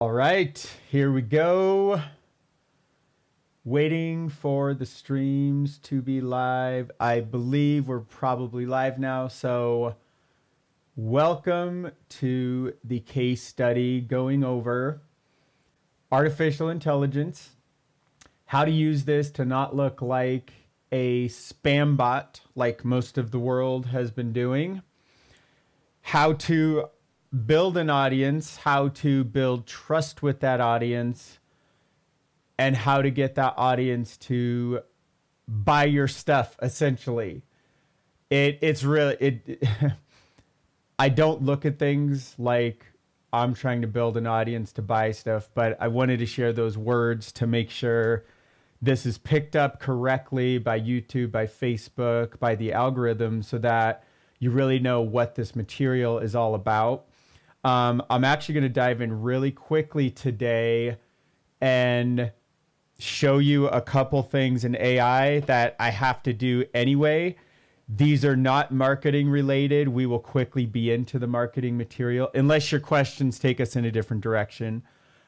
All right, here we go. Waiting for the streams to be live. I believe we're probably live now. So, welcome to the case study going over artificial intelligence, how to use this to not look like a spam bot like most of the world has been doing, how to build an audience, how to build trust with that audience, and how to get that audience to buy your stuff. Essentially, it's really. I don't look at things like I'm trying to build an audience to buy stuff, but I wanted to share those words to make sure this is picked up correctly by YouTube, by Facebook, by the algorithm, so that you really know what this material is all about. I'm actually going to dive in really quickly today and show you a couple things in AI that I have to do anyway. These are not marketing related. We will quickly be into the marketing material unless your questions take us in a different direction.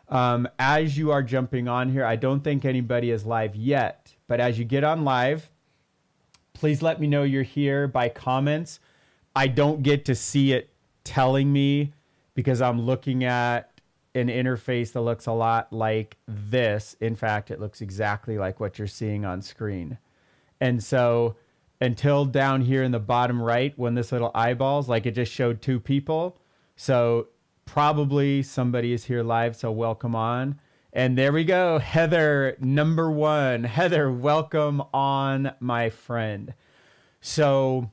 As you are jumping on here, I don't think anybody is live yet, but as you get on live, please let me know you're here by comments. I don't get to see it telling me because I'm looking at an interface that looks a lot like this. In fact, it looks exactly like what you're seeing on screen. And so until down here in the bottom right, when this little eyeballs, like it just showed two people. So probably somebody is here live, so welcome on. And there we go, Heather, number one. Heather, welcome on, my friend. So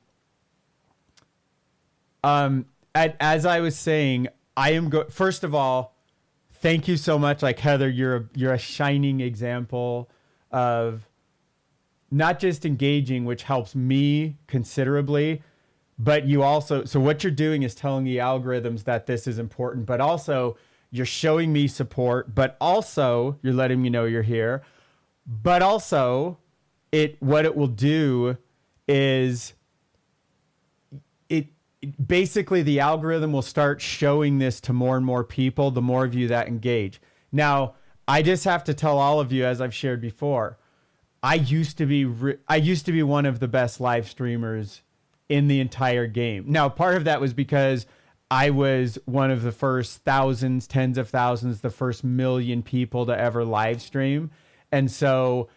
as I was saying, I am first of all, thank you so much. Like Heather, you're a shining example of not just engaging, which helps me considerably, but you also, so what you're doing is telling the algorithms that this is important, but also you're showing me support, but also you're letting me know you're here. But also what it will do is basically the algorithm will start showing this to more and more people, the more of you that engage. Now, I just have to tell all of you, as I've shared before, I used to be one of the best live streamers in the entire game. Now, part of that was because I was one of the first thousands, tens of thousands, the first million people to ever live stream. And so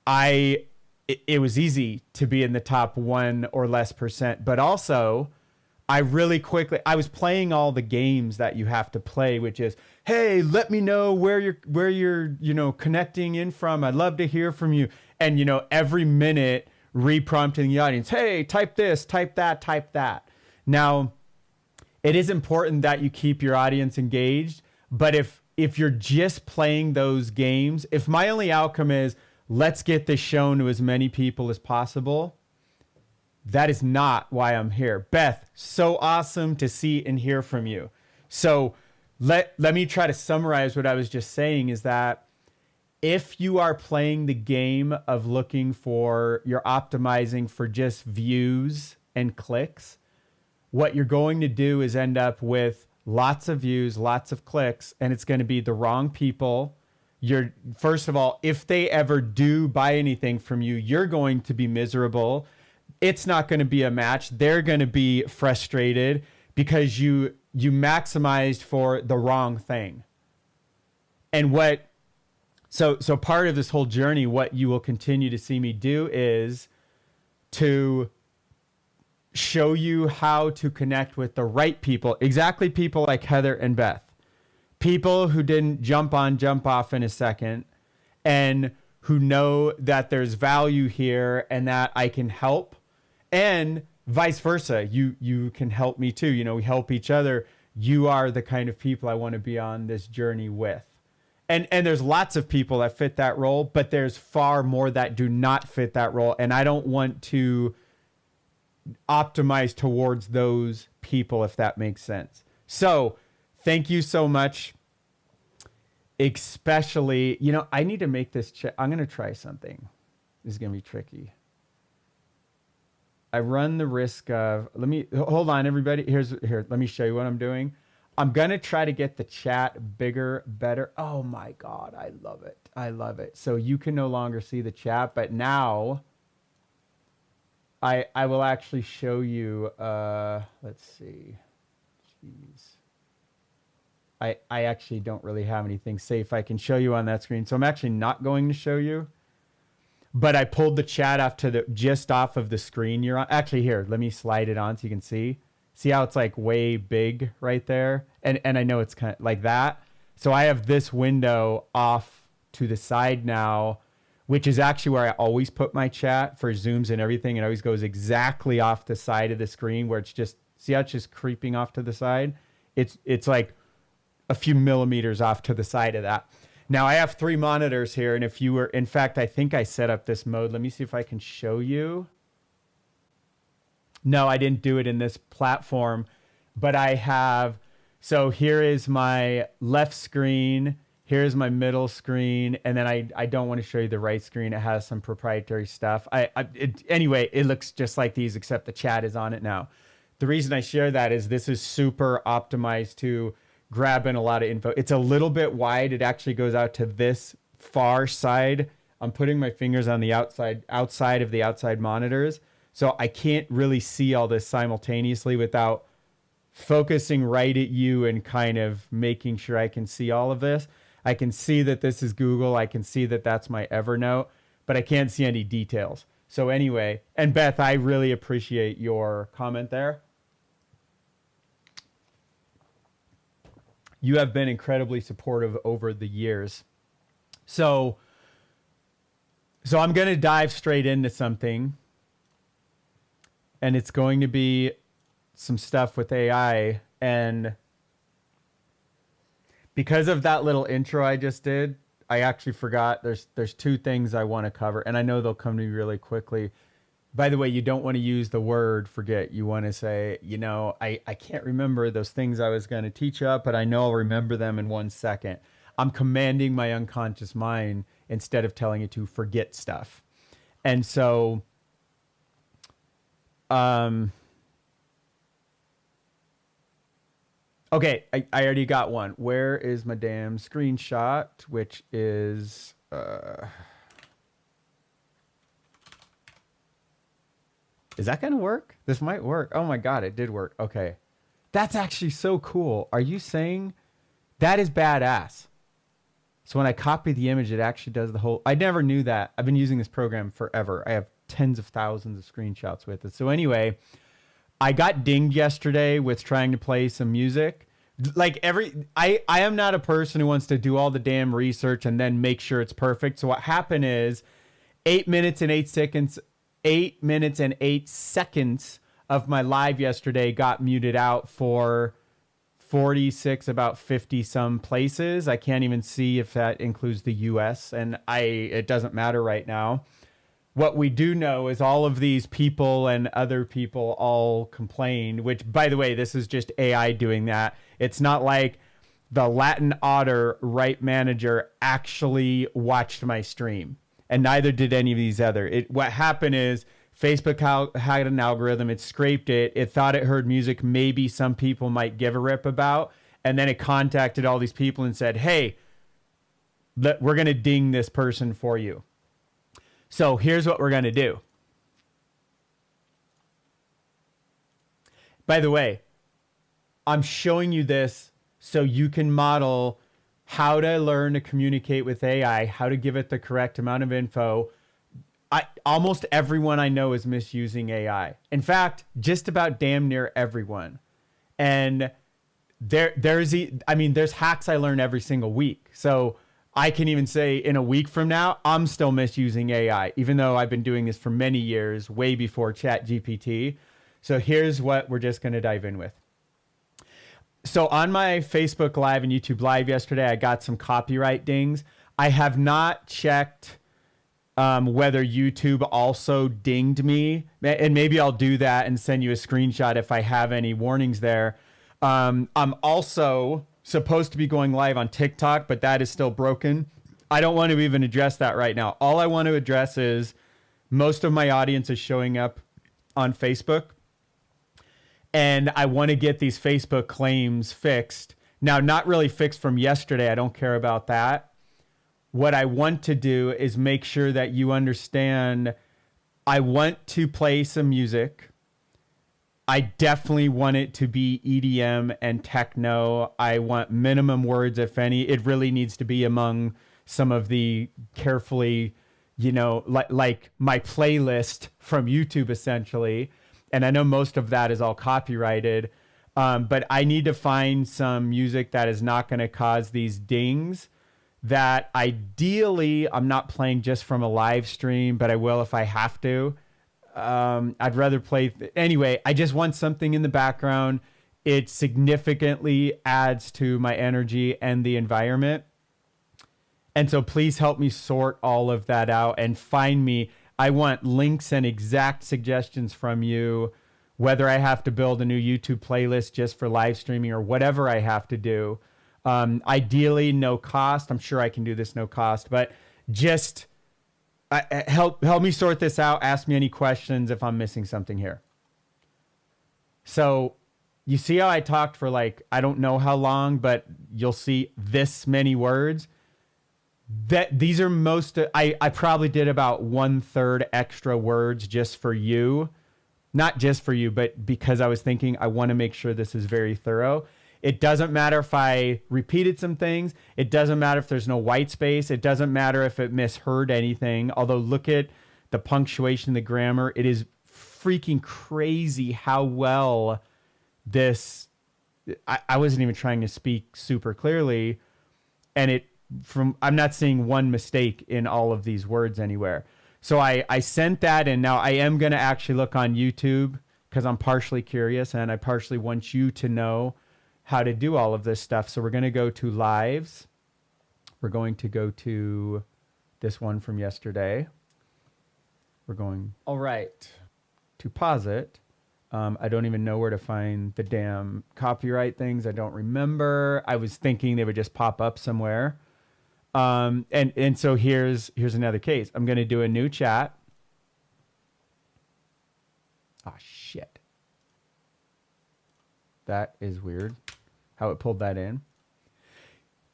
it was easy to be in the top 1% or less, but also I was playing all the games that you have to play, which is, hey, let me know where you're connecting in from. I'd love to hear from you. And, every minute reprompting the audience, hey, type this, type that, type that. Now, it is important that you keep your audience engaged. But if you're just playing those games, if my only outcome is let's get this shown to as many people as possible, that is not why I'm here. Beth, so awesome to see and hear from you. So let me try to summarize what I was just saying is that if you are playing the game of you're optimizing for just views and clicks, what you're going to do is end up with lots of views, lots of clicks, and it's going to be the wrong people. First of all, if they ever do buy anything from you, you're going to be miserable. It's not going to be a match. They're going to be frustrated because you maximized for the wrong thing. And so part of this whole journey, what you will continue to see me do is to show you how to connect with the right people, exactly people like Heather and Beth, people who didn't jump off in a second and who know that there's value here and that I can help. And vice versa, you can help me too. We help each other. You are the kind of people I want to be on this journey with. And there's lots of people that fit that role, but there's far more that do not fit that role. And I don't want to optimize towards those people, if that makes sense. So thank you so much. Especially, I need to make this check. I'm going to try something. This is going to be tricky. I run the risk of, hold on, everybody. Here, let me show you what I'm doing. I'm going to try to get the chat bigger, better. Oh my God. I love it. I love it. So you can no longer see the chat, but now I will actually show you, let's see. Jeez. I actually don't really have anything safe I can show you on that screen. So I'm actually not going to show you, but I pulled the chat off to the, just off of the screen you're on. Actually here, let me slide it on so you can see. See how it's like way big right there? And I know it's kind of like that. So I have this window off to the side now, which is actually where I always put my chat for Zooms and everything. It always goes exactly off the side of the screen where it's just, see how it's just creeping off to the side? It's like a few millimeters off to the side of that. Now I have 3 monitors here. And if you were, in fact, I think I set up this mode. Let me see if I can show you. No, I didn't do it in this platform, but I have, so here is my left screen. Here's my middle screen. And then I don't want to show you the right screen. It has some proprietary stuff. Anyway, it looks just like these, except the chat is on it now. The reason I share that is this is super optimized to grabbing a lot of info. It's a little bit wide. It actually goes out to this far side. I'm putting my fingers on the outside of the outside monitors. So I can't really see all this simultaneously without focusing right at you and kind of making sure I can see all of this. I can see that this is Google. I can see that that's my Evernote, but I can't see any details. So anyway, and Beth, I really appreciate your comment there. You have been incredibly supportive over the years. So I'm going to dive straight into something, and it's going to be some stuff with AI. And because of that little intro I just did, I actually forgot there's 2 things I want to cover, and I know they'll come to me really quickly. By the way, you don't want to use the word forget. You want to say, you know, I can't remember those things I was going to teach up, but I know I'll remember them in 1 second. I'm commanding my unconscious mind instead of telling it to forget stuff. And so, okay, I already got one. Where is my damn screenshot, which is... Is that going to work? This might work. Oh my God, it did work. Okay. That's actually so cool. Are you saying that is badass? So when I copy the image, it actually does the whole... I never knew that. I've been using this program forever. I have tens of thousands of screenshots with it. So anyway, I got dinged yesterday with trying to play some music. Like I am not a person who wants to do all the damn research and then make sure it's perfect. So what happened is 8 minutes and 8 seconds... 8 minutes and 8 seconds of my live yesterday got muted out for 46, about 50 some places. I can't even see if that includes the US, and it doesn't matter right now. What we do know is all of these people and other people all complained, which, by the way, this is just AI doing that. It's not like the Latin Otter right manager actually watched my stream. And neither did any of these other. What happened is Facebook had an algorithm. It scraped it. It thought it heard music maybe some people might give a rip about. And then it contacted all these people and said, hey, we're going to ding this person for you. So here's what we're going to do. By the way, I'm showing you this so you can model how to learn to communicate with AI, how to give it the correct amount of info. Almost everyone I know is misusing AI. In fact, just about damn near everyone. And there's hacks I learn every single week. So I can even say in a week from now, I'm still misusing AI, even though I've been doing this for many years, way before ChatGPT. So here's what we're just going to dive in with. So on my Facebook Live and YouTube Live yesterday, I got some copyright dings. I have not checked whether YouTube also dinged me. And maybe I'll do that and send you a screenshot if I have any warnings there. I'm also supposed to be going live on TikTok, but that is still broken. I don't want to even address that right now. All I want to address is most of my audience is showing up on Facebook. And I want to get these Facebook claims fixed. Now, not really fixed from yesterday. I don't care about that. What I want to do is make sure that you understand I want to play some music. I definitely want it to be EDM and techno. I want minimum words, if any. It really needs to be among some of the carefully, like my playlist from YouTube, essentially. And I know most of that is all copyrighted. But I need to find some music that is not going to cause these dings, that ideally I'm not playing just from a live stream, but I will if I have to. I'd rather play. Anyway, I just want something in the background. It significantly adds to my energy and the environment. And so please help me sort all of that out and find me. I want links and exact suggestions from you, whether I have to build a new YouTube playlist just for live streaming or whatever I have to do. Ideally, no cost. I'm sure I can do this no cost, but just help me sort this out. Ask me any questions if I'm missing something here. So you see how I talked for I don't know how long, but you'll see this many words. That these are I probably did about 1/3 extra words just for you. Not just for you, but because I was thinking I want to make sure this is very thorough. It doesn't matter if I repeated some things. It doesn't matter if there's no white space. It doesn't matter if it misheard anything. Although look at the punctuation, the grammar. It is freaking crazy how well this... I wasn't even trying to speak super clearly. And I'm not seeing one mistake in all of these words anywhere. So I sent that, and now I am going to actually look on YouTube because I'm partially curious and I partially want you to know how to do all of this stuff. So we're going to go to lives. We're going to go to this one from yesterday. We're going, all right, to pause it. I don't even know where to find the damn copyright things. I don't remember. I was thinking they would just pop up somewhere. And so here's another case. I'm going to do a new chat. Oh, shit. That is weird how it pulled that in.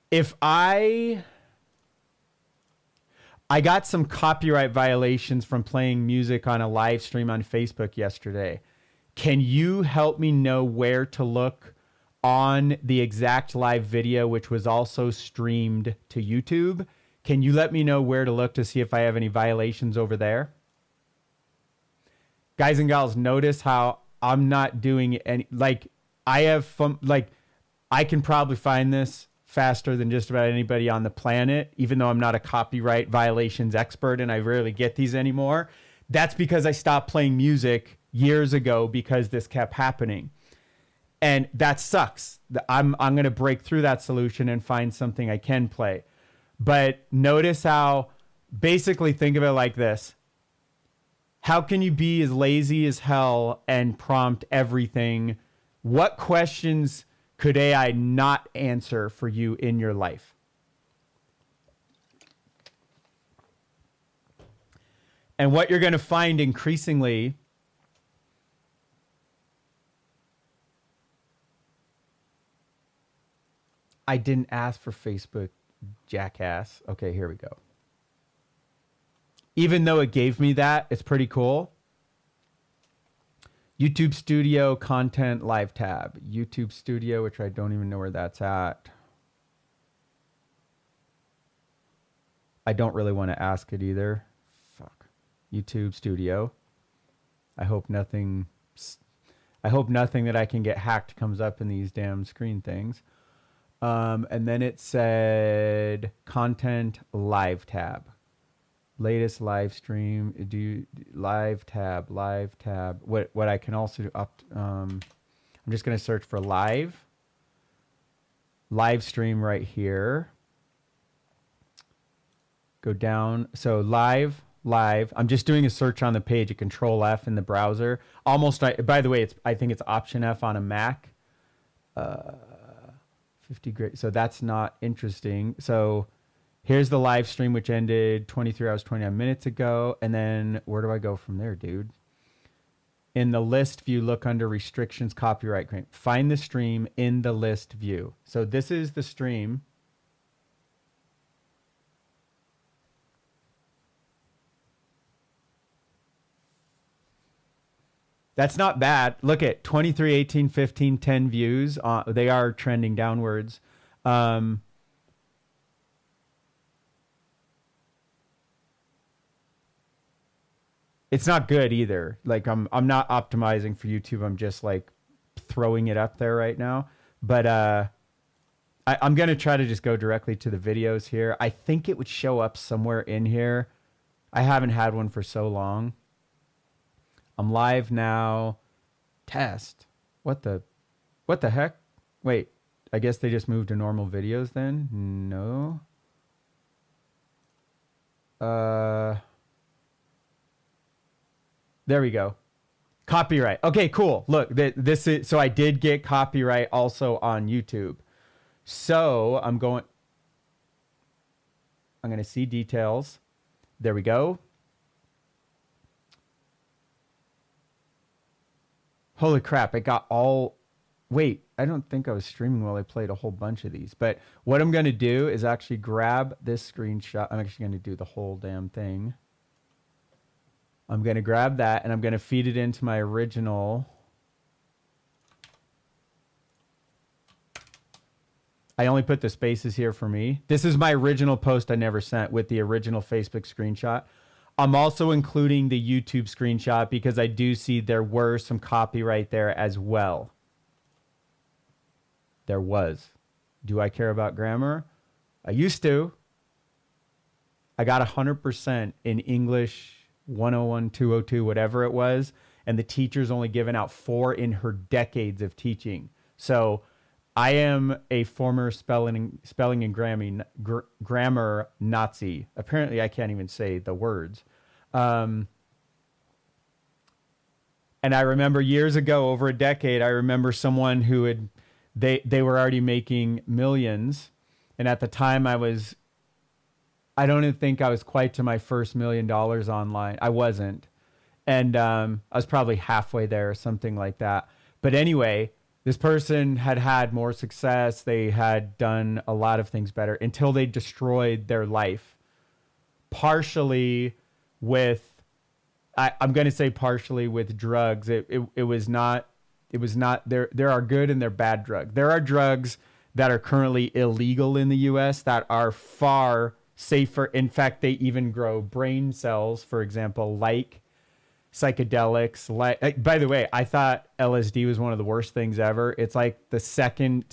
If I got some copyright violations from playing music on a live stream on Facebook yesterday. Can you help me know where to look on the exact live video, which was also streamed to YouTube? Can you let me know where to look to see if I have any violations over there? Guys and gals, notice how I'm not doing any, I have fun, I can probably find this faster than just about anybody on the planet, even though I'm not a copyright violations expert and I rarely get these anymore. That's because I stopped playing music years ago because this kept happening. And that sucks. I'm going to break through that solution and find something I can play. But notice how, basically think of it like this. How can you be as lazy as hell and prompt everything? What questions could AI not answer for you in your life? And what you're going to find increasingly, I didn't ask for Facebook, jackass. Okay, here we go. Even though it gave me that, it's pretty cool. YouTube Studio Content Live tab. YouTube Studio, which I don't even know where that's at. I don't really want to ask it either. Fuck. YouTube Studio. I hope nothing that I can get hacked comes up in these damn screen things. And then it said Content Live tab. Latest live stream, live tab. What I can also do I'm just going to search for live stream right here. Go down. So live. I'm just doing a search on the page at Control F in the browser. By the way, I think it's Option F on a Mac. 50 great. So that's not interesting. So here's the live stream, which ended 23 hours, 29 minutes ago. And then where do I go from there, dude? In the list view, look under restrictions, copyright claim. Find the stream in the list view. So this is the stream. That's not bad. Look at 23, 18, 15, 10 views. They are trending downwards. It's not good either. Like I'm not optimizing for YouTube. I'm just like throwing it up there right now. But I'm gonna try to just go directly to the videos here. I think it would show up somewhere in here. I haven't had one for so long. I'm live now. Test. What the heck? Wait, I guess they just moved to normal videos then? No. There we go. Copyright. Okay, cool. Look, this is, so I did get copyright also on YouTube. So I'm going to see details. There we go. Holy crap. It got all, wait, I don't think I was streaming while I played a whole bunch of these, but what I'm going to do is actually grab this screenshot. I'm actually going to do the whole damn thing. I'm going to grab that and I'm going to feed it into my original. I only put the spaces here for me. This is my original post I never sent with the original Facebook screenshot. I'm also including the YouTube screenshot because I do see there were some copyright there as well. There was. Do I care about grammar? I used to. I got 100% in English 101, 202, whatever it was. And the teacher's only given out 4 in her decades of teaching. So I am a former spelling and grammar Nazi. Apparently, I can't even say the words. And I remember years ago, over a decade, I remember someone who had, they were already making millions. And at the time I don't even think I was quite to my first $1 million online. I wasn't. And I was probably halfway there or something like that. But anyway, this person had more success. They had done a lot of things better until they destroyed their life. Partially with, I'm going to say partially with drugs. It was not, there are good and there are bad drugs. There are drugs that are currently illegal in the US that are far safer. In fact, they even grow brain cells, for example, like psychedelics. Like, by the way, I thought LSD was one of the worst things ever. It's like the second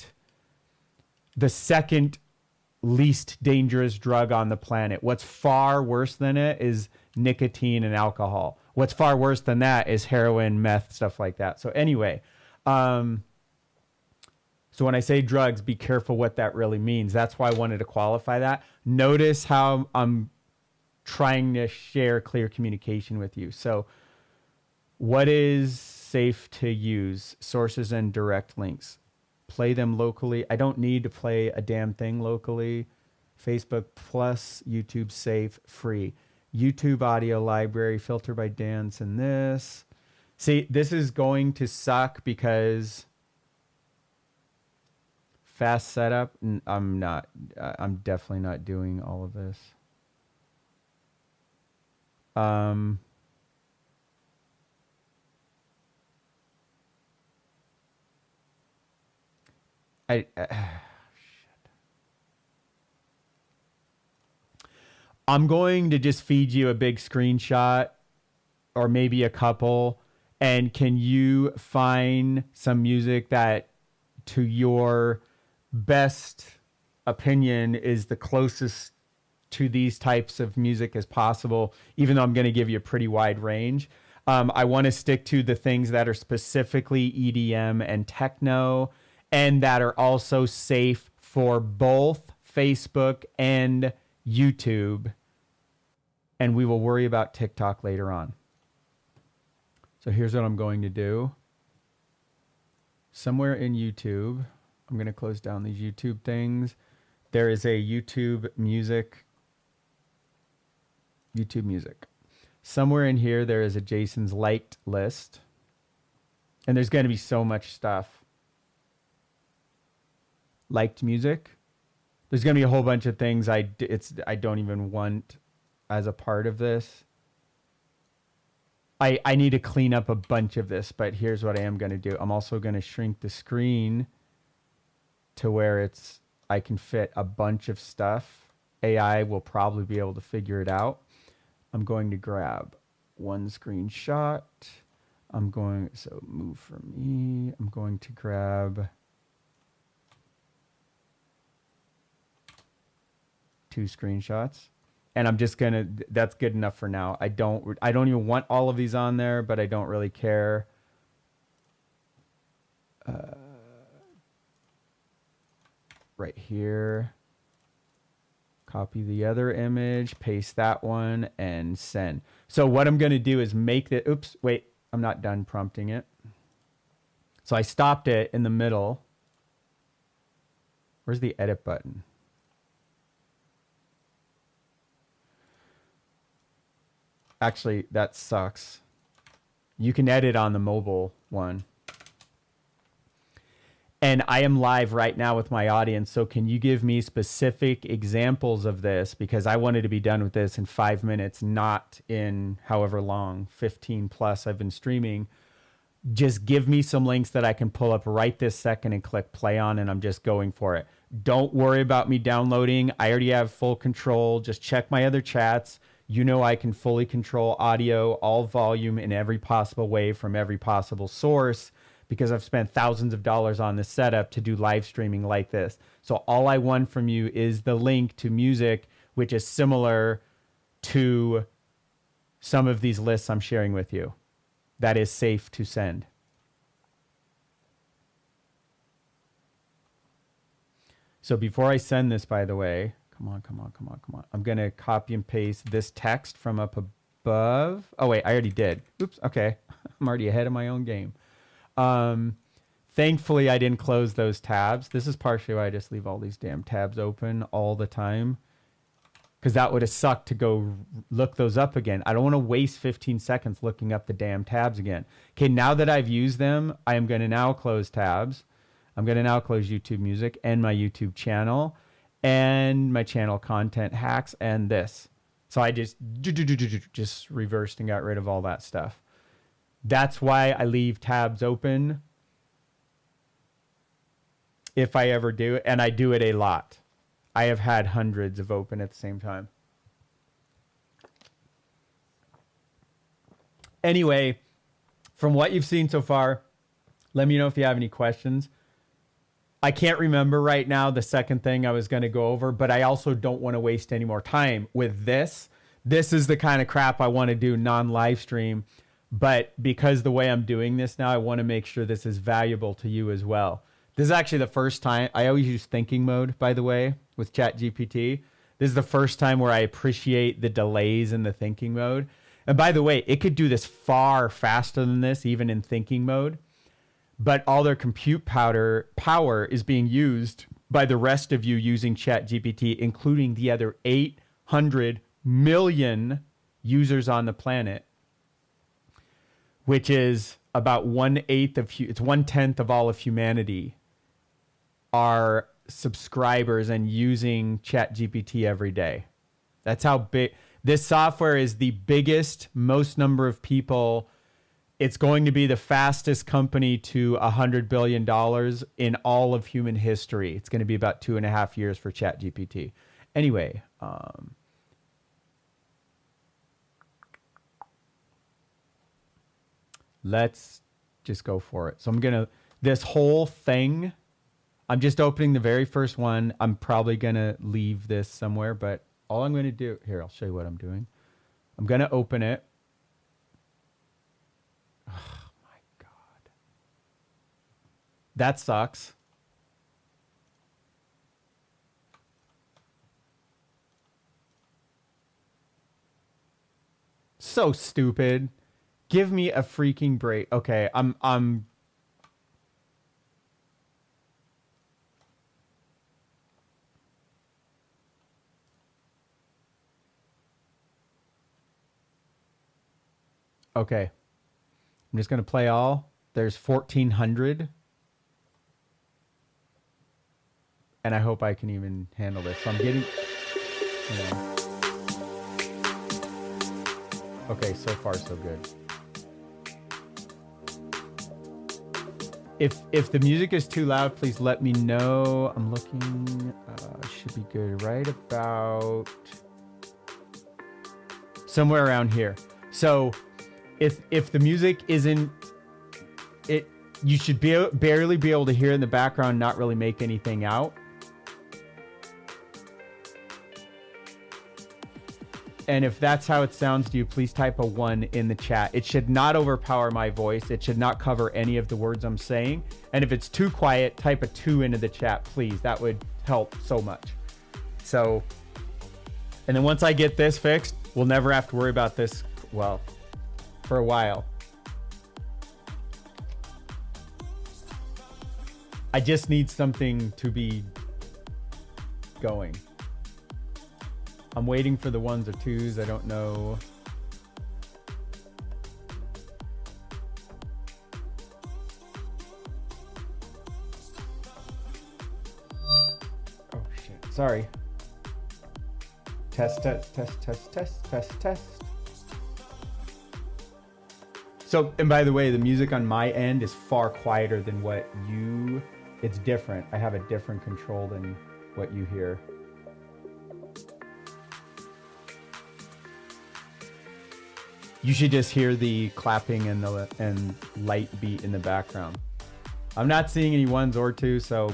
least dangerous drug on the planet. What's far worse than it is nicotine and alcohol. What's far worse than that is heroin, meth, stuff like that. So anyway, so when I say drugs, be careful what that really means. That's why I wanted to qualify that. Notice how I'm trying to share clear communication with you. So what is safe to use? Sources and direct links. Play them locally. I don't need to play a damn thing locally. Facebook Plus, YouTube Safe, free. YouTube audio library, filter by dance, and this. See, this is going to suck because fast setup. I'm definitely not doing all of this. Shit. I'm going to just feed you a big screenshot or maybe a couple. And can you find some music that to your best opinion is the closest to these types of music as possible, even though I'm going to give you a pretty wide range. I want to stick to the things that are specifically EDM and techno and that are also safe for both Facebook and YouTube. And we will worry about TikTok later on. So here's what I'm going to do. Somewhere in YouTube, I'm going to close down these YouTube things. There is a YouTube music. Somewhere in here, there is a Jason's liked list. And there's going to be so much stuff. Liked music. There's going to be a whole bunch of things I don't even want as a part of this. I need to clean up a bunch of this, but here's what I am going to do. I'm also going to shrink the screen to where I can fit a bunch of stuff. AI will probably be able to figure it out. I'm going to grab one screenshot. So move for me. I'm going to grab 2 screenshots. And I'm just gonna, that's good enough for now. I don't even want all of these on there, but I don't really care. Right here. Copy the other image, paste that one, and send. So what I'm gonna do is make the, oops, wait, I'm not done prompting it. So I stopped it in the middle. Where's the edit button? Actually, that sucks. You can edit on the mobile one. And I am live right now with my audience, so can you give me specific examples of this? Because I wanted to be done with this in 5 minutes, not in however long, 15 plus I've been streaming. Just give me some links that I can pull up right this second and click play on, and I'm just going for it. Don't worry about me downloading. I already have full control. Just check my other chats. You know I can fully control audio, all volume in every possible way from every possible source because I've spent thousands of dollars on this setup to do live streaming like this. So all I want from you is the link to music, which is similar to some of these lists I'm sharing with you. That is safe to send. So before I send this, by the way, come on. I'm going to copy and paste this text from up above. Oh, wait, I already did. Oops, okay. I'm already ahead of my own game. Thankfully, I didn't close those tabs. This is partially why I just leave all these damn tabs open all the time. Because that would have sucked to go look those up again. I don't want to waste 15 seconds looking up the damn tabs again. Okay, now that I've used them, I am going to now close tabs. I'm going to now close YouTube Music and my YouTube channel and my channel content hacks and this. So I just reversed and got rid of all that stuff. That's why I leave tabs open if I ever do it, and I do it a lot. I have had hundreds of open at the same time. Anyway, from what you've seen so far, let me know if you have any questions. I can't remember right now the second thing I was going to go over, but I also don't want to waste any more time with this. This is the kind of crap I want to do non-live stream, but because the way I'm doing this now, I want to make sure this is valuable to you as well. This is actually the first time, I always use thinking mode, by the way, with ChatGPT. This is the first time where I appreciate the delays in the thinking mode. And by the way, it could do this far faster than this, even in thinking mode. But all their compute power is being used by the rest of you using ChatGPT, including the other 800 million users on the planet, which is about 1/8 of, it's 1/10 of all of humanity are subscribers and using ChatGPT every day. That's how big this software is. The biggest, most number of people. It's going to be the fastest company to $100 billion in all of human history. It's going to be about 2.5 years for ChatGPT. Anyway, let's just go for it. So I'm going to, this whole thing, I'm just opening the very first one. I'm probably going to leave this somewhere, but all I'm going to do, here, I'll show you what I'm doing. I'm going to open it. That sucks. So stupid. Give me a freaking break. Okay, I'm okay. I'm just going to play all. There's 1,400. And I hope I can even handle this. So I'm getting... Okay, so far so good. If the music is too loud, please let me know. I'm looking, should be good right about somewhere around here. So if the music isn't, you should barely be able to hear in the background, not really make anything out. And if that's how it sounds to you, please type a 1 in the chat. It should not overpower my voice. It should not cover any of the words I'm saying. And if it's too quiet, type a 2 into the chat, please. That would help so much. So, and then once I get this fixed, we'll never have to worry about this, well, for a while. I just need something to be going. I'm waiting for the 1s or 2s. I don't know. Oh shit. Sorry. Test. So, and by the way, the music on my end is far quieter than what it's different. I have a different control than what you hear. You should just hear the clapping and the light beat in the background. I'm not seeing any 1s or 2s, so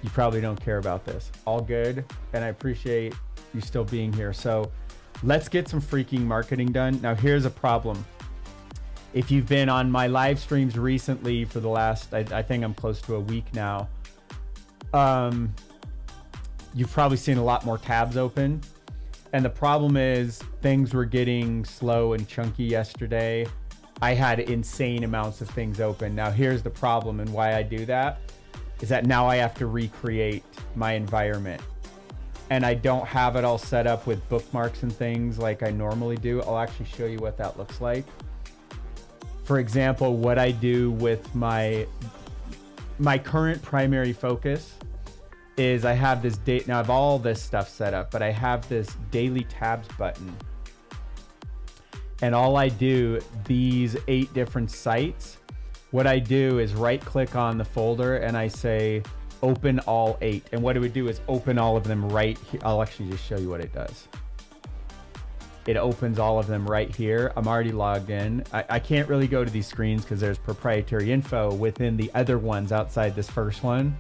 you probably don't care about this. All good, and I appreciate you still being here. So let's get some freaking marketing done. Now here's a problem. If you've been on my live streams recently for the last, I think I'm close to a week now, you've probably seen a lot more tabs open. And the problem is things were getting slow and chunky yesterday. I had insane amounts of things open. Now here's the problem, and why I do that is that now I have to recreate my environment. And I don't have it all set up with bookmarks and things like I normally do. I'll actually show you what that looks like. For example, what I do with my current primary focus is I have this date. Now I have all this stuff set up, but I have this daily tabs button. And all I do, these 8 different sites, what I do is right click on the folder and I say, open all 8. And what it would do is open all of them right here. I'll actually just show you what it does. It opens all of them right here. I'm already logged in. I can't really go to these screens because there's proprietary info within the other ones outside this first one.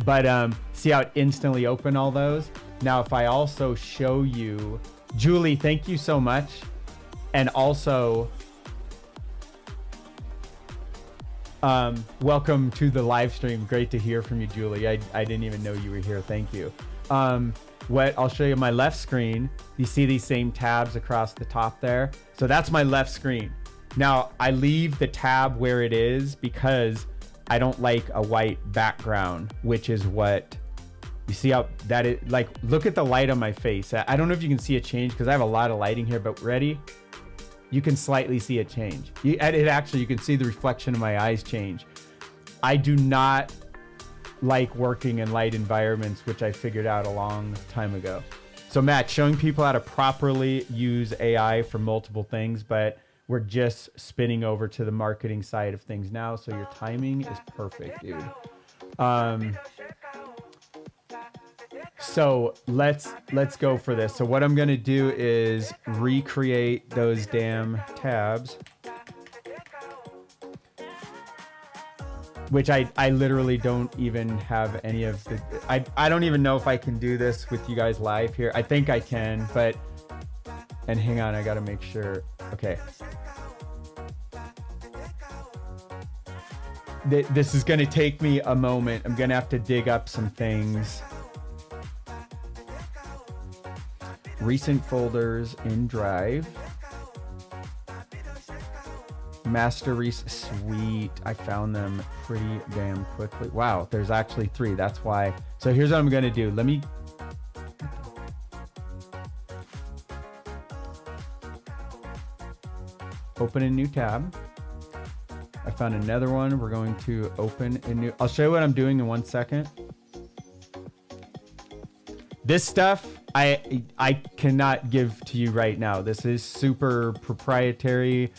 But see how it instantly opened all those? Now, if I also show you, Julie, thank you so much. And also, welcome to the live stream. Great to hear from you, Julie. I didn't even know you were here. Thank you. What I'll show you my left screen. You see these same tabs across the top there? So that's my left screen. Now, I leave the tab where it is because I don't like a white background, which is what you see how that is. Like, look at the light on my face. I don't know if you can see a change because I have a lot of lighting here, but ready? You can slightly see it change. You can see the reflection of my eyes change. I do not like working in light environments, which I figured out a long time ago. So Matt, showing people how to properly use AI for multiple things, but we're just spinning over to the marketing side of things now. So your timing is perfect, dude. So let's go for this. So what I'm going to do is recreate those damn tabs, which I literally don't even have any of the, I don't even know if I can do this with you guys live here. I think I can, but, and hang on, I got to make sure. Okay. This is going to take me a moment. I'm going to have to dig up some things. Recent folders in Drive. Sweet. I found them pretty damn quickly. Wow, there's actually 3. That's why. So here's what I'm going to do. Let me open a new tab. I found another one. We're going to open a new, I'll show you what I'm doing in 1 second. This stuff I cannot give to you right now. This is super proprietary,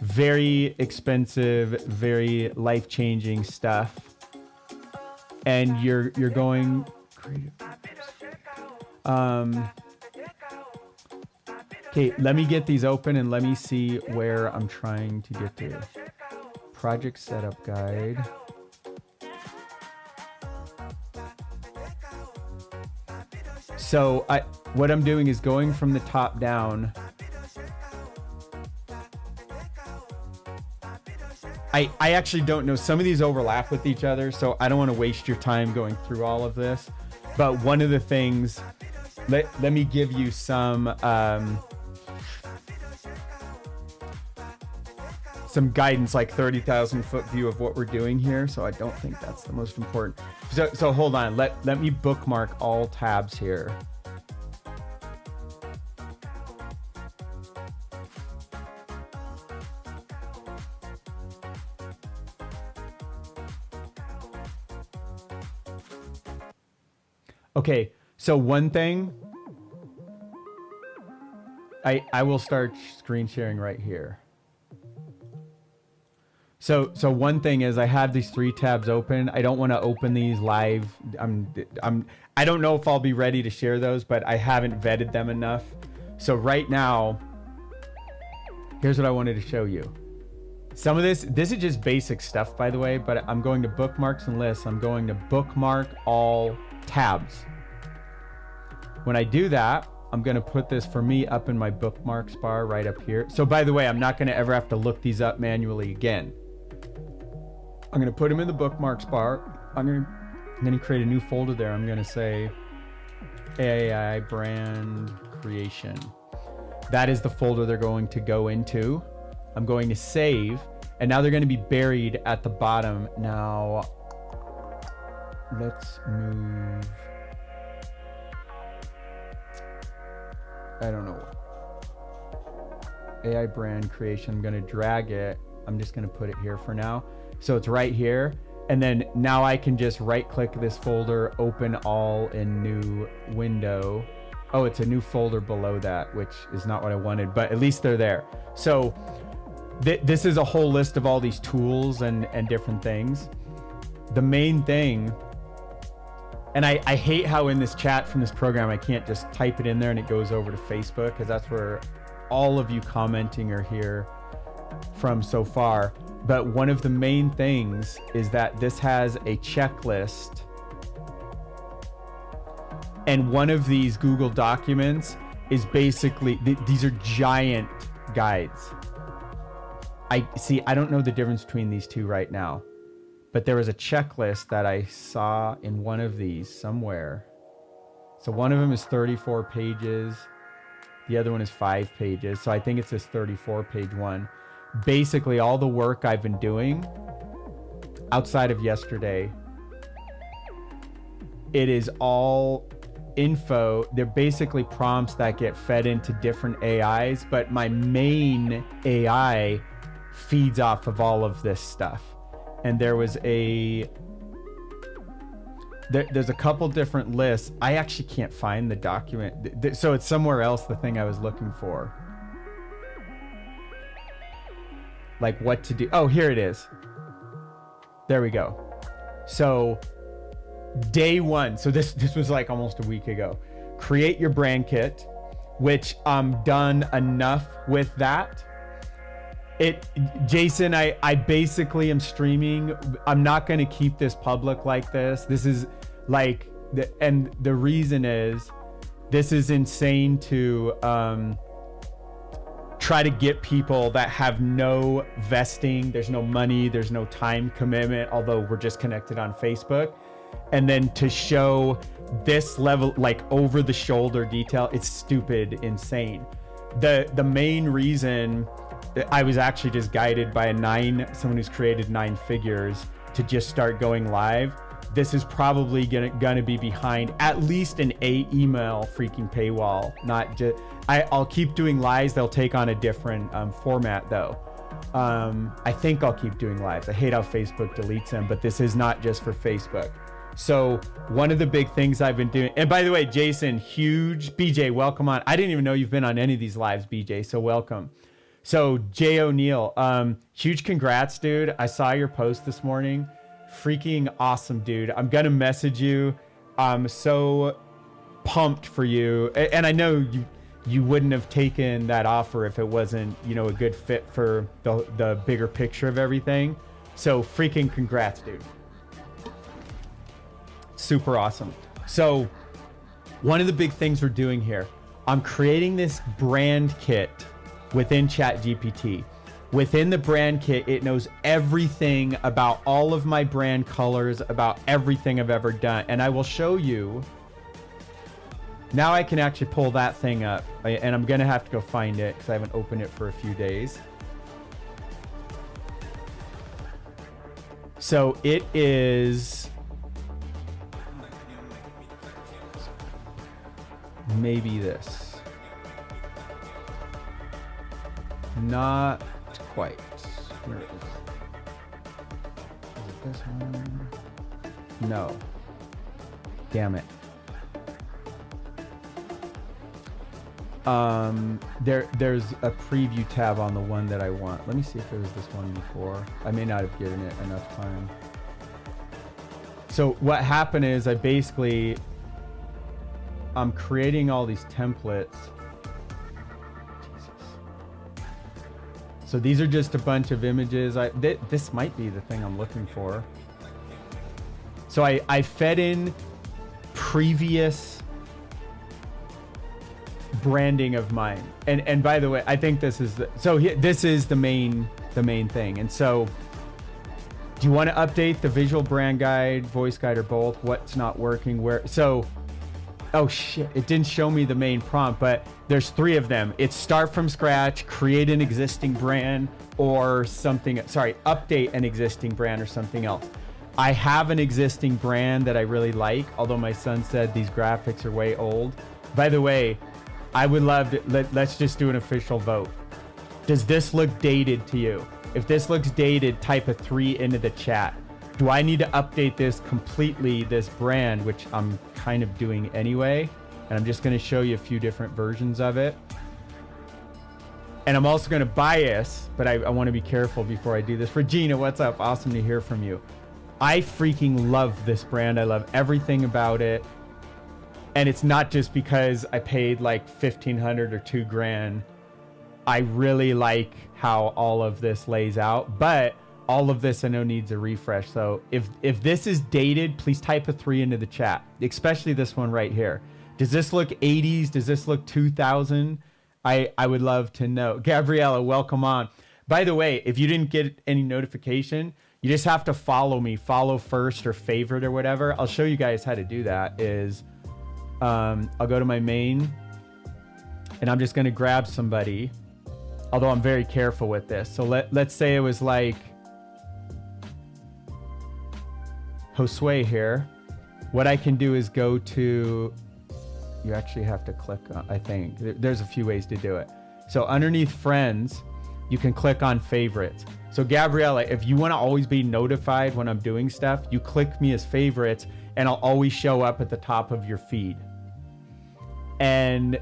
very expensive, very life-changing stuff. And you're going creative. Okay, let me get these open and let me see where I'm trying to get to. Project setup guide. So what I'm doing is going from the top down. I actually don't know. Some of these overlap with each other, so I don't want to waste your time going through all of this. But one of the things, let me give you some guidance, like 30,000 foot view of what we're doing here. So I don't think that's the most important. So hold on. Let me bookmark all tabs here. Okay, so one thing, I will start screen sharing right here. So one thing is I have these 3 tabs open. I don't want to open these live. I don't know if I'll be ready to share those, but I haven't vetted them enough. So right now, here's what I wanted to show you. Some of this is just basic stuff, by the way, but I'm going to bookmarks and lists. I'm going to bookmark all tabs. When I do that, I'm going to put this for me up in my bookmarks bar right up here. So by the way, I'm not going to ever have to look these up manually again. I'm going to put them in the bookmarks bar. I'm going to create a new folder there. I'm going to say AI brand creation. That is the folder they're going to go into. I'm going to save, and now they're going to be buried at the bottom. Now, let's move. I don't know. AI brand creation. I'm going to drag it. I'm just going to put it here for now. So it's right here. And then now I can just right click this folder, open all in new window. Oh, it's a new folder below that, which is not what I wanted, but at least they're there. So this is a whole list of all these tools and different things. The main thing, and I hate how in this chat from this program, I can't just type it in there and it goes over to Facebook, because that's where all of you commenting are here from so far. But one of the main things is that this has a checklist. And one of these Google documents is basically, these are giant guides. I don't know the difference between these two right now. But there was a checklist that I saw in one of these somewhere. So one of them is 34 pages. The other one is 5 pages. So I think it's this 34-page one. Basically, all the work I've been doing outside of yesterday, it is all info. They're basically prompts that get fed into different AIs, but my main AI feeds off of all of this stuff. And there was there's a couple different lists. I actually can't find the document. So it's somewhere else, the thing I was looking for. Like what to do. Oh, here it is. There we go. So day one. So this was like almost a week ago. Create your brand kit, which I'm done enough with that. Jason, I basically am streaming. I'm not going to keep this public like this. This is like, and the reason is, this is insane to try to get people that have no vesting. There's no money. There's no time commitment, although we're just connected on Facebook. And then to show this level, like over the shoulder detail, it's stupid, insane. The main reason I was actually just guided by someone who's created 9 figures to just start going live. This is probably gonna be behind at least an email freaking paywall. Not just, I'll keep doing lives. They'll take on a different format though. I think I'll keep doing lives. I hate how Facebook deletes them, but this is not just for Facebook. So one of the big things I've been doing, and by the way, Jason, huge, BJ, welcome on. I didn't even know you've been on any of these lives, BJ, so welcome. So Jay O'Neill, huge congrats, dude. I saw your post this morning. Freaking awesome, dude. I'm gonna message you. I'm so pumped for you. And I know you wouldn't have taken that offer if it wasn't, you know, a good fit for the bigger picture of everything. So freaking congrats, dude. Super awesome. So one of the big things we're doing here, I'm creating this brand kit within ChatGPT. Within the brand kit, it knows everything about all of my brand colors, about everything I've ever done. And I will show you. Now I can actually pull that thing up, and I'm going to have to go find it because I haven't opened it for a few days. So it is maybe this. Not quite. Where is it? Is it this one? No. Damn it. There's a preview tab on the one that I want. Let me see if there was this one before. I may not have given it enough time. So what happened is I'm creating all these templates. Jesus. So these are just a bunch of images. This might be the thing I'm looking for. So I fed in previous branding of mine, and by the way, I think this is this is the main thing. And so, do you want to update the visual brand guide, voice guide, or both? What's not working? Where? So, oh shit, it didn't show me the main prompt, but there's 3 of them. It's start from scratch, create an existing brand, or something. Sorry, update an existing brand or something else. I have an existing brand that I really like, although my son said these graphics are way old. By the way, I would love to, let's just do an official vote. Does this look dated to you? If this looks dated, type a 3 into the chat. Do I need to update this completely, this brand, which I'm kind of doing anyway? And I'm just going to show you a few different versions of it. And I'm also going to bias, but I want to be careful before I do this. Regina, what's up? Awesome to hear from you. I freaking love this brand. I love everything about it. And it's not just because I paid like $1,500 or $2,000. I really like how all of this lays out, but all of this I know needs a refresh. So if this is dated, please type a 3 into the chat, especially this one right here. Does this look 80s? Does this look 2000? I would love to know. Gabriella, welcome on. By the way, if you didn't get any notification, you just have to follow me, follow first or favorite or whatever. I'll show you guys how to do that. I'll go to my main and I'm just going to grab somebody, although I'm very careful with this. So let's say it was like Josue here. What I can do is go to, you actually have to click on, I think there's a few ways to do it. So underneath friends, you can click on favorites. So Gabriella, if you want to always be notified when I'm doing stuff, you click me as favorites and I'll always show up at the top of your feed. And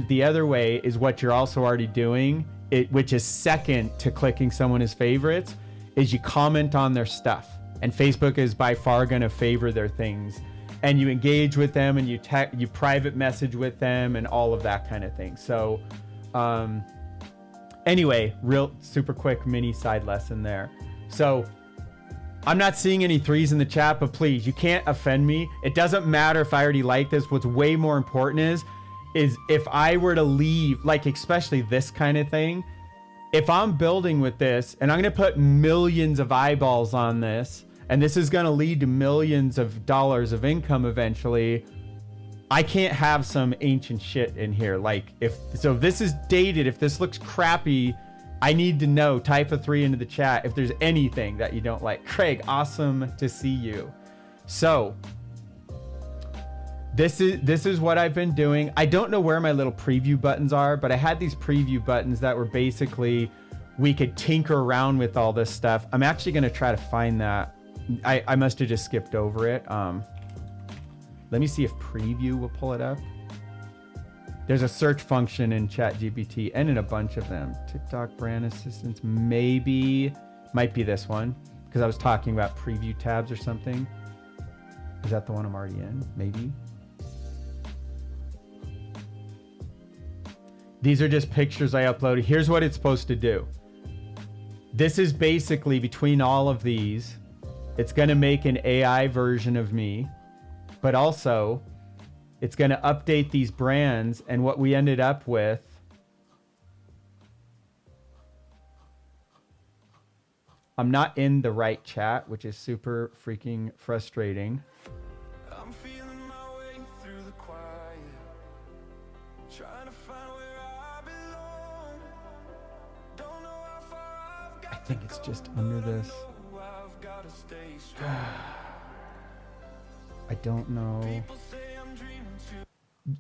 the other way is what you're also already doing, which is second to clicking someone as favorites, is you comment on their stuff. And Facebook is by far going to favor their things. And you engage with them and you private message with them and all of that kind of thing. So anyway, real super quick mini side lesson there. So I'm not seeing any 3s in the chat, but please, you can't offend me. It doesn't matter if I already like this. What's way more important is if I were to leave, like especially this kind of thing, if I'm building with this and I'm going to put millions of eyeballs on this, and this is going to lead to millions of dollars of income eventually, I can't have some ancient shit in here. Like if this is dated, if this looks crappy, I need to know. Type a 3 into the chat if there's anything that you don't like. Craig, awesome to see you. So this is what I've been doing. I don't know where my little preview buttons are, but I had these preview buttons that were basically we could tinker around with all this stuff. I'm actually going to try to find that. I must have just skipped over it. Let me see if preview will pull it up. There's a search function in ChatGPT and in a bunch of them. TikTok brand assistance, might be this one, because I was talking about preview tabs or something. Is that the one I'm already in? Maybe. These are just pictures I uploaded. Here's what it's supposed to do. This is basically between all of these. It's going to make an AI version of me, but also it's going to update these brands. And what we ended up with, I'm not in the right chat, which is super freaking frustrating. I'm feeling my way through the quiet, trying to find where I belong. Don't know how far I've got. I think it's just under this. I don't know.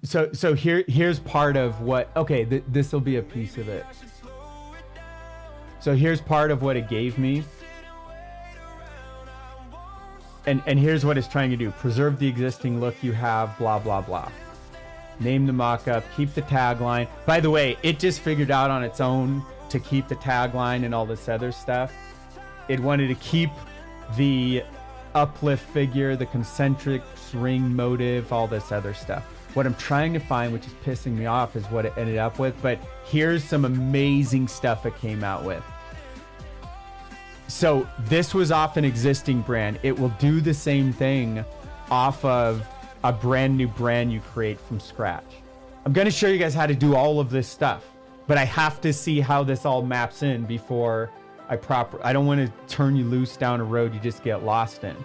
So here's part of what, okay, this will be a piece of it. So here's part of what it gave me. And here's what it's trying to do. Preserve the existing look you have, blah, blah, blah. Name the mock-up, keep the tagline. By the way, it just figured out on its own to keep the tagline and all this other stuff. It wanted to keep the uplift figure, the concentric ring motive, all this other stuff. What I'm trying to find, which is pissing me off, is what it ended up with. But here's some amazing stuff it came out with. So this was off an existing brand. It will do the same thing off of a brand new brand you create from scratch. I'm going to show you guys how to do all of this stuff, but I have to see how this all maps in before I don't want to turn you loose down a road you just get lost in.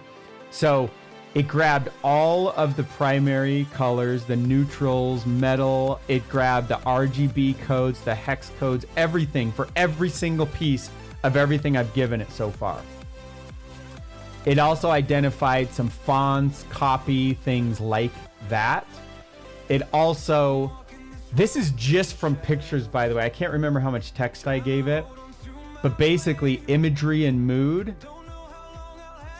So it grabbed all of the primary colors, the neutrals, metal. It grabbed the RGB codes, the hex codes, everything for every single piece of everything I've given it so far. It also identified some fonts, copy, things like that. It also, this is just from pictures, by the way. I can't remember how much text I gave it, but basically imagery and mood.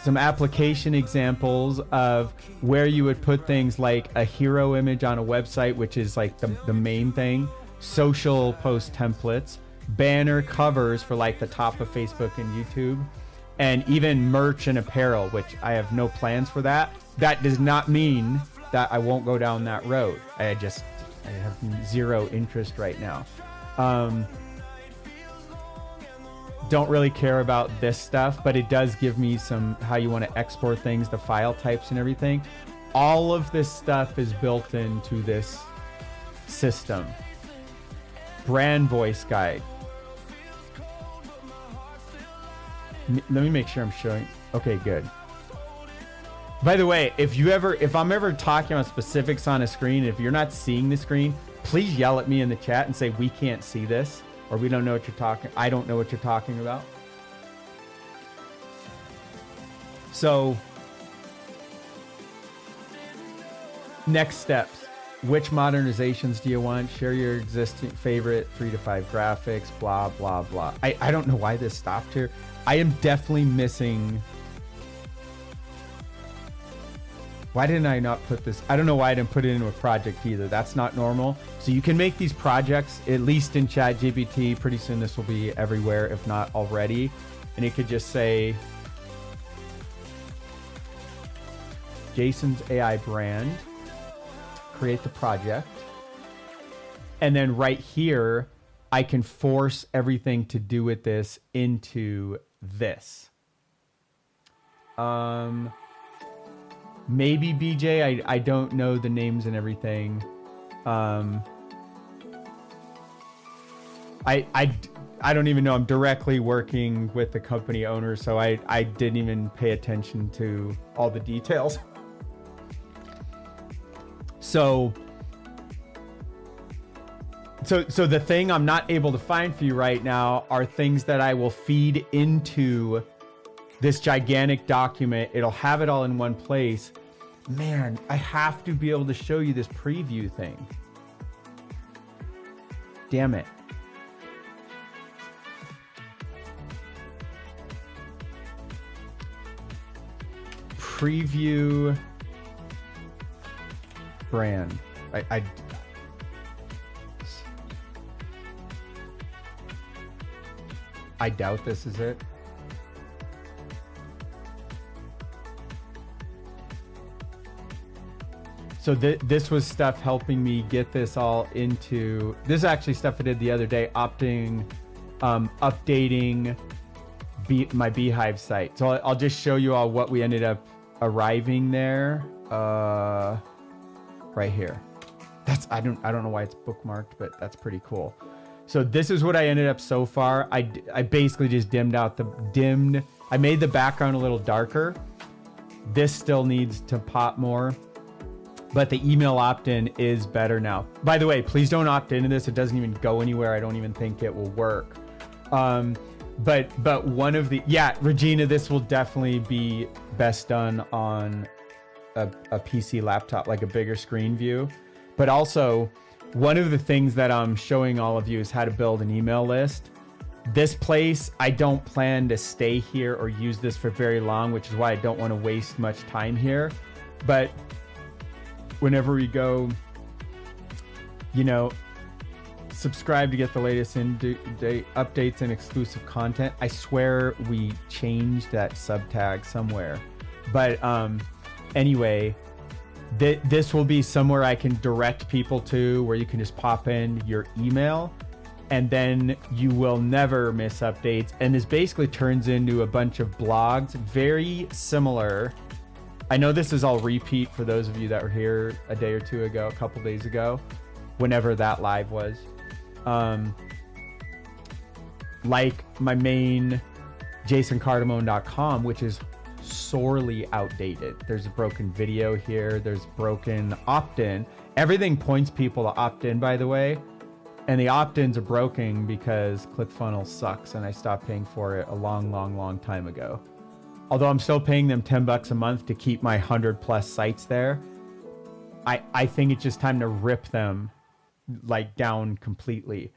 Some application examples of where you would put things like a hero image on a website, which is like the main thing, social post templates, banner covers for like the top of Facebook and YouTube, and even merch and apparel, which I have no plans for that. That does not mean that I won't go down that road. I have zero interest right now. Don't really care about this stuff, but it does give me some how you want to export things, the file types and everything. All of this stuff is built into this system. Brand voice guide. Let me make sure I'm showing. Okay, good. By the way, if I'm ever talking about specifics on a screen, if you're not seeing the screen, please yell at me in the chat and say we can't see this, or we don't know what you're talking. I don't know what you're talking about. So, next steps. Which modernizations do you want? Share your existing favorite 3 to 5 graphics, blah, blah, blah. I don't know why this stopped here. I am definitely missing. Why didn't I not put this? I don't know why I didn't put it into a project either. That's not normal. So you can make these projects, at least in ChatGPT. Pretty soon this will be everywhere, if not already. And it could just say, Jason's AI brand. Create the project. And then right here, I can force everything to do with this into this. Maybe BJ, I don't know the names and everything. I don't even know. I'm directly working with the company owner, so I didn't even pay attention to all the details. So the thing I'm not able to find for you right now are things that I will feed into this gigantic document. It'll have it all in one place. Man, I have to be able to show you this preview thing. Damn it. preview brand. I doubt this is it. So this was stuff helping me get this all into, this is actually stuff I did the other day, updating my Beehive site. So I'll just show you all what we ended up arriving there. Right here. I don't know why it's bookmarked, but that's pretty cool. So this is what I ended up so far. I basically just I made the background a little darker. This still needs to pop more, but the email opt-in is better now. By the way, please don't opt into this. It doesn't even go anywhere. I don't even think it will work. But one of the, Regina, this will definitely be best done on a PC laptop, like a bigger screen view. But also, one of the things that I'm showing all of you is how to build an email list. This place, I don't plan to stay here or use this for very long, which is why I don't want to waste much time here. But whenever we go, subscribe to get the latest updates and exclusive content. I swear we changed that sub tag somewhere. But anyway, this will be somewhere I can direct people to, where you can just pop in your email and then you will never miss updates. And this basically turns into a bunch of blogs, very similar. I know this is all repeat for those of you that were here a day or two ago, a couple days ago, whenever that live was. Like my main jasoncardamone.com, which is sorely outdated. There's a broken video here. There's broken opt-in. Everything points people to opt-in, by the way. And the opt-ins are broken because ClickFunnels sucks and I stopped paying for it a long time ago. Although I'm still paying them $10 a month to keep my 100+ sites there. I think it's just time to rip them like down completely.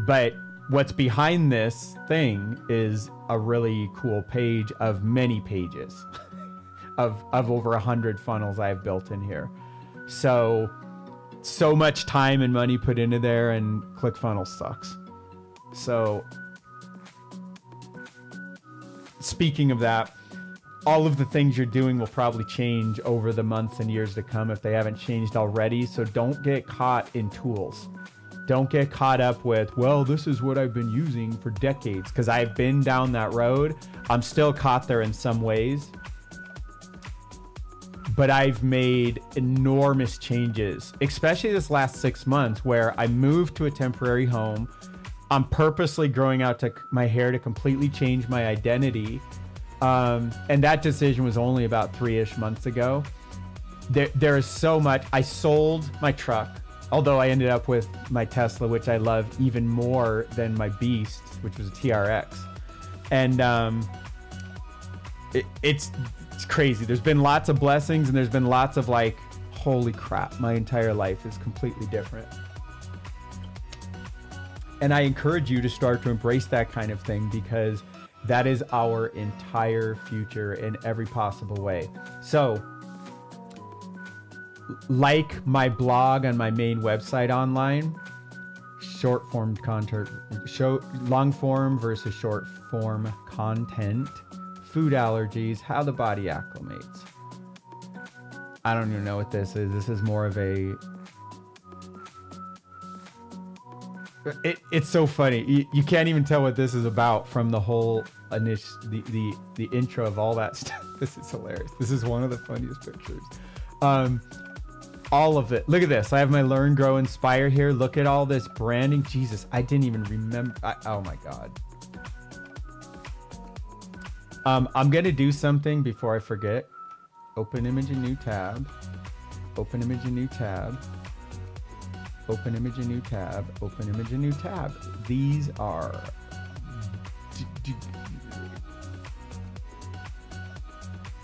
But what's behind this thing is a really cool page of many pages of over 100 funnels I've built in here. So much time and money put into there, and ClickFunnels sucks. So speaking of that, all of the things you're doing will probably change over the months and years to come if they haven't changed already. So don't get caught in tools. Don't get caught up with, well, this is what I've been using for decades, because I've been down that road. I'm still caught there in some ways. But I've made enormous changes, especially this last 6 months, where I moved to a temporary home. I'm purposely growing out my hair to completely change my identity. And that decision was only about 3-ish months ago. There is so much. I sold my truck, although I ended up with my Tesla, which I love even more than my Beast, which was a TRX. And it's crazy. There's been lots of blessings, and there's been lots of like, holy crap, my entire life is completely different. And I encourage you to start to embrace that kind of thing, because that is our entire future in every possible way. So, like my blog on my main website online, short form content, long form versus short form content, food allergies, how the body acclimates. I don't even know what this is. This is more of a... It's so funny. You can't even tell what this is about from the whole the intro of all that stuff. This is hilarious. This is one of the funniest pictures. All of it. Look at this. I have my Learn, Grow, Inspire here. Look at all this branding. Jesus, I didn't even remember. Oh my God. I'm going to do something before I forget. Open image, a new tab. Open image, a new tab. Open image, a new tab. Open image, a new tab. These are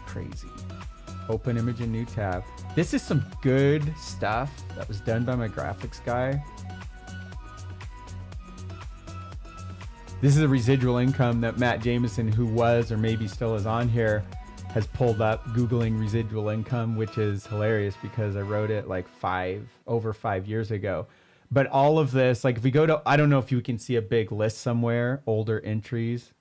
crazy. Open image, a new tab. This is some good stuff that was done by my graphics guy. This is a residual income that Matt Jameson, who was or maybe still is on here, has pulled up Googling residual income, which is hilarious because I wrote it like over 5 years ago. But all of this, like if we go to, I don't know if you can see a big list somewhere, older entries.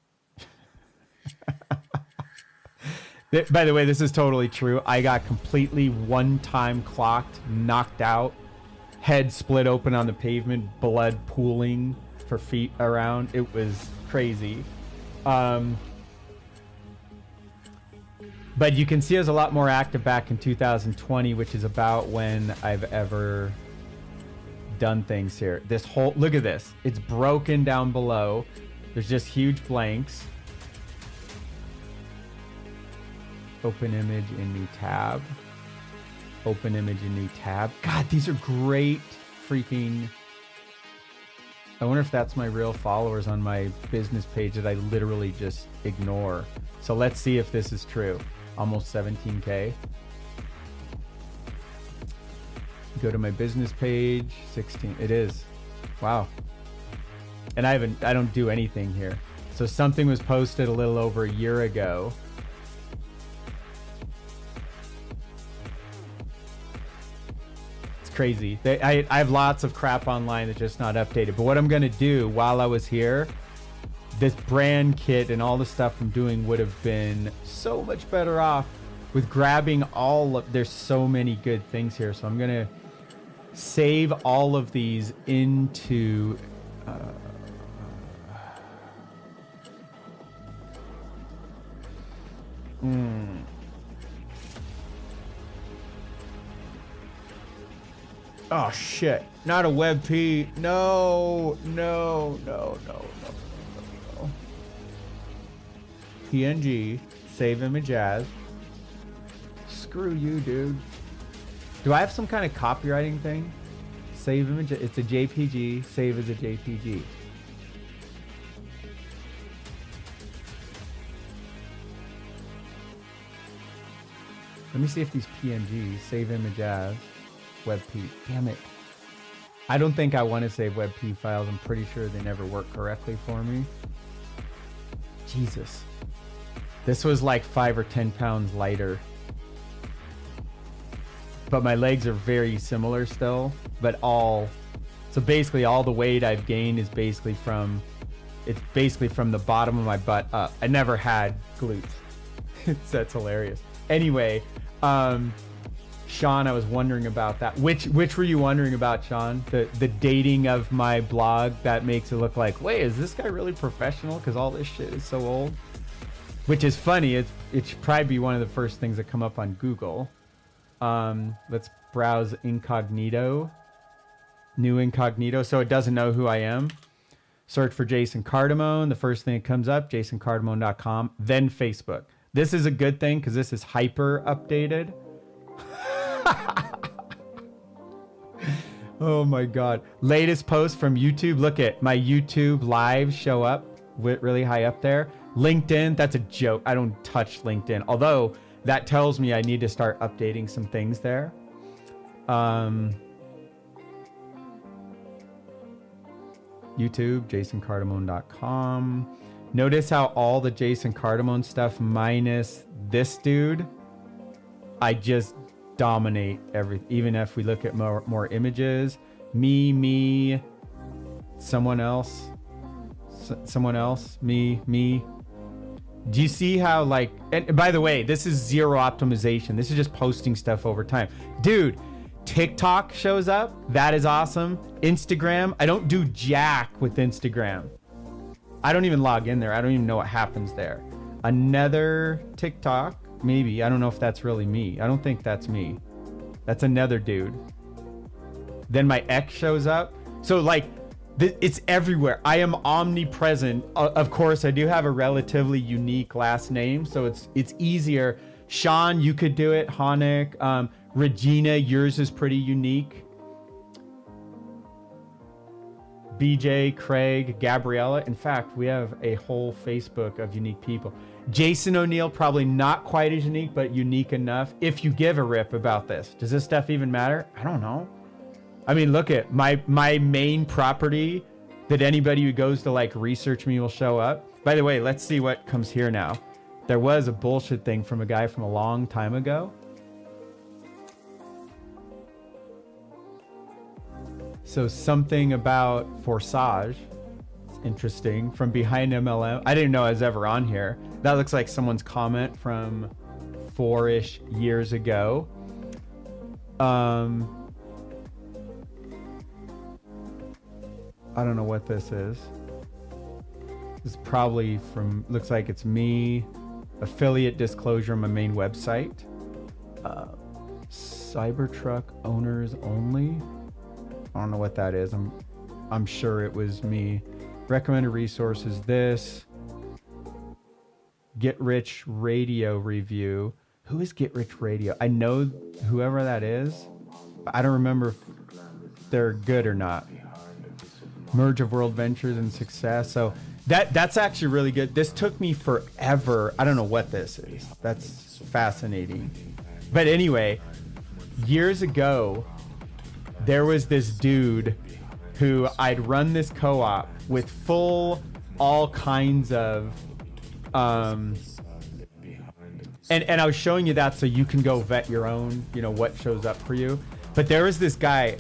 By the way, this is totally true. I got completely one-time clocked, knocked out, head split open on the pavement, blood pooling for feet around. It was crazy. But you can see I was a lot more active back in 2020, which is about when I've ever done things here. This whole, look at this. It's broken down below. There's just huge blanks. Open image in new tab. Open image in new tab. God, these are great freaking... I wonder if that's my real followers on my business page that I literally just ignore. So let's see if this is true. Almost 17K. Go to my business page, 16. It is. Wow. And I don't do anything here. So something was posted a little over a year ago. Crazy. I have lots of crap online that's just not updated. But what I'm going to do while I was here, this brand kit and all the stuff I'm doing would have been so much better off with grabbing all of, there's so many good things here. So I'm going to save all of these into Oh shit, not a WebP. No. PNG, save image as. Screw you, dude. Do I have some kind of copywriting thing? Save image, it's a JPG, save as a JPG. Let me see if these PNGs, save image as. WebP. Damn it. I don't think I want to save WebP files. I'm pretty sure they never work correctly for me. Jesus. This was like 5 or 10 pounds lighter. But my legs are very similar still. But so basically all the weight I've gained is basically from the bottom of my butt up. I never had glutes. That's hilarious. Anyway, Sean, I was wondering about that. Which were you wondering about, Sean? The dating of my blog that makes it look like, wait, is this guy really professional? Because all this shit is so old. Which is funny. It should probably be one of the first things that come up on Google. Let's browse incognito. New incognito, so it doesn't know who I am. Search for Jason Cardamone. The first thing that comes up, jasoncardamone.com. Then Facebook. This is a good thing because this is hyper updated. Oh my God. Latest post from YouTube. Look at my YouTube live show up really high up there. LinkedIn, that's a joke. I don't touch LinkedIn. Although that tells me I need to start updating some things there. YouTube, jasoncardamone.com. Notice how all the Jason Cardamone stuff minus this dude, I just dominate everything. Even if we look at more images, me, someone else, me. Do you see how, like, and by the way, this is zero optimization. This is just posting stuff over time. Dude, TikTok shows up. That is awesome. Instagram, I don't do jack with Instagram. I don't even log in there. I don't even know what happens there. Another TikTok, maybe. I don't know if that's really me. I don't think that's me. That's another dude. Then my ex shows up. So like, it's everywhere. I am omnipresent. Of course, I do have a relatively unique last name, so it's easier. Sean, you could do it. Honik. Regina, yours is pretty unique. BJ, Craig, Gabriella. In fact, we have a whole Facebook of unique people. Jason O'Neill, probably not quite as unique, but unique enough. If you give a rip about this, does this stuff even matter? I don't know. I mean, look at my main property that anybody who goes to like research me will show up. By the way, let's see what comes here now. There was a bullshit thing from a guy from a long time ago. So something about Forsage. It's interesting. From behind MLM. I didn't know I was ever on here. That looks like someone's comment from 4-ish years ago. I don't know what this is. This is probably from, looks like it's me. Affiliate disclosure on my main website. Cybertruck owners only. I don't know what that is. I'm sure it was me. Recommended resources. This Get Rich Radio review. Who is Get Rich Radio? I know whoever that is, but I don't remember if they're good or not. Merge of World Ventures and Success. So that's actually really good. This took me forever. I don't know what this is. That's fascinating. But anyway, years ago, there was this dude who I'd run this co-op with full all kinds of and I was showing you that so you can go vet your own, you know, what shows up for you. But there was this guy,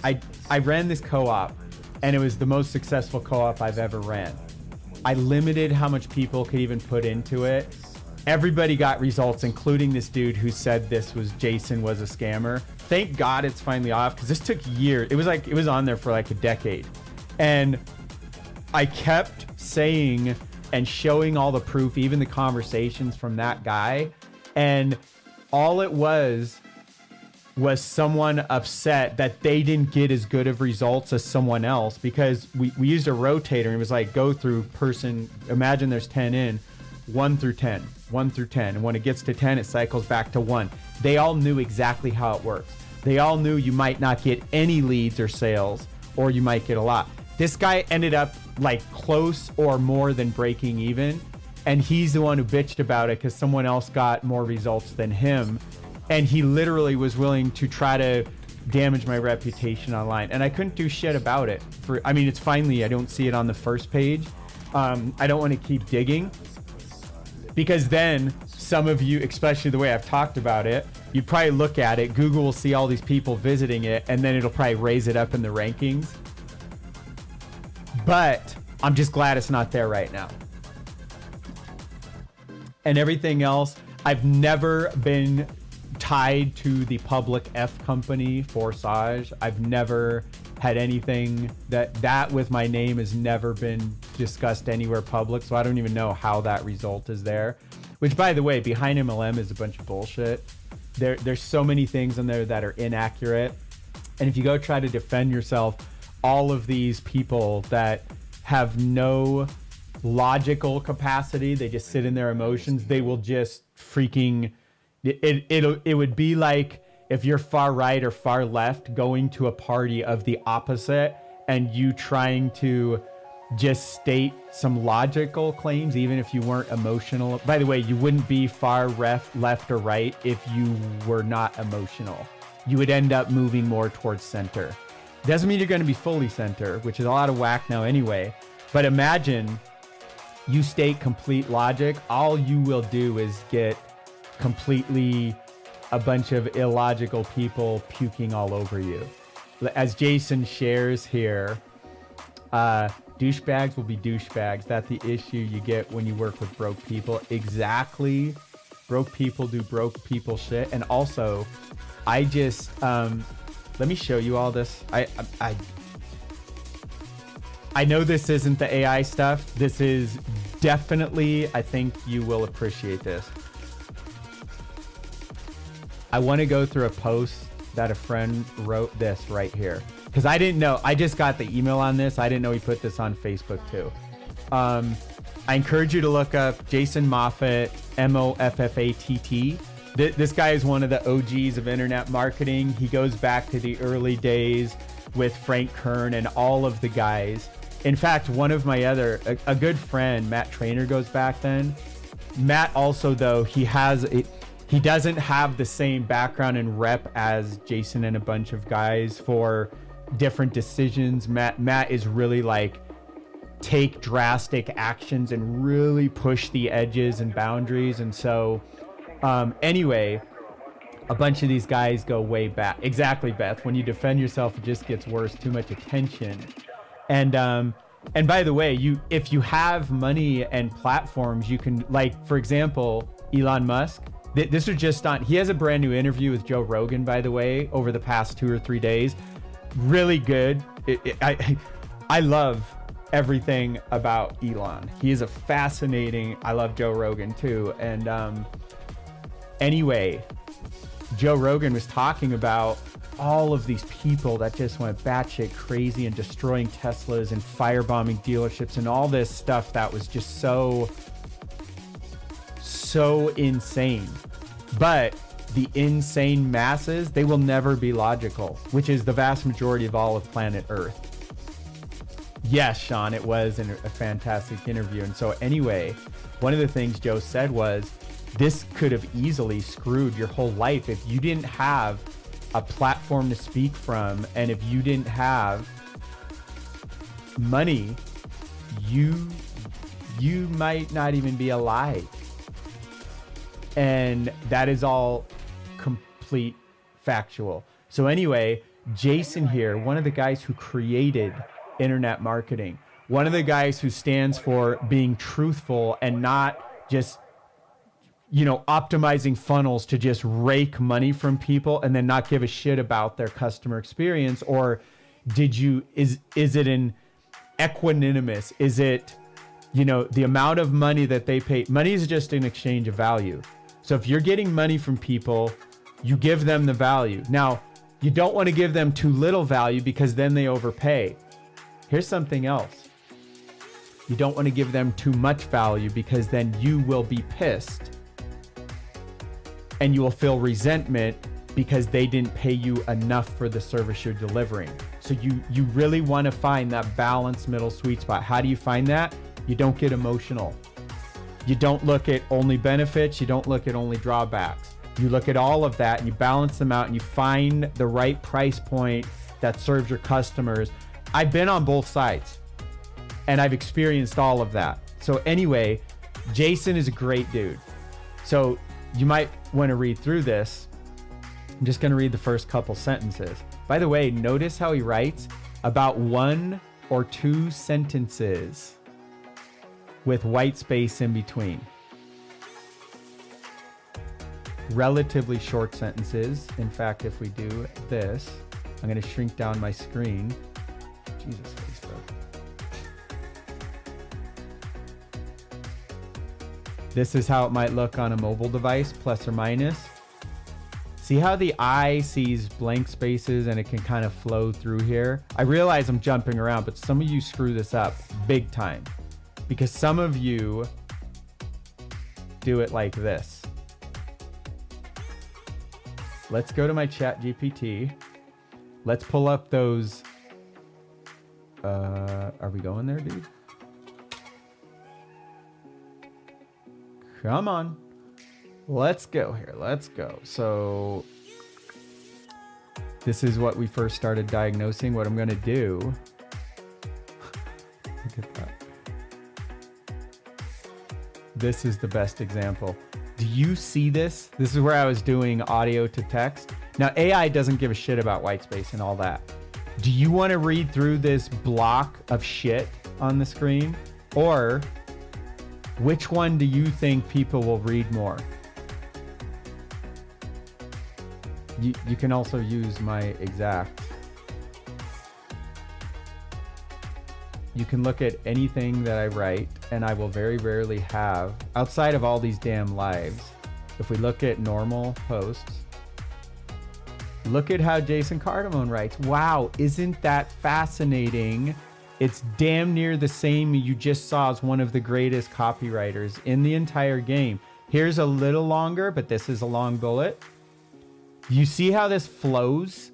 I ran this co-op and it was the most successful co-op I've ever ran. I limited how much people could even put into it. Everybody got results, including this dude who said Jason was a scammer. Thank God it's finally off, because this took years. It was on there for like a decade. And I kept saying and showing all the proof, even the conversations from that guy. And all it was someone upset that they didn't get as good of results as someone else, because we used a rotator and it was like go through person. Imagine there's 10 in, 1 through 10, 1 through 10. And when it gets to 10, it cycles back to 1. They all knew exactly how it works. They all knew you might not get any leads or sales, or you might get a lot. This guy ended up like close or more than breaking even. And he's the one who bitched about it because someone else got more results than him. And he literally was willing to try to damage my reputation online. And I couldn't do shit about it. It's finally, I don't see it on the first page. I don't want to keep digging, because then some of you, especially the way I've talked about it, you probably look at it, Google will see all these people visiting it, and then it'll probably raise it up in the rankings. But I'm just glad it's not there right now. And everything else, I've never been tied to the public F company, Forsage. I've never had anything that with my name has never been discussed anywhere public, so I don't even know how that result is there. Which, by the way, behind MLM is a bunch of bullshit. There's so many things in there that are inaccurate. And if you go try to defend yourself, all of these people that have no logical capacity, they just sit in their emotions, they will just freaking... It would be like if you're far right or far left going to a party of the opposite and you trying to just state some logical claims, even if you weren't emotional. By the way, you wouldn't be far left or right if you were not emotional. You would end up moving more towards center. Doesn't mean you're going to be fully center, which is a lot of whack now anyway. But imagine you state complete logic. All you will do is get completely a bunch of illogical people puking all over you. As Jason shares here, douchebags will be douchebags. That's the issue you get when you work with broke people. Exactly. Broke people do broke people shit. And also, I just let me show you all this. I know this isn't the AI stuff. This is definitely, I think you will appreciate this. I want to go through a post that a friend wrote this right here, because I didn't know. I just got the email on this. I didn't know he put this on Facebook too. I encourage you to look up Jason Moffatt, Moffatt. This guy is one of the OGs of internet marketing. He goes back to the early days with Frank Kern and all of the guys. In fact, one of my a good friend, Matt Trainer, goes back then. Matt also, though, he doesn't have the same background and rep as Jason and a bunch of guys for different decisions. Matt is really like take drastic actions and really push the edges and boundaries. And so anyway, a bunch of these guys go way back. Exactly, Beth. When you defend yourself, it just gets worse. Too much attention. And by the way, if you have money and platforms, you can, like, for example, Elon Musk. This was just on. He has a brand new interview with Joe Rogan, by the way, over the past 2 or 3 days. Really good. I love everything about Elon. He is a fascinating. I love Joe Rogan too. And anyway, Joe Rogan was talking about all of these people that just went batshit crazy and destroying Teslas and firebombing dealerships and all this stuff that was just so insane. But the insane masses, they will never be logical, which is the vast majority of all of planet Earth. Yes, Sean, it was a fantastic interview. And so anyway, one of the things Joe said was, this could have easily screwed your whole life if you didn't have a platform to speak from, and if you didn't have money, you might not even be alive. And that is all complete factual. So anyway, Jason here, one of the guys who created internet marketing, one of the guys who stands for being truthful and not just, optimizing funnels to just rake money from people and then not give a shit about their customer experience. Or is it an equanimous? Is it, the amount of money that they pay? Money is just an exchange of value. So if you're getting money from people, you give them the value. Now, you don't want to give them too little value because then they overpay. Here's something else. You don't want to give them too much value because then you will be pissed and you will feel resentment because they didn't pay you enough for the service you're delivering. So you really want to find that balanced middle sweet spot. How do you find that? You don't get emotional. You don't look at only benefits. You don't look at only drawbacks. You look at all of that and you balance them out and you find the right price point that serves your customers. I've been on both sides and I've experienced all of that. So anyway, Jason is a great dude. So you might want to read through this. I'm just going to read the first couple sentences. By the way, notice how he writes about 1 or 2 sentences with white space in between. Relatively short sentences. In fact, if we do this, I'm going to shrink down my screen. Jesus, Facebook. This is how it might look on a mobile device, plus or minus. See how the eye sees blank spaces and it can kind of flow through here? I realize I'm jumping around, but some of you screw this up big time because some of you do it like this. Let's go to my chat GPT. Let's pull up those. Are we going there, dude? Come on. Let's go here. Let's go. So this is what we first started diagnosing. What I'm going to do. Look at that. This is the best example. Do you see this? This is where I was doing audio to text. Now, AI doesn't give a shit about white space and all that. Do you want to read through this block of shit on the screen? Or which one do you think people will read more? You can also use my exact. You can look at anything that I write, and I will very rarely have, outside of all these damn lives, if we look at normal posts, look at how Jason Cardamone writes. Wow, isn't that fascinating? It's damn near the same you just saw as one of the greatest copywriters in the entire game. Here's a little longer, but this is a long bullet. You see how this flows?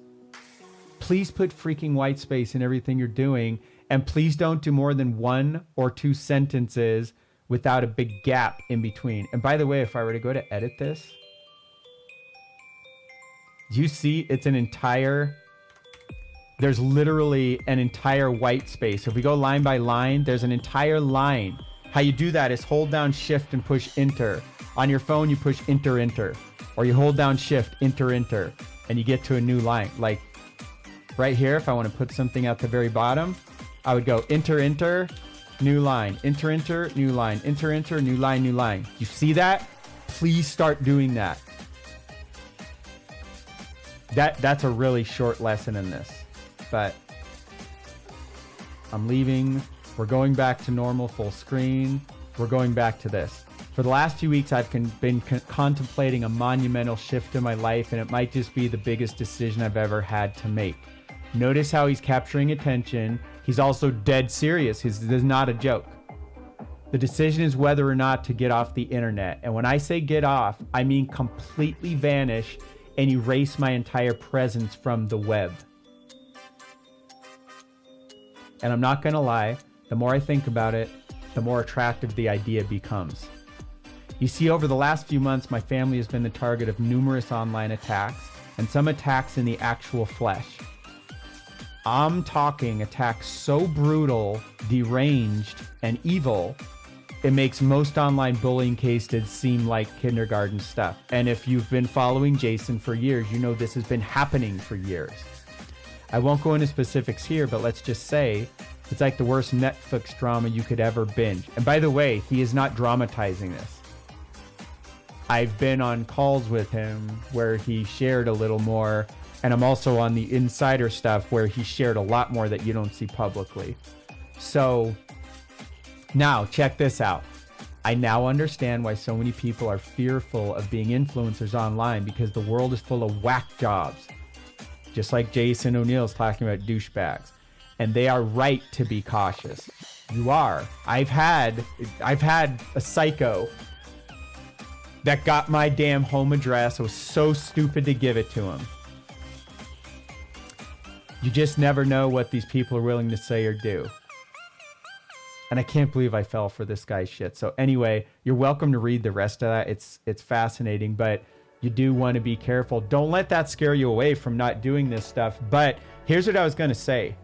Please put freaking white space in everything you're doing. And please don't do more than 1 or 2 sentences without a big gap in between. And by the way, if I were to go to edit this, do you see it's an entire there's literally an entire white space. If we go line by line, there's an entire line. How you do that is hold down shift and push enter. On your phone, you push enter, enter, or you hold down shift, enter, enter, and you get to a new line. Like right here, if I want to put something at the very bottom, I would go enter, enter, new line, enter, enter, new line, enter, enter, new line, new line. You see that? Please start doing that. That's a really short lesson in this, but I'm leaving. We're going back to normal full screen. We're going back to this. For the last few weeks, I've been contemplating a monumental shift in my life, and it might just be the biggest decision I've ever had to make. Notice how he's capturing attention. He's also dead serious. This is not a joke. The decision is whether or not to get off the internet. And when I say get off, I mean completely vanish and erase my entire presence from the web. And I'm not gonna lie, the more I think about it, the more attractive the idea becomes. You see, over the last few months, my family has been the target of numerous online attacks, and some attacks in the actual flesh. I'm talking attacks so brutal, deranged, and evil, it makes most online bullying cases seem like kindergarten stuff. And if you've been following Jason for years, you know this has been happening for years. I won't go into specifics here, but let's just say it's like the worst Netflix drama you could ever binge. And by the way, he is not dramatizing this. I've been on calls with him where he shared a little more, and I'm also on the insider stuff where he shared a lot more that you don't see publicly. So now check this out. I now understand why so many people are fearful of being influencers online, because the world is full of whack jobs. Just like Jason O'Neill's talking about douchebags. And they are right to be cautious. You are. I've had a psycho that got my damn home address. I was so stupid to give it to him. You just never know what these people are willing to say or do. And I can't believe I fell for this guy's shit. So anyway, you're welcome to read the rest of that. It's fascinating, but you do want to be careful. Don't let that scare you away from not doing this stuff. But here's what I was going to say.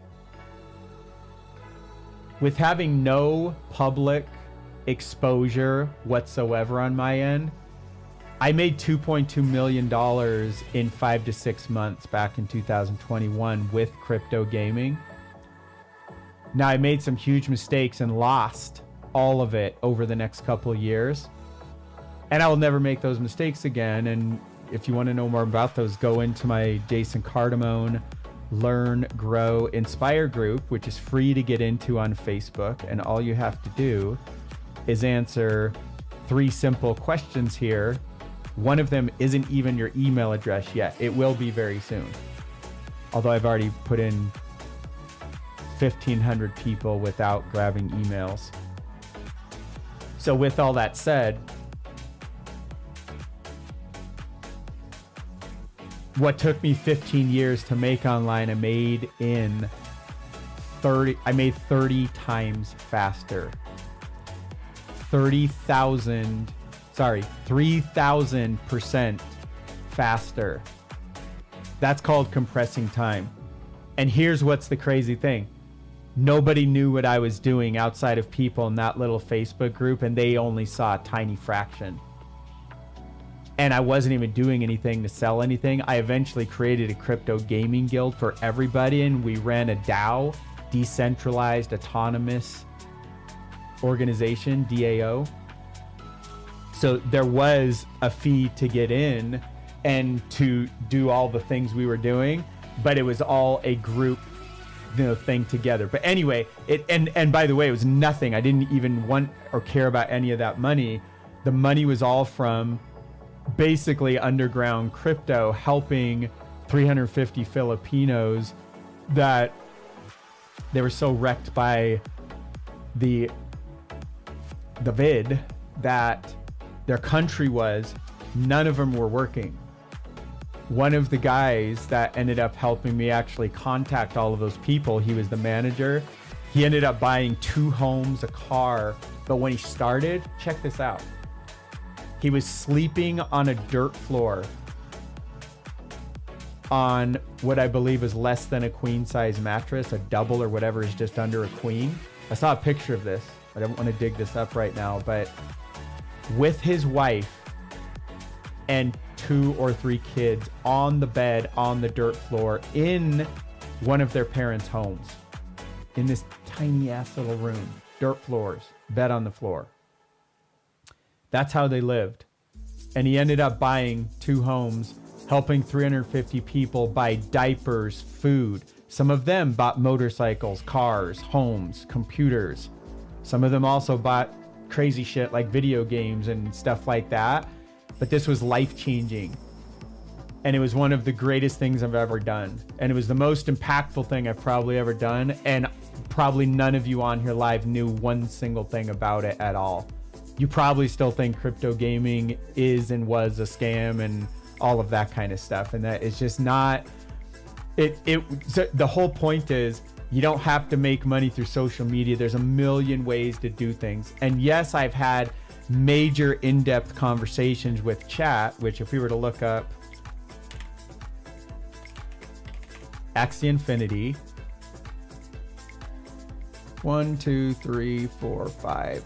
With having no public exposure whatsoever on my end, I made $2.2 million in 5 to 6 months back in 2021 with crypto gaming. Now, I made some huge mistakes and lost all of it over the next couple of years. And I will never make those mistakes again. And if you want to know more about those, go into my Jason Cardamone Learn, Grow, Inspire group, which is free to get into on Facebook. And all you have to do is answer 3 simple questions here. One of them isn't even your email address yet. It will be very soon. Although I've already put in 1,500 people without grabbing emails. So with all that said, what took me 15 years to make online, I made 30 times faster. 3,000% faster. That's called compressing time. And here's what's the crazy thing. Nobody knew what I was doing outside of people in that little Facebook group, and they only saw a tiny fraction. And I wasn't even doing anything to sell anything. I eventually created a crypto gaming guild for everybody, and we ran a DAO, decentralized autonomous organization, DAO. So there was a fee to get in and to do all the things we were doing, but it was all a group thing together. But anyway, and by the way, it was nothing. I didn't even want or care about any of that money. The money was all from basically underground crypto, helping 350 Filipinos that they were so wrecked by the vid that their country was, none of them were working. One of the guys that ended up helping me actually contact all of those people, he was the manager. He ended up buying 2 homes, a car. But when he started, check this out. He was sleeping on a dirt floor on what I believe is less than a queen size mattress. A double or whatever is just under a queen. I saw a picture of this. I don't want to dig this up right now, but with his wife and 2 or 3 kids on the bed on the dirt floor in one of their parents' homes, in this tiny ass little room, dirt floors, bed on the floor. That's how they lived. And he ended up buying 2 homes, helping 350 people buy diapers, food. Some of them bought motorcycles, cars, homes, computers. Some of them also bought crazy shit like video games and stuff like that. But this was life-changing. And it was one of the greatest things I've ever done. And it was the most impactful thing I've probably ever done. And probably none of you on here live knew one single thing about it at all. You probably still think crypto gaming is and was a scam and all of that kind of stuff. And that is just not... So the whole point is, you don't have to make money through social media. There's a million ways to do things. And yes, I've had major in-depth conversations with chat, which if we were to look up Axie Infinity, 1, 2, 3, 4, 5,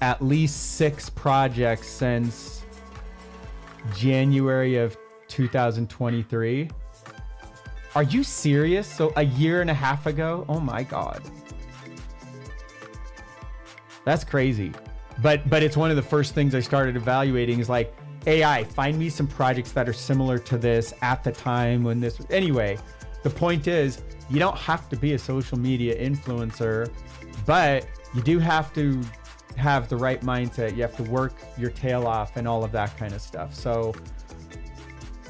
at least 6 projects since January of 2023. Are you serious? So a year and a half ago? Oh my God. That's crazy. But it's one of the first things I started evaluating is like, AI, find me some projects that are similar to this at the time when this... Anyway, the point is, you don't have to be a social media influencer, but you do have to have the right mindset. You have to work your tail off and all of that kind of stuff. So,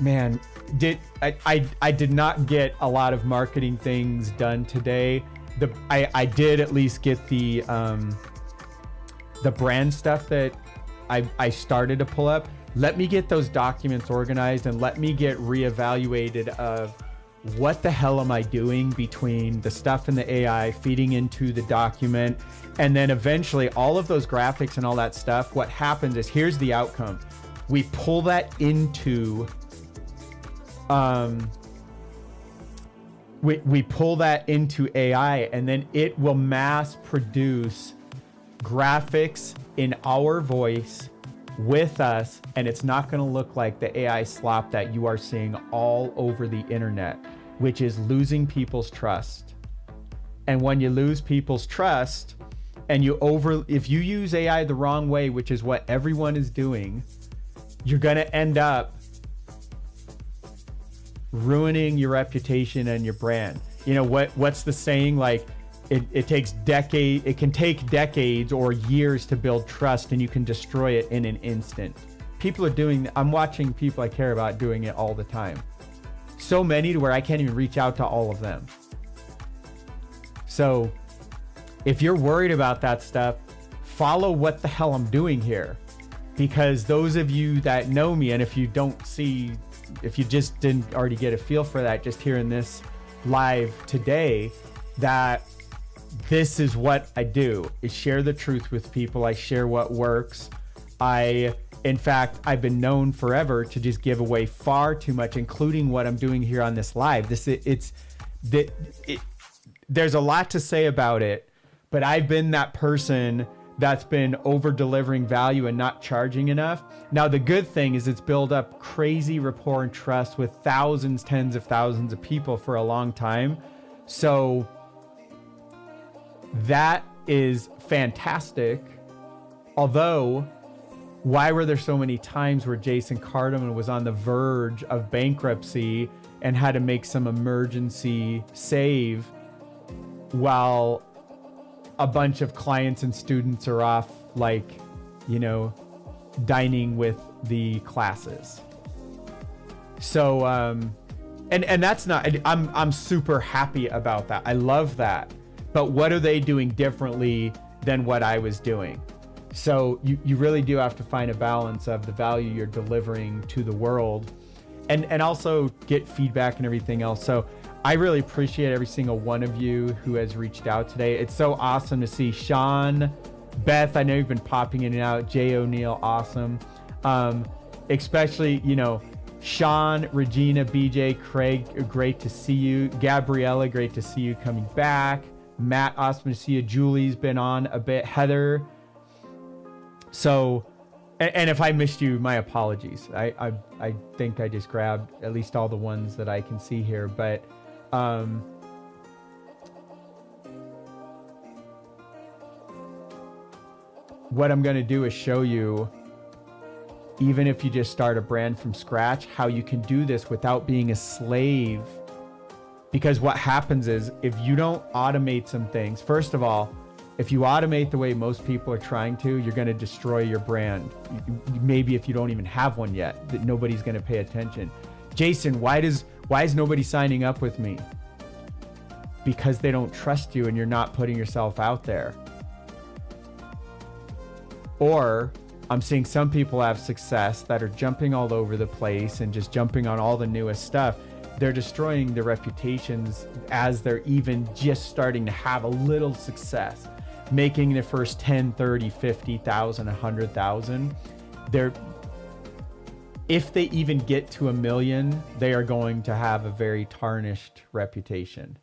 man, I did not get a lot of marketing things done today. I did at least get the brand stuff that I started to pull up. Let me get those documents organized and let me get reevaluated of what the hell am I doing between the stuff in the AI feeding into the document, and then eventually all of those graphics and all that stuff. What happens is, here's the outcome. We pull that into we pull that into AI, and then it will mass produce graphics in our voice with us, and it's not going to look like the AI slop that you are seeing all over the internet, which is losing people's trust. And when you lose people's trust and if you use AI the wrong way, which is what everyone is doing, you're going to end up ruining your reputation and your brand. You know what's the saying? Like, it can take decades or years to build trust, and you can destroy it in an instant. People are doing, I'm watching people I care about doing it all the time. So many to where I can't even reach out to all of them. So if you're worried about that stuff, follow what the hell I'm doing here. Because those of you that know me, and if you just didn't already get a feel for that just hearing this live today, that this is what I do, is share the truth with people. I share what works. In fact, I've been known forever to just give away far too much, including what I'm doing here on this live. There's a lot to say about it, but I've been that person that's been over delivering value and not charging enough. Now, the good thing is it's built up crazy rapport and trust with thousands, tens of thousands of people for a long time. So that is fantastic. Although, why were there so many times where Jason Cardamone was on the verge of bankruptcy and had to make some emergency save while a bunch of clients and students are off, like, dining with the classes? So, and that's not, I'm super happy about that. I love that. But what are they doing differently than what I was doing? So you really do have to find a balance of the value you're delivering to the world, and also get feedback and everything else. So I really appreciate every single one of you who has reached out today. It's so awesome to see Sean, Beth, I know you've been popping in and out, Jay O'Neill, awesome. Especially, Sean, Regina, BJ, Craig, great to see you. Gabriella, great to see you coming back. Matt, awesome to see you. Julie's been on a bit. Heather. So, and if I missed you, my apologies. I think I just grabbed at least all the ones that I can see here. But what I'm going to do is show you, even if you just start a brand from scratch, how you can do this without being a slave. Because what happens is, if you don't automate some things, first of all, if you automate the way most people are trying to, you're going to destroy your brand. Maybe if you don't even have one yet, that nobody's going to pay attention. Jason, why is nobody signing up with me? Because they don't trust you and you're not putting yourself out there. Or I'm seeing some people have success that are jumping all over the place and just jumping on all the newest stuff. They're destroying their reputations as they're even just starting to have a little success, making their first 10, 30, 50,000, 100,000. If they even get to 1 million, they are going to have a very tarnished reputation.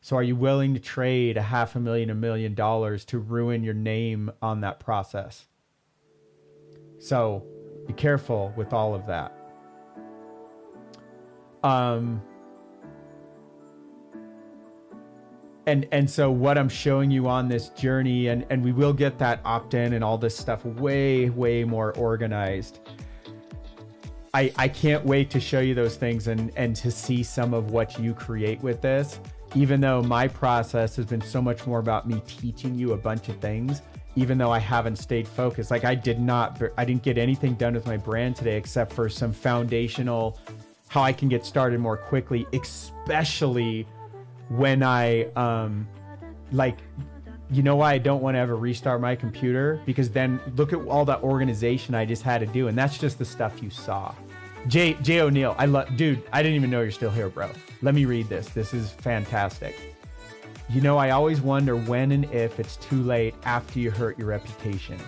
So are you willing to trade $500,000, $1 million to ruin your name on that process? So be careful with all of that. And so what I'm showing you on this journey, and we will get that opt-in and all this stuff way, way more organized. I can't wait to show you those things and to see some of what you create with this. Even though my process has been so much more about me teaching you a bunch of things, even though I haven't stayed focused. Like I didn't get anything done with my brand today except for some foundational, how I can get started more quickly, especially when I, you know why I don't want to ever restart my computer? Because then look at all that organization I just had to do. And that's just the stuff you saw. Jay O'Neill, dude, I didn't even know you're still here, bro. Let me read this. This is fantastic. You know, I always wonder when and if it's too late after you hurt your reputation.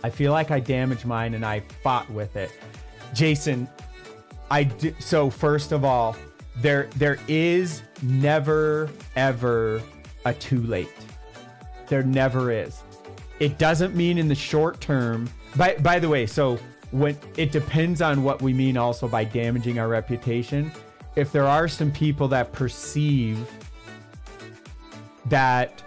I feel like I damaged mine and I fought with it. Jason, so first of all, there is never, ever a too late. There never is. It doesn't mean in the short term. By the way, so when it depends on what we mean also by damaging our reputation. If there are some people that perceive that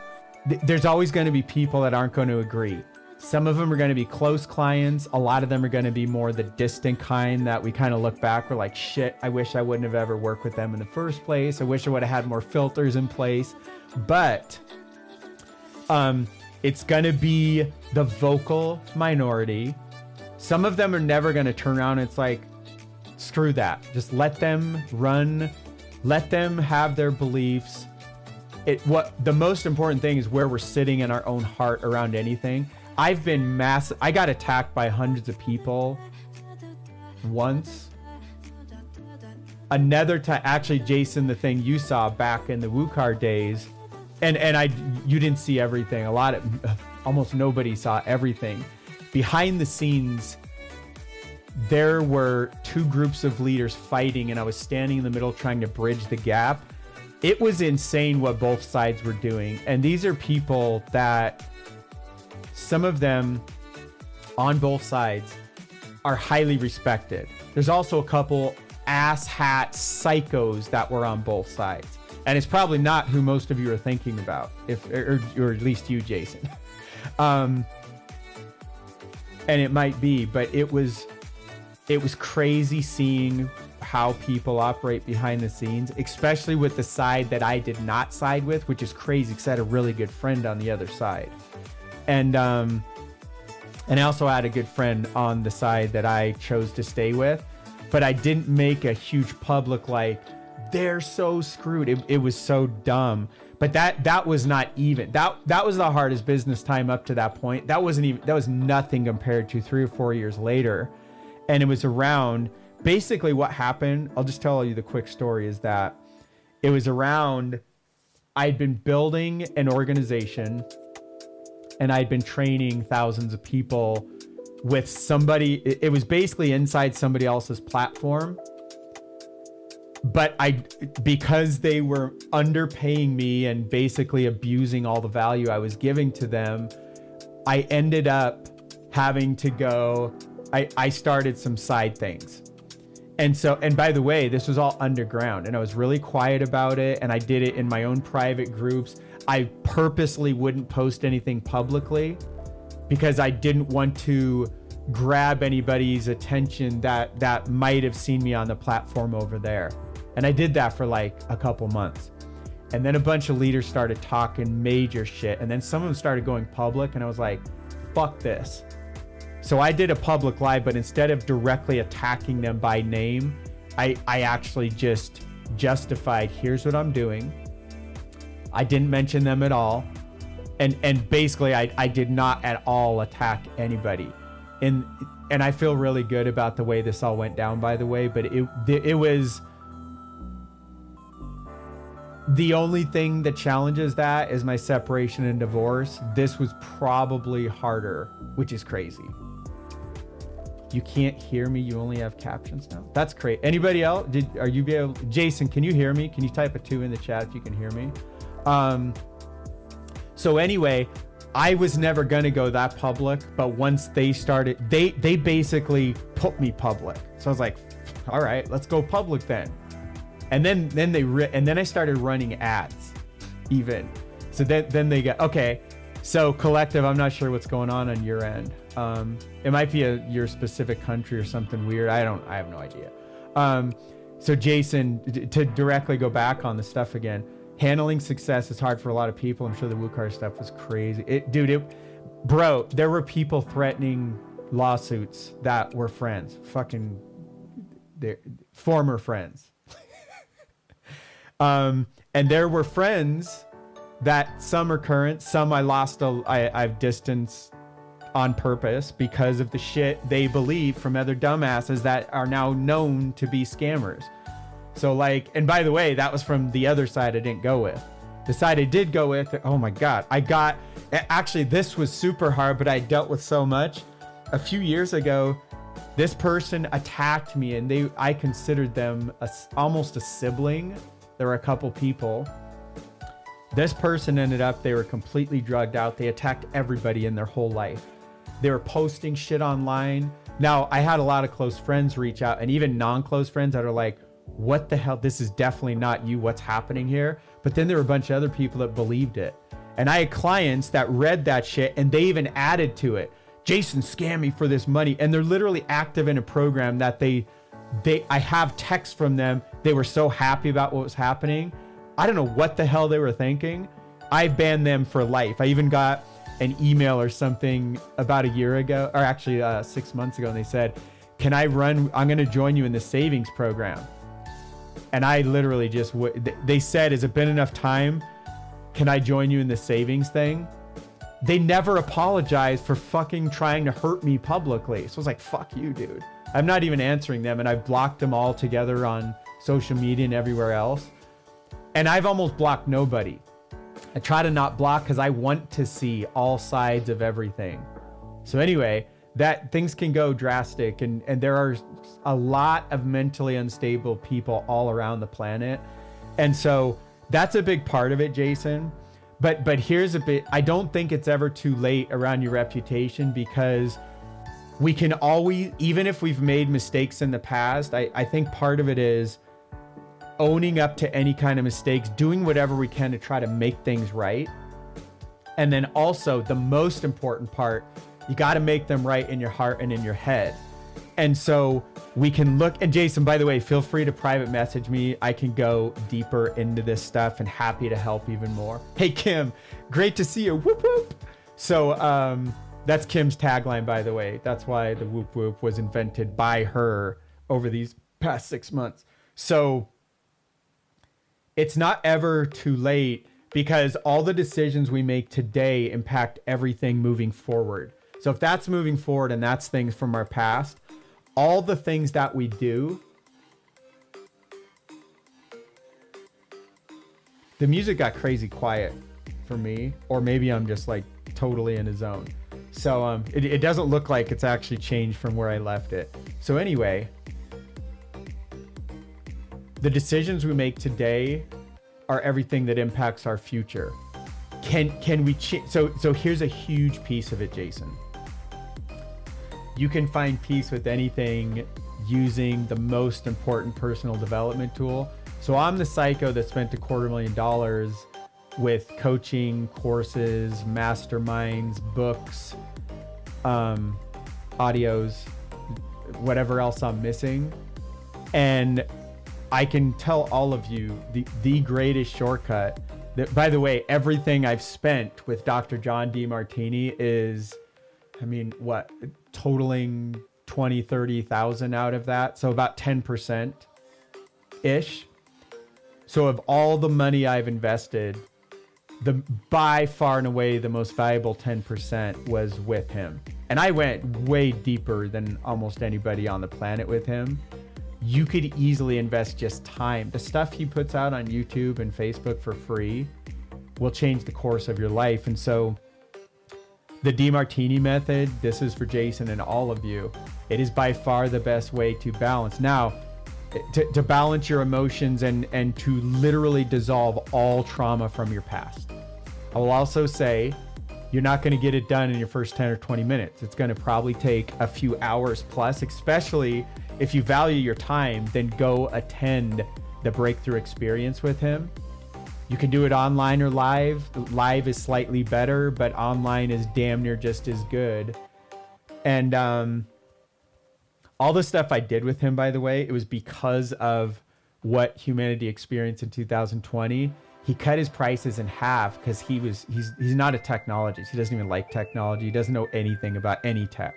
there's always going to be people that aren't going to agree. Some of them are going to be close clients. A lot of them are going to be more the distant kind that we kind of look back. We're like, shit, I wish I wouldn't have ever worked with them in the first place. I wish I would have had more filters in place. But it's going to be the vocal minority. Some of them are never going to turn around. It's like, screw that. Just let them run. Let them have their beliefs. What the most important thing is where we're sitting in our own heart around anything. I've been I got attacked by hundreds of people once. Another time, actually, Jason, the thing you saw back in the WooCard days, and you didn't see everything. Almost nobody saw everything. Behind the scenes, there were two groups of leaders fighting, and I was standing in the middle trying to bridge the gap. It was insane what both sides were doing. And these are people that, some of them on both sides, are highly respected. There's also a couple asshat psychos that were on both sides. And it's probably not who most of you are thinking about, or at least you, Jason. And it might be, but it was crazy seeing how people operate behind the scenes, especially with the side that I did not side with, which is crazy because I had a really good friend on the other side. And I also had a good friend on the side that I chose to stay with, but I didn't make a huge public like, they're so screwed. It was so dumb. But that was not even. That was the hardest business time up to that point. That was nothing compared to 3 or 4 years later. And it was around, basically what happened, I'll just tell you the quick story, is that it was around, I'd been building an organization and I'd been training thousands of people with somebody. It was basically inside somebody else's platform. But because they were underpaying me and basically abusing all the value I was giving to them, I ended up having to go, I started some side things. And by the way, this was all underground and I was really quiet about it. And I did it in my own private groups. I purposely wouldn't post anything publicly because I didn't want to grab anybody's attention that might have seen me on the platform over there. And I did that for like a couple months. And then a bunch of leaders started talking major shit. And then some of them started going public and I was like, fuck this. So I did a public live, but instead of directly attacking them by name, I actually just justified, here's what I'm doing. I didn't mention them at all. And basically I did not at all attack anybody. And I feel really good about the way this all went down, by the way, but it was, the only thing that challenges that is my separation and divorce. This was probably harder, which is crazy. You can't hear me. You only have captions now. That's great. Anybody else? Are you be able? Jason, can you hear me? Can you type a 2 in the chat if you can hear me? So anyway, I was never gonna go that public, but once they started, they basically put me public. So I was like, all right, let's go public then. And then I started running ads, even. So then they get, okay. So collective, I'm not sure what's going on your end. It might be your specific country or something weird. I have no idea. So Jason, to directly go back on the stuff again, handling success is hard for a lot of people. I'm sure the WooCard stuff was crazy. Bro, there were people threatening lawsuits that were friends, fucking former friends. And there were friends that some are current, some I lost, I've distanced on purpose because of the shit they believe from other dumbasses that are now known to be scammers. So like, and by the way, that was from the other side I didn't go with. The side I did go with, oh my God, actually this was super hard, but I dealt with so much. A few years ago, this person attacked me and I considered them almost a sibling. There were a couple people. This person ended up, they were completely drugged out. They attacked everybody in their whole life. They were posting shit online. Now, I had a lot of close friends reach out and even non-close friends that are like, what the hell? This is definitely not you. What's happening here? But then there were a bunch of other people that believed it. And I had clients that read that shit and they even added to it. Jason scammed me for this money. And they're literally active in a program that I have texts from them. They were so happy about what was happening. I don't know what the hell they were thinking. I banned them for life. I even got an email or something about a year ago, or actually 6 months ago. And they said, I'm going to join you in the savings program. And I literally they said, has it been enough time? Can I join you in the savings thing? They never apologized for fucking trying to hurt me publicly. So I was like, fuck you, dude. I'm not even answering them. And I've blocked them all together on social media and everywhere else. And I've almost blocked nobody. I try to not block because I want to see all sides of everything. So anyway, that things can go drastic and there are a lot of mentally unstable people all around the planet. And so that's a big part of it, Jason. But here's a bit, I don't think it's ever too late around your reputation because we can always, even if we've made mistakes in the past, I think part of it is owning up to any kind of mistakes, doing whatever we can to try to make things right. And then also the most important part, you got to make them right in your heart and in your head. And so we can look, and Jason, by the way, feel free to private message me. I can go deeper into this stuff and happy to help even more. Hey, Kim, great to see you. Whoop, whoop. So that's Kim's tagline, by the way. That's why the whoop, whoop was invented by her over these past 6 months. So it's not ever too late because all the decisions we make today impact everything moving forward. So if that's moving forward and that's things from our past, all the things that we do, the music got crazy quiet for me, or maybe I'm just like totally in a zone. So it doesn't look like it's actually changed from where I left it. So anyway, the decisions we make today are everything that impacts our future. Can we so here's a huge piece of it, Jason. You can find peace with anything using the most important personal development tool. So I'm the psycho that spent $250,000 with coaching, courses, masterminds, books, audios, whatever else I'm missing. And I can tell all of you the greatest shortcut that, by the way, everything I've spent with Dr. John Demartini is, I mean, what, totaling 20,000-30,000 out of that. So about 10% ish. So of all the money I've invested, the by far and away the most valuable 10% was with him. And I went way deeper than almost anybody on the planet with him. You could easily invest just time. The stuff he puts out on YouTube and Facebook for free will change the course of your life. And so the DeMartini method, this is for Jason and all of you. It is by far the best way to balance. Now, to balance your emotions and to literally dissolve all trauma from your past. I will also say, you're not going to get it done in your first 10 or 20 minutes. It's going to probably take a few hours plus, especially if you value your time, then go attend the breakthrough experience with him. You can do it online or live. Live is slightly better, but online is damn near just as good. And all the stuff I did with him, by the way, it was because of what humanity experienced in 2020. He cut his prices in half because he's not a technologist. He doesn't even like technology. He doesn't know anything about any tech.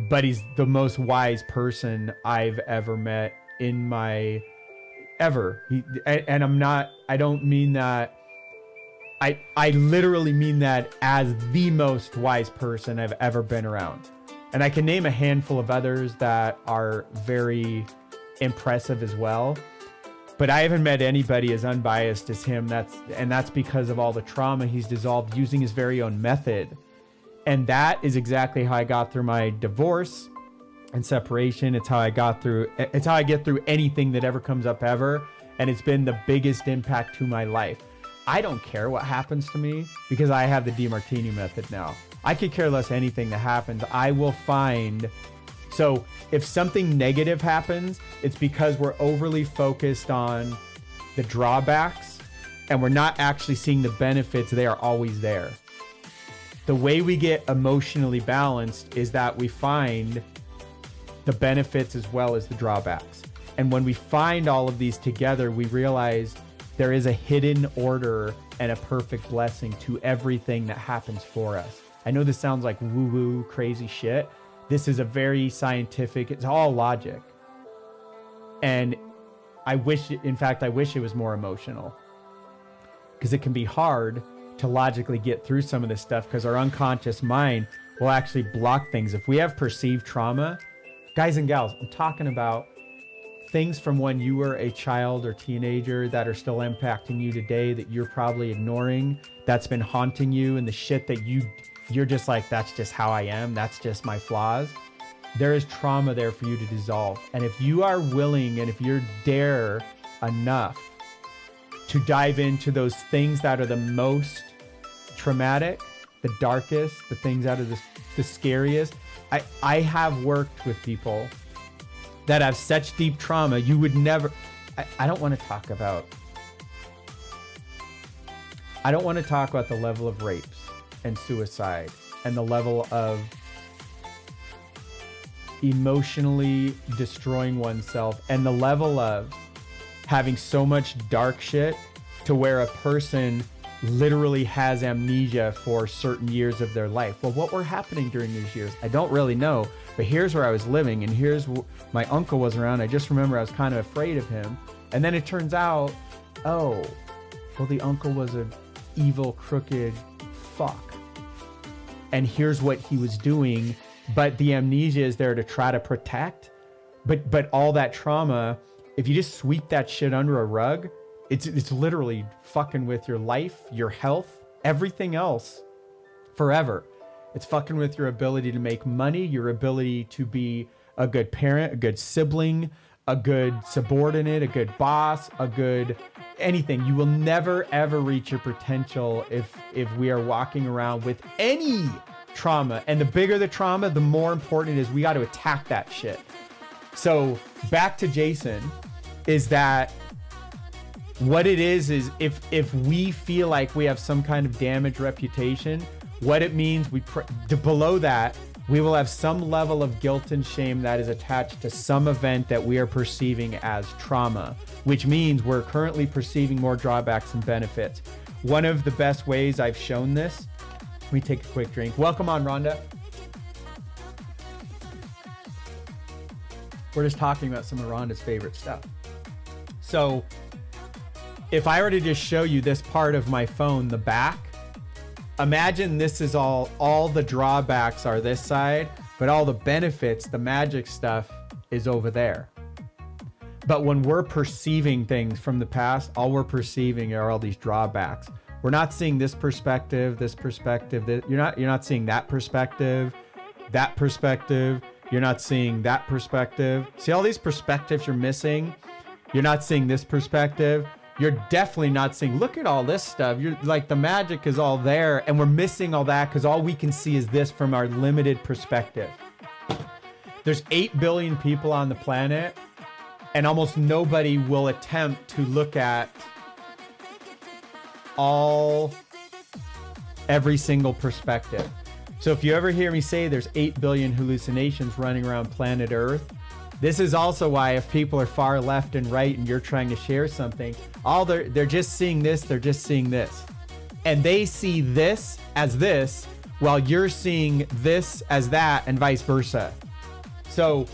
But he's the most wise person I've ever met in my ever. I don't mean that. I literally mean that as the most wise person I've ever been around. And I can name a handful of others that are very impressive as well. But I haven't met anybody as unbiased as him. That's because of all the trauma he's dissolved using his very own method. And that is exactly how I got through my divorce and separation. It's how I get through anything that ever comes up ever. And it's been the biggest impact to my life. I don't care what happens to me because I have the DeMartini method now. I could care less anything that happens. I will find. So if something negative happens, it's because we're overly focused on the drawbacks and we're not actually seeing the benefits. They are always there. The way we get emotionally balanced is that we find the benefits as well as the drawbacks. And when we find all of these together, we realize there is a hidden order and a perfect blessing to everything that happens for us. I know this sounds like woo-woo crazy shit. This is a very scientific, it's all logic. And I wish it was more emotional. Because it can be hard to logically get through some of this stuff because our unconscious mind will actually block things. If we have perceived trauma, guys and gals, I'm talking about things from when you were a child or teenager that are still impacting you today that you're probably ignoring, that's been haunting you, and the shit that you're just like, that's just how I am, that's just my flaws. There is trauma there for you to dissolve. And if you are willing and if you're dare enough to dive into those things that are the most traumatic, the darkest, the things that are the scariest. I have worked with people that have such deep trauma, you would never, I don't want to talk about the level of rapes and suicide and the level of emotionally destroying oneself and the level of having so much dark shit to where a person literally has amnesia for certain years of their life. Well, what were happening during these years? I don't really know, but here's where I was living and here's my uncle was around. I just remember I was kind of afraid of him. And then it turns out, oh, well, the uncle was an evil, crooked fuck. And here's what he was doing, but the amnesia is there to try to protect. But all that trauma, if you just sweep that shit under a rug, it's literally fucking with your life, your health, everything else forever. It's fucking with your ability to make money, your ability to be a good parent, a good sibling, a good subordinate, a good boss, a good anything. You will never ever reach your potential if we are walking around with any trauma. And the bigger the trauma, the more important it is we got to attack that shit. So back to Jason, is that what it is if we feel like we have some kind of damaged reputation, what it means below that, we will have some level of guilt and shame that is attached to some event that we are perceiving as trauma, which means we're currently perceiving more drawbacks and benefits. One of the best ways I've shown this, let me take a quick drink. Welcome on, Rhonda. We're just talking about some of Rhonda's favorite stuff. So if I were to just show you this part of my phone, the back, imagine this is all the drawbacks are this side, but all the benefits, the magic stuff is over there. But when we're perceiving things from the past, all we're perceiving are all these drawbacks. We're not seeing this perspective, you're not seeing that perspective, you're not seeing that perspective. See all these perspectives you're missing? You're not seeing this perspective. You're definitely not seeing, look at all this stuff. You're like, the magic is all there, and we're missing all that because all we can see is this from our limited perspective. There's 8 billion people on the planet, and almost nobody will attempt to look at every single perspective. So if you ever hear me say there's 8 billion hallucinations running around planet Earth, this is also why if people are far left and right and you're trying to share something, they're just seeing this, they're just seeing this. And they see this as this while you're seeing this as that, and vice versa. So,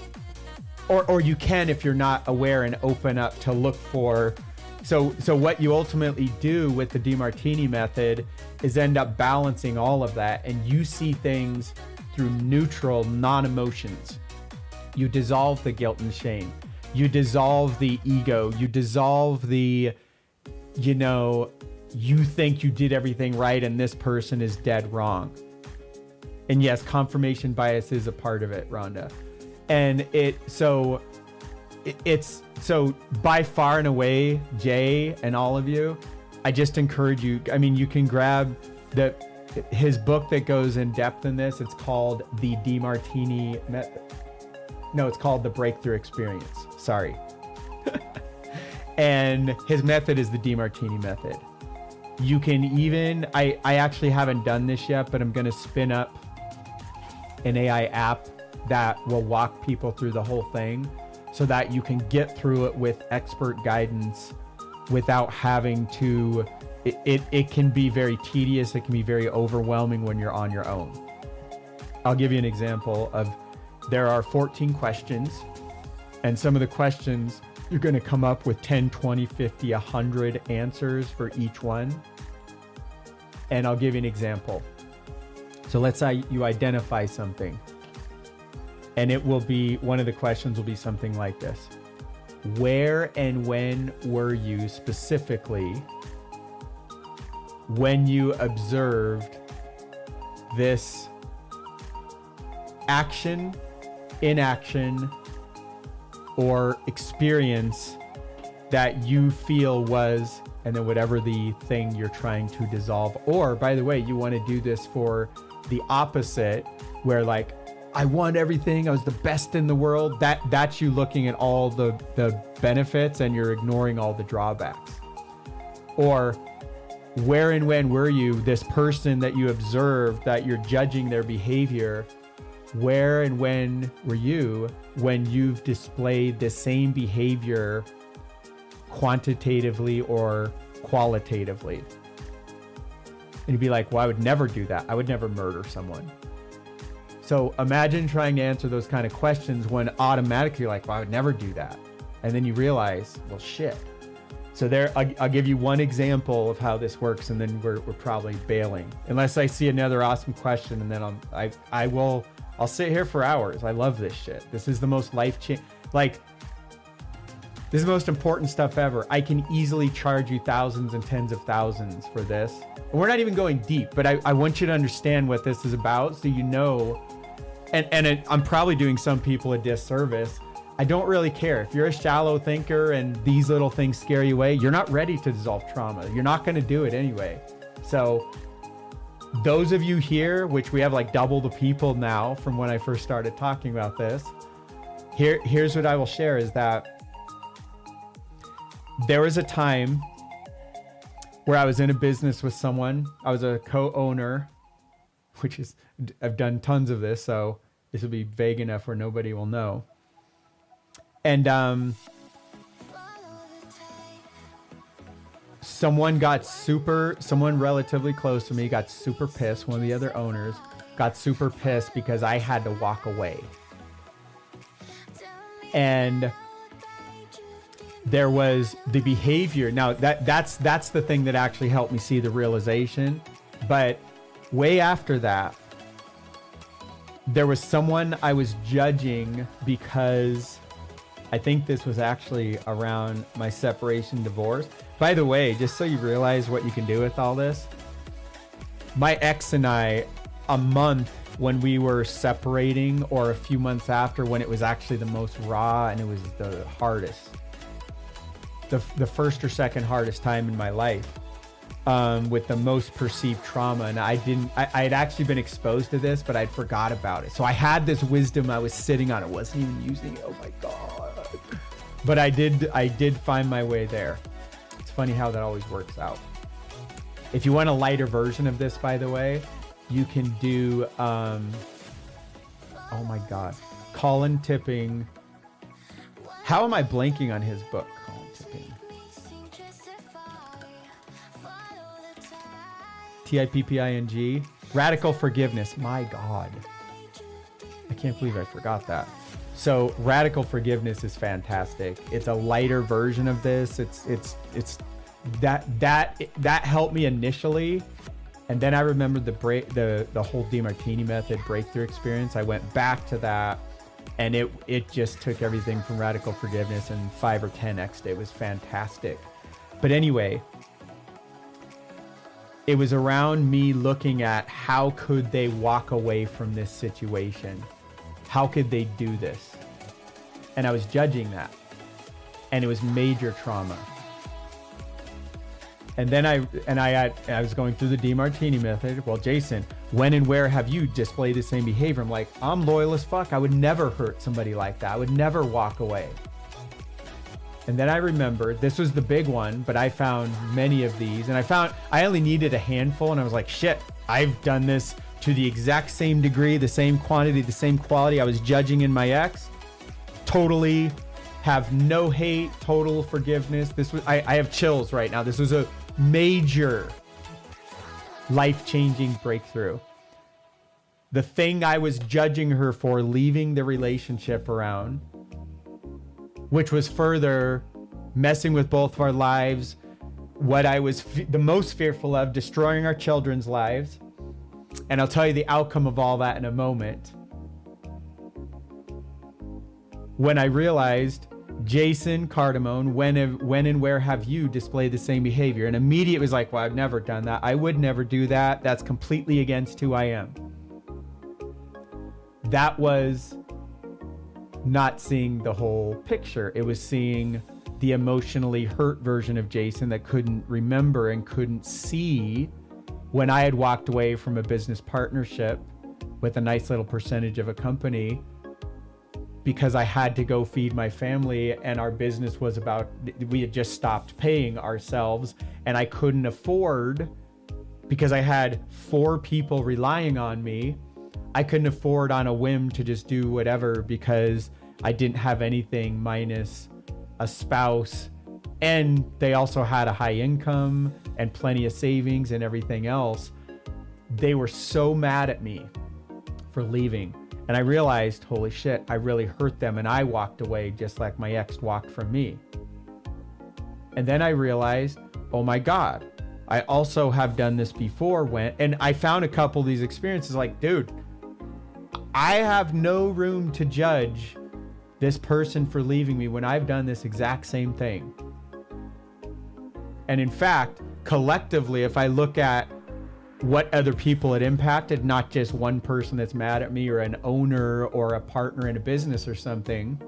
or you can if you're not aware and open up to look for. So what you ultimately do with the DeMartini method is end up balancing all of that, and you see things through neutral non-emotions. You dissolve the guilt and shame. You dissolve the ego. You dissolve the, you think you did everything right and this person is dead wrong. And yes, confirmation bias is a part of it, Rhonda. And so by far and away, Jay and all of you, I just encourage you. I mean, you can grab his book that goes in depth in this. It's called The DeMartini Method. No, it's called The Breakthrough Experience. Sorry. And his method is the DeMartini method. You can even, I actually haven't done this yet, but I'm going to spin up an AI app that will walk people through the whole thing so that you can get through it with expert guidance without having to, it can be very tedious. It can be very overwhelming when you're on your own. I'll give you an example of, there are 14 questions, and some of the questions, you're going to come up with 10, 20, 50, 100 answers for each one. And I'll give you an example. So let's say you identify something, and it will be, one of the questions will be something like this. Where and when were you specifically when you observed this action, inaction, or experience that you feel was, and then whatever the thing you're trying to dissolve. Or by the way, you want to do this for the opposite, where like, I won everything, I was the best in the world. That's you looking at all the benefits and you're ignoring all the drawbacks. Or where and when were you this person that you observed that you're judging their behavior? Where and when were you when you've displayed the same behavior quantitatively or qualitatively? And you'd be like, well, I would never do that. I would never murder someone. So imagine trying to answer those kind of questions when automatically you're like, well, I would never do that. And then you realize, well, shit. So there, I'll give you one example of how this works, and then we're probably bailing. Unless I see another awesome question, and then I'll sit here for hours. I love this shit. This is the most life-changing. Like, This is the most important stuff ever. I can easily charge you thousands and tens of thousands for this. And we're not even going deep, but I want you to understand what this is about so you know. I'm probably doing some people a disservice. I don't really care. If you're a shallow thinker and these little things scare you away, you're not ready to dissolve trauma. You're not going to do it anyway. So those of you here, which we have like double the people now from when I first started talking about this, here's what I will share is that there was a time where I was in a business with someone. I was a co-owner, which is, I've done tons of this, so this will be vague enough where nobody will know. And someone relatively close to me got super pissed. One of the other owners got super pissed because I had to walk away. And there was the behavior. Now that's the thing that actually helped me see the realization. But way after that, there was someone I was judging because I think this was actually around my separation divorce. By the way, just so you realize what you can do with all this, my ex and I, a month when we were separating, or a few months after when it was actually the most raw and it was the hardest, the first or second hardest time in my life, with the most perceived trauma. And I had actually been exposed to this, but I'd forgot about it. So I had this wisdom I was sitting on. It wasn't even using it. Oh my God. But I did find my way there. It's funny how that always works out. If you want a lighter version of this, by the way, you can do, oh my God, Colin Tipping. How am I blanking on his book? Colin Tipping. Tipping. Radical Forgiveness. My God. I can't believe I forgot that. So Radical Forgiveness is fantastic. It's a lighter version of this. It's that helped me initially. And then I remembered the whole DeMartini method breakthrough experience. I went back to that, and it just took everything from Radical Forgiveness and 5 or 10x'd. It was fantastic. But anyway, it was around me looking at how could they walk away from this situation? How could they do this? And I was judging that. And it was major trauma. And then I was going through the DeMartini method. Well, Jason, when and where have you displayed the same behavior? I'm like, I'm loyal as fuck. I would never hurt somebody like that. I would never walk away. And then I remembered, this was the big one, but I found many of these. And I only needed a handful. And I was like, shit, I've done this to the exact same degree, the same quantity, the same quality. I was judging in my ex. Totally have no hate, total forgiveness. I have chills right now. This was a major life-changing breakthrough. The thing I was judging her for leaving the relationship around, which was further messing with both of our lives, what I was the most fearful of, destroying our children's lives. And I'll tell you the outcome of all that in a moment. When I realized, Jason Cardamone, when and where have you displayed the same behavior? And immediately it was like, well, I've never done that. I would never do that. That's completely against who I am. That was not seeing the whole picture. It was seeing the emotionally hurt version of Jason that couldn't remember and couldn't see when I had walked away from a business partnership with a nice little percentage of a company because I had to go feed my family, and our business was we had just stopped paying ourselves, and I couldn't afford, because I had 4 people relying on me, I couldn't afford on a whim to just do whatever because I didn't have anything minus a spouse, and they also had a high income and plenty of savings and everything else. They were so mad at me for leaving. And I realized, holy shit, I really hurt them, and I walked away just like my ex walked from me. And then I realized, oh my God, I also have done this before and I found a couple of these experiences like, dude, I have no room to judge this person for leaving me when I've done this exact same thing. And in fact, collectively, if I look at what other people it impacted, not just one person that's mad at me or an owner or a partner in a business or something,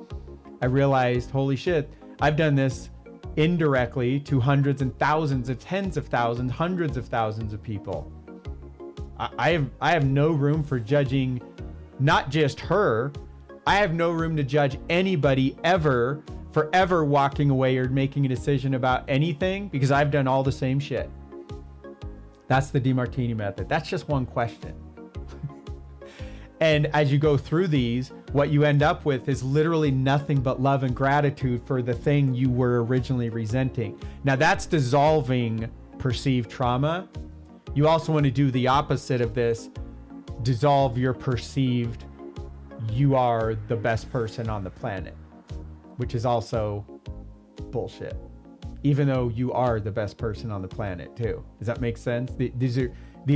I realized, holy shit, I've done this indirectly to hundreds and thousands of tens of thousands, hundreds of thousands of people. I have no room for judging not just her. I have no room to judge anybody ever for ever walking away or making a decision about anything, because I've done all the same shit. That's the DeMartini method. That's just one question. And as you go through these, what you end up with is literally nothing but love and gratitude for the thing you were originally resenting. Now that's dissolving perceived trauma. You also want to do the opposite of this. Dissolve your perceived, you are the best person on the planet, which is also bullshit. Even though you are the best person on the planet too. Does that make sense? These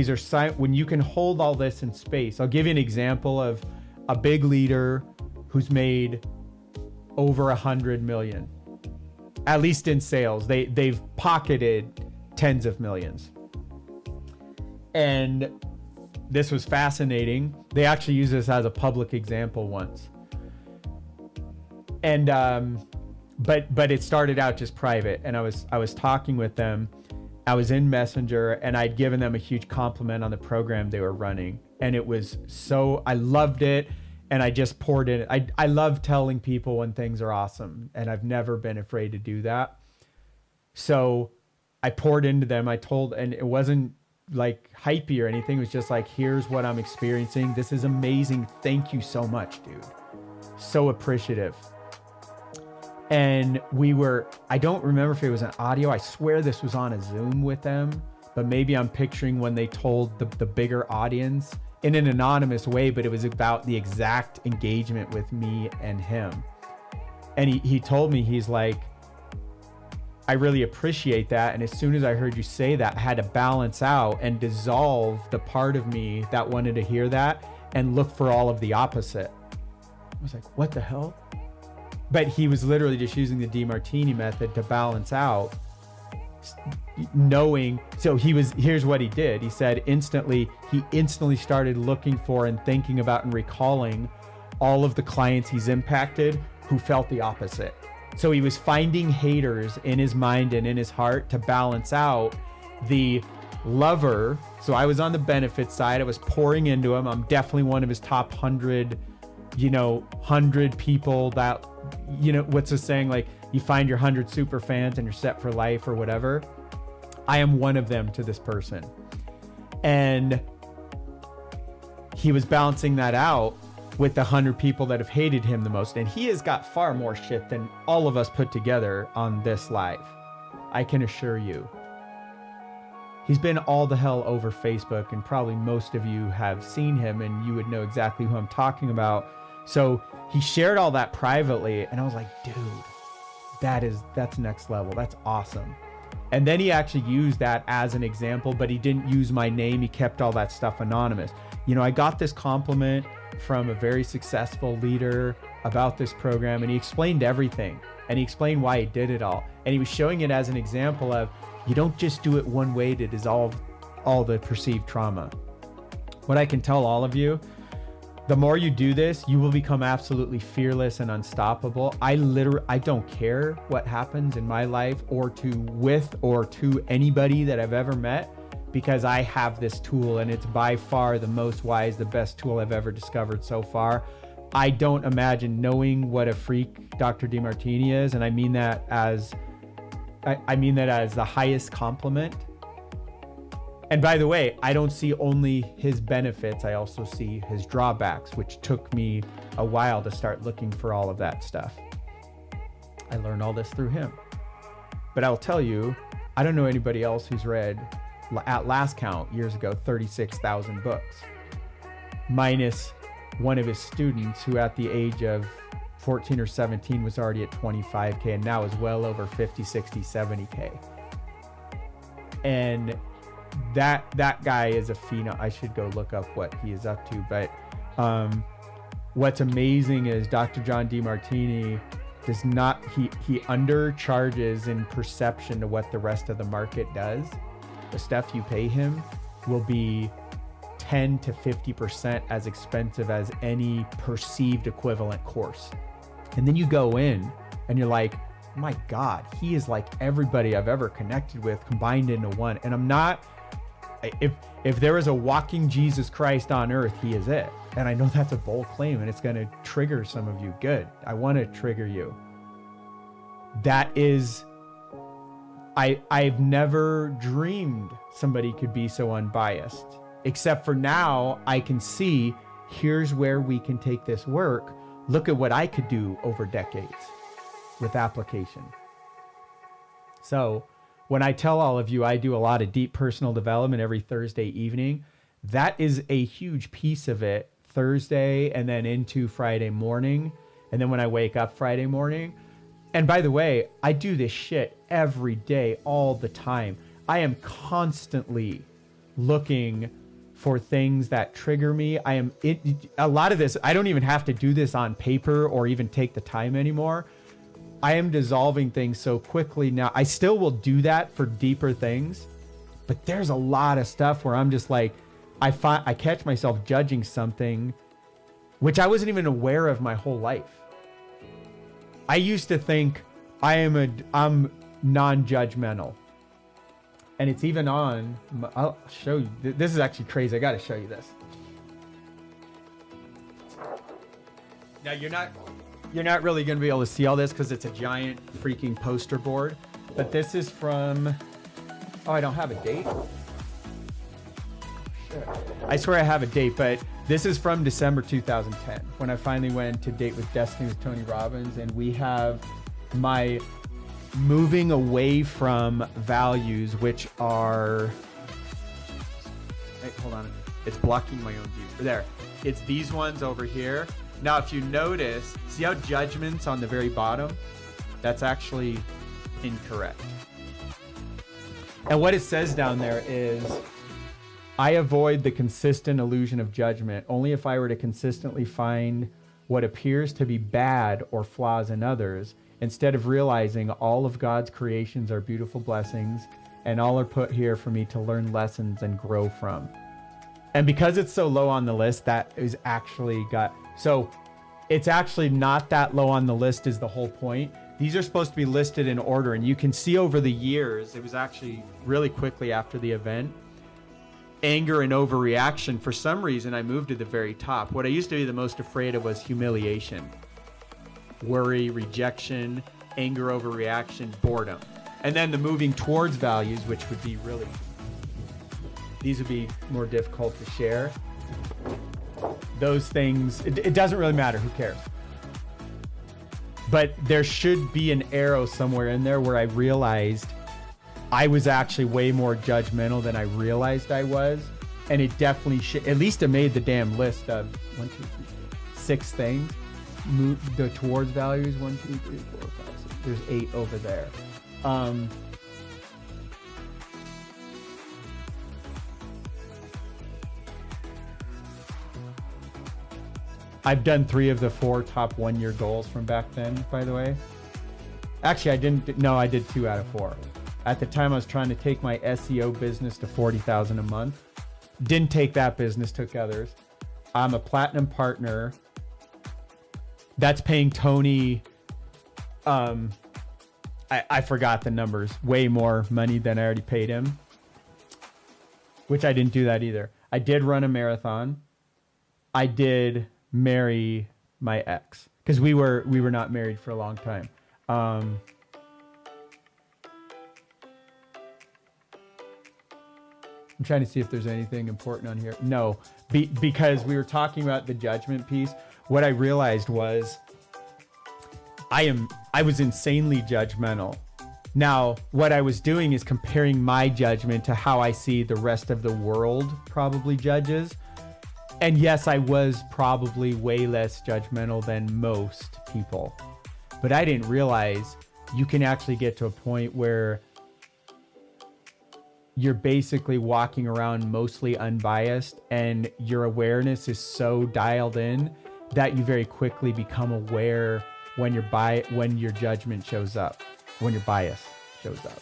are when you can hold all this in space. I'll give you an example of a big leader who's made over 100 million, at least in sales. They've pocketed tens of millions. And this was fascinating. They actually used this as a public example once. And but it started out just private, and I was talking with them. I was in Messenger, and I'd given them a huge compliment on the program they were running, and it was so, I loved it, and I just poured in. I love telling people when things are awesome, and I've never been afraid to do that. So I poured into them. I told, and it wasn't like hypey or anything. It was just like, here's what I'm experiencing. This is amazing. Thank you so much, dude. So appreciative. And I don't remember if it was an audio. I swear this was on a Zoom with them, but maybe I'm picturing when they told the bigger audience in an anonymous way, but it was about the exact engagement with me and him. And he told me, he's like, I really appreciate that. And as soon as I heard you say that, I had to balance out and dissolve the part of me that wanted to hear that and look for all of the opposite. I was like, what the hell? But he was literally just using the DeMartini method to balance out, knowing. So here's what he did. He said he instantly started looking for and thinking about and recalling all of the clients he's impacted who felt the opposite. So he was finding haters in his mind and in his heart to balance out the lover. So I was on the benefit side. I was pouring into him. I'm definitely one of his top 100 people that, what's the saying? Like, you find your 100 super fans and you're set for life or whatever. I am one of them to this person. And he was balancing that out with the 100 people that have hated him the most. And he has got far more shit than all of us put together on this live. I can assure you. He's been all the hell over Facebook, and probably most of you have seen him and you would know exactly who I'm talking about. So he shared all that privately, and I was like, dude, that's next level. That's awesome. And then he actually used that as an example, but he didn't use my name. He kept all that stuff anonymous. I got this compliment from a very successful leader about this program, and he explained everything, and he explained why he did it all. And he was showing it as an example of, you don't just do it one way to dissolve all the perceived trauma. What I can tell all of you, the more you do this, you will become absolutely fearless and unstoppable. I don't care what happens in my life or to anybody that I've ever met, because I have this tool, and it's by far the most wise, the best tool I've ever discovered so far. I don't imagine knowing what a freak Dr. DeMartini is, and I mean that as the highest compliment. And by the way, I don't see only his benefits, I also see his drawbacks, which took me a while to start looking for all of that stuff. I learned all this through him. But I'll tell you, I don't know anybody else who's read, at last count years ago, 36,000 books, minus one of his students who at the age of 14 or 17 was already at 25K and now is well over 50, 60, 70K. And that guy is a phenom. I should go look up what he is up to, but what's amazing is Dr. John DeMartini does not, he undercharges in perception to what the rest of the market does. The stuff you pay him will be 10 to 50% as expensive as any perceived equivalent course. And then you go in and you're like, my God, he is like everybody I've ever connected with combined into one. And I'm not, if there is a walking Jesus Christ on earth, he is it. And I know that's a bold claim and it's going to trigger some of you. Good. I want to trigger you. That is, I've never dreamed somebody could be so unbiased, except for now I can see here's where we can take this work. Look at what I could do over decades with application. So when I tell all of you, I do a lot of deep personal development every Thursday evening. That is a huge piece of it, Thursday and then into Friday morning. And then when I wake up Friday morning, and by the way, I do this shit every day, all the time. I am constantly looking for things that trigger me. A lot of this, I don't even have to do this on paper or even take the time anymore. I am dissolving things so quickly now. I still will do that for deeper things, but there's a lot of stuff where I'm just like, I catch myself judging something which I wasn't even aware of my whole life. I used to think I'm non-judgmental. And it's even on, I'll show you. This is actually crazy. I got to show you this. Now you're not really going to be able to see all this because it's a giant freaking poster board. But this is from, oh, I don't have a date. Shit. I swear I have a date, but this is from December 2010 when I finally went to Date with Destiny with Tony Robbins. And we have my moving away from values, which are, hey, hold on, it's blocking my own view. There, it's these ones over here. Now, if you notice, see how judgment's on the very bottom? That's actually incorrect. And what it says down there is, I avoid the consistent illusion of judgment only if I were to consistently find what appears to be bad or flaws in others, instead of realizing all of God's creations are beautiful blessings and all are put here for me to learn lessons and grow from. And because it's so low on the list, that is actually so it's actually not that low on the list is the whole point. These are supposed to be listed in order, and you can see over the years, it was actually really quickly after the event, anger and overreaction. For some reason, I moved to the very top. What I used to be the most afraid of was humiliation, worry, rejection, anger, overreaction, boredom. And then the moving towards values, which would be really, these would be more difficult to share. Those things, it doesn't really matter, who cares? But there should be an arrow somewhere in there where I realized I was actually way more judgmental than I realized I was. And it definitely should, at least it made the damn list of 6 things. Move the towards values, 1, 2, 3, 4, 5, 6. There's 8 over there. I've done 3 of the 4 top 1-year goals from back then, by the way. Actually, I didn't. No, I did 2 out of 4. At the time, I was trying to take my SEO business to $40,000 a month. Didn't take that business, took others. I'm a platinum partner. That's paying Tony, I forgot the numbers, way more money than I already paid him, which I didn't do that either. I did run a marathon. I did marry my ex because we were not married for a long time. I'm trying to see if there's anything important on here. No, because we were talking about the judgment piece. What I realized was I was insanely judgmental. Now, what I was doing is comparing my judgment to how I see the rest of the world probably judges. And yes, I was probably way less judgmental than most people. But I didn't realize you can actually get to a point where you're basically walking around mostly unbiased and your awareness is so dialed in that you very quickly become aware when your judgment shows up, when your bias shows up.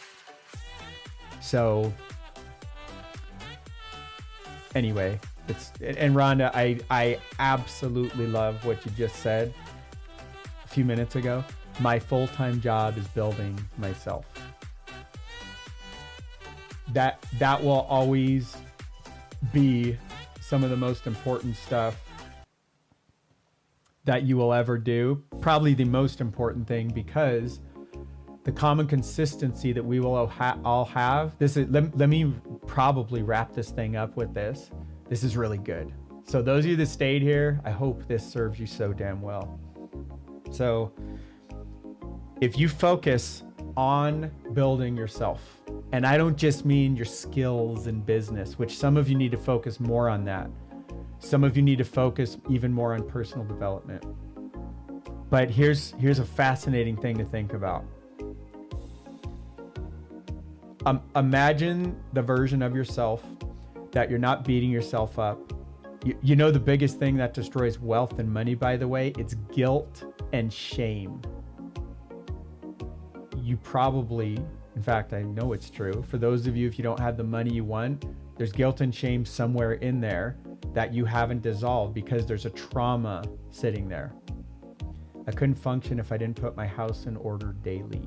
So anyway, and Rhonda, I absolutely love what you just said a few minutes ago. My full-time job is building myself. That will always be some of the most important stuff that you will ever do. Probably the most important thing, because the common consistency that we will all have. Let me probably wrap this thing up with this. This is really good. So those of you that stayed here, I hope this serves you so damn well. So if you focus on building yourself, and I don't just mean your skills in business, which some of you need to focus more on that. Some of you need to focus even more on personal development. But here's a fascinating thing to think about. Imagine the version of yourself that you're not beating yourself up. You know the biggest thing that destroys wealth and money, by the way, it's guilt and shame. You probably, in fact, I know it's true. For those of you, if you don't have the money you want, there's guilt and shame somewhere in there that you haven't dissolved because there's a trauma sitting there. I couldn't function if I didn't put my house in order daily.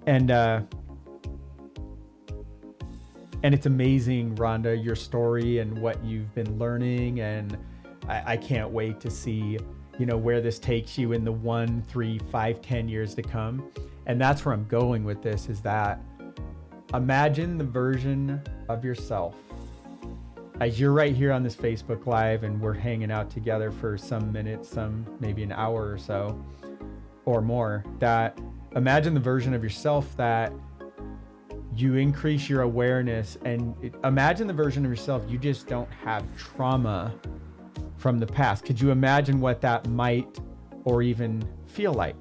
And it's amazing, Rhonda, your story and what you've been learning. And I can't wait to see, where this takes you in the 1, 3, 5, 10 years to come. And that's where I'm going with this, is that imagine the version of yourself as you're right here on this Facebook Live and we're hanging out together for some minutes, maybe an hour or so or more, that imagine the version of yourself that you increase your awareness, and imagine the version of yourself you just don't have trauma from the past. Could you imagine what that might or even feel like?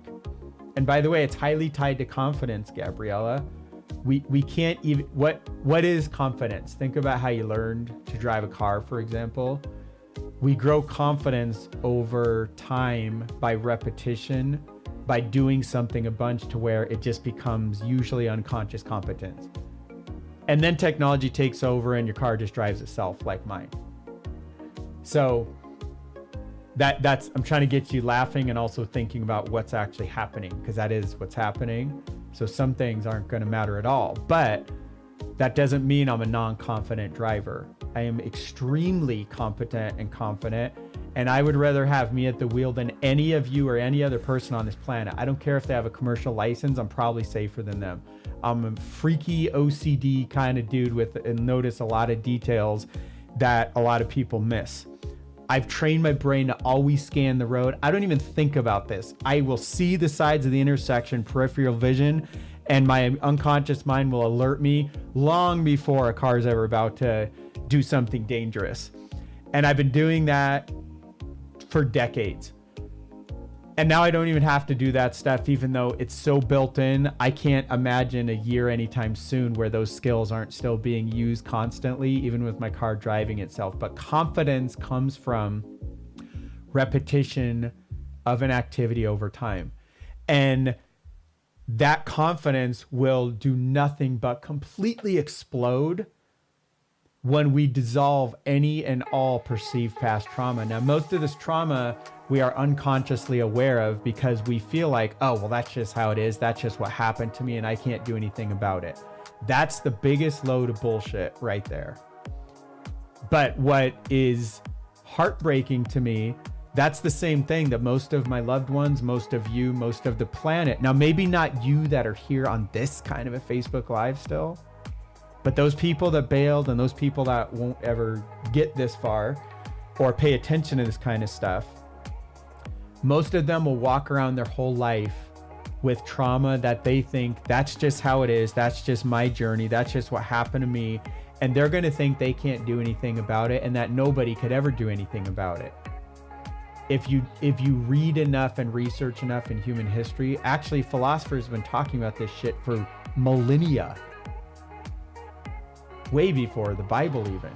And by the way, it's highly tied to confidence, Gabriella. We can't even, what is confidence? Think about how you learned to drive a car, for example. We grow confidence over time by repetition, by doing something a bunch to where it just becomes usually unconscious competence. And then technology takes over and your car just drives itself, like mine. So that's, I'm trying to get you laughing and also thinking about what's actually happening, because that is what's happening. So some things aren't going to matter at all, but that doesn't mean I'm a non-confident driver. I am extremely competent and confident, and I would rather have me at the wheel than any of you or any other person on this planet. I don't care if they have a commercial license, I'm probably safer than them. I'm a freaky OCD kind of dude and notice a lot of details that a lot of people miss. I've trained my brain to always scan the road. I don't even think about this. I will see the sides of the intersection, peripheral vision, and my unconscious mind will alert me long before a car is ever about to do something dangerous. And I've been doing that for decades. And now I don't even have to do that stuff, even though it's so built in. I can't imagine a year anytime soon where those skills aren't still being used constantly, even with my car driving itself. But confidence comes from repetition of an activity over time. And that confidence will do nothing but completely explode when we dissolve any and all perceived past trauma. Now, most of this trauma we are unconsciously aware of because we feel like, oh, well, that's just how it is. That's just what happened to me and I can't do anything about it. That's the biggest load of bullshit right there. But what is heartbreaking to me, that's the same thing that most of my loved ones, most of you, most of the planet, now maybe not you that are here on this kind of a Facebook Live still, but those people that bailed and those people that won't ever get this far or pay attention to this kind of stuff, most of them will walk around their whole life with trauma that they think that's just how it is. That's just my journey. That's just what happened to me. And they're going to think they can't do anything about it and that nobody could ever do anything about it. If you read enough and research enough in human history, actually philosophers have been talking about this shit for millennia. Way before the Bible even.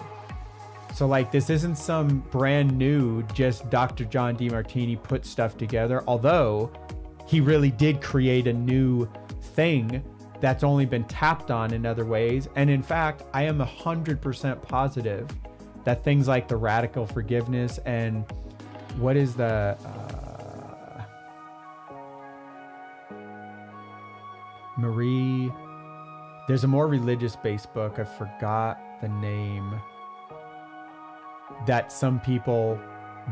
So like this isn't some brand new, just Dr. John DeMartini put stuff together, although he really did create a new thing that's only been tapped on in other ways. And in fact, I am 100% positive that things like the radical forgiveness and what is the Marie, there's a more religious based book, I forgot the name, that some people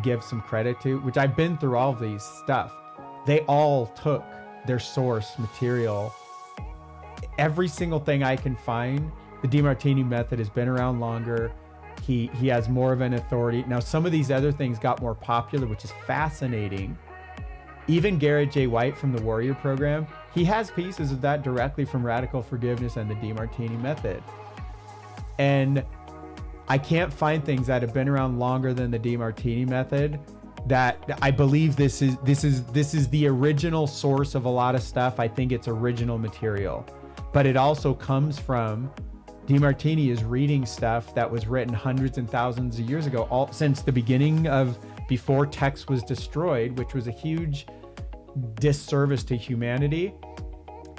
give some credit to, which I've been through all of these stuff. They all took their source material. Every single thing I can find, the DeMartini method has been around longer. He has more of an authority. Now, some of these other things got more popular, which is fascinating. Even Garrett J. White from the Warrior Program, he has pieces of that directly from Radical Forgiveness and the DeMartini method. And I can't find things that have been around longer than the DeMartini method that I believe this is the original source of a lot of stuff. I think it's original material, but it also comes from DeMartini is reading stuff that was written hundreds and thousands of years ago, all since the beginning of before text was destroyed, which was a huge disservice to humanity.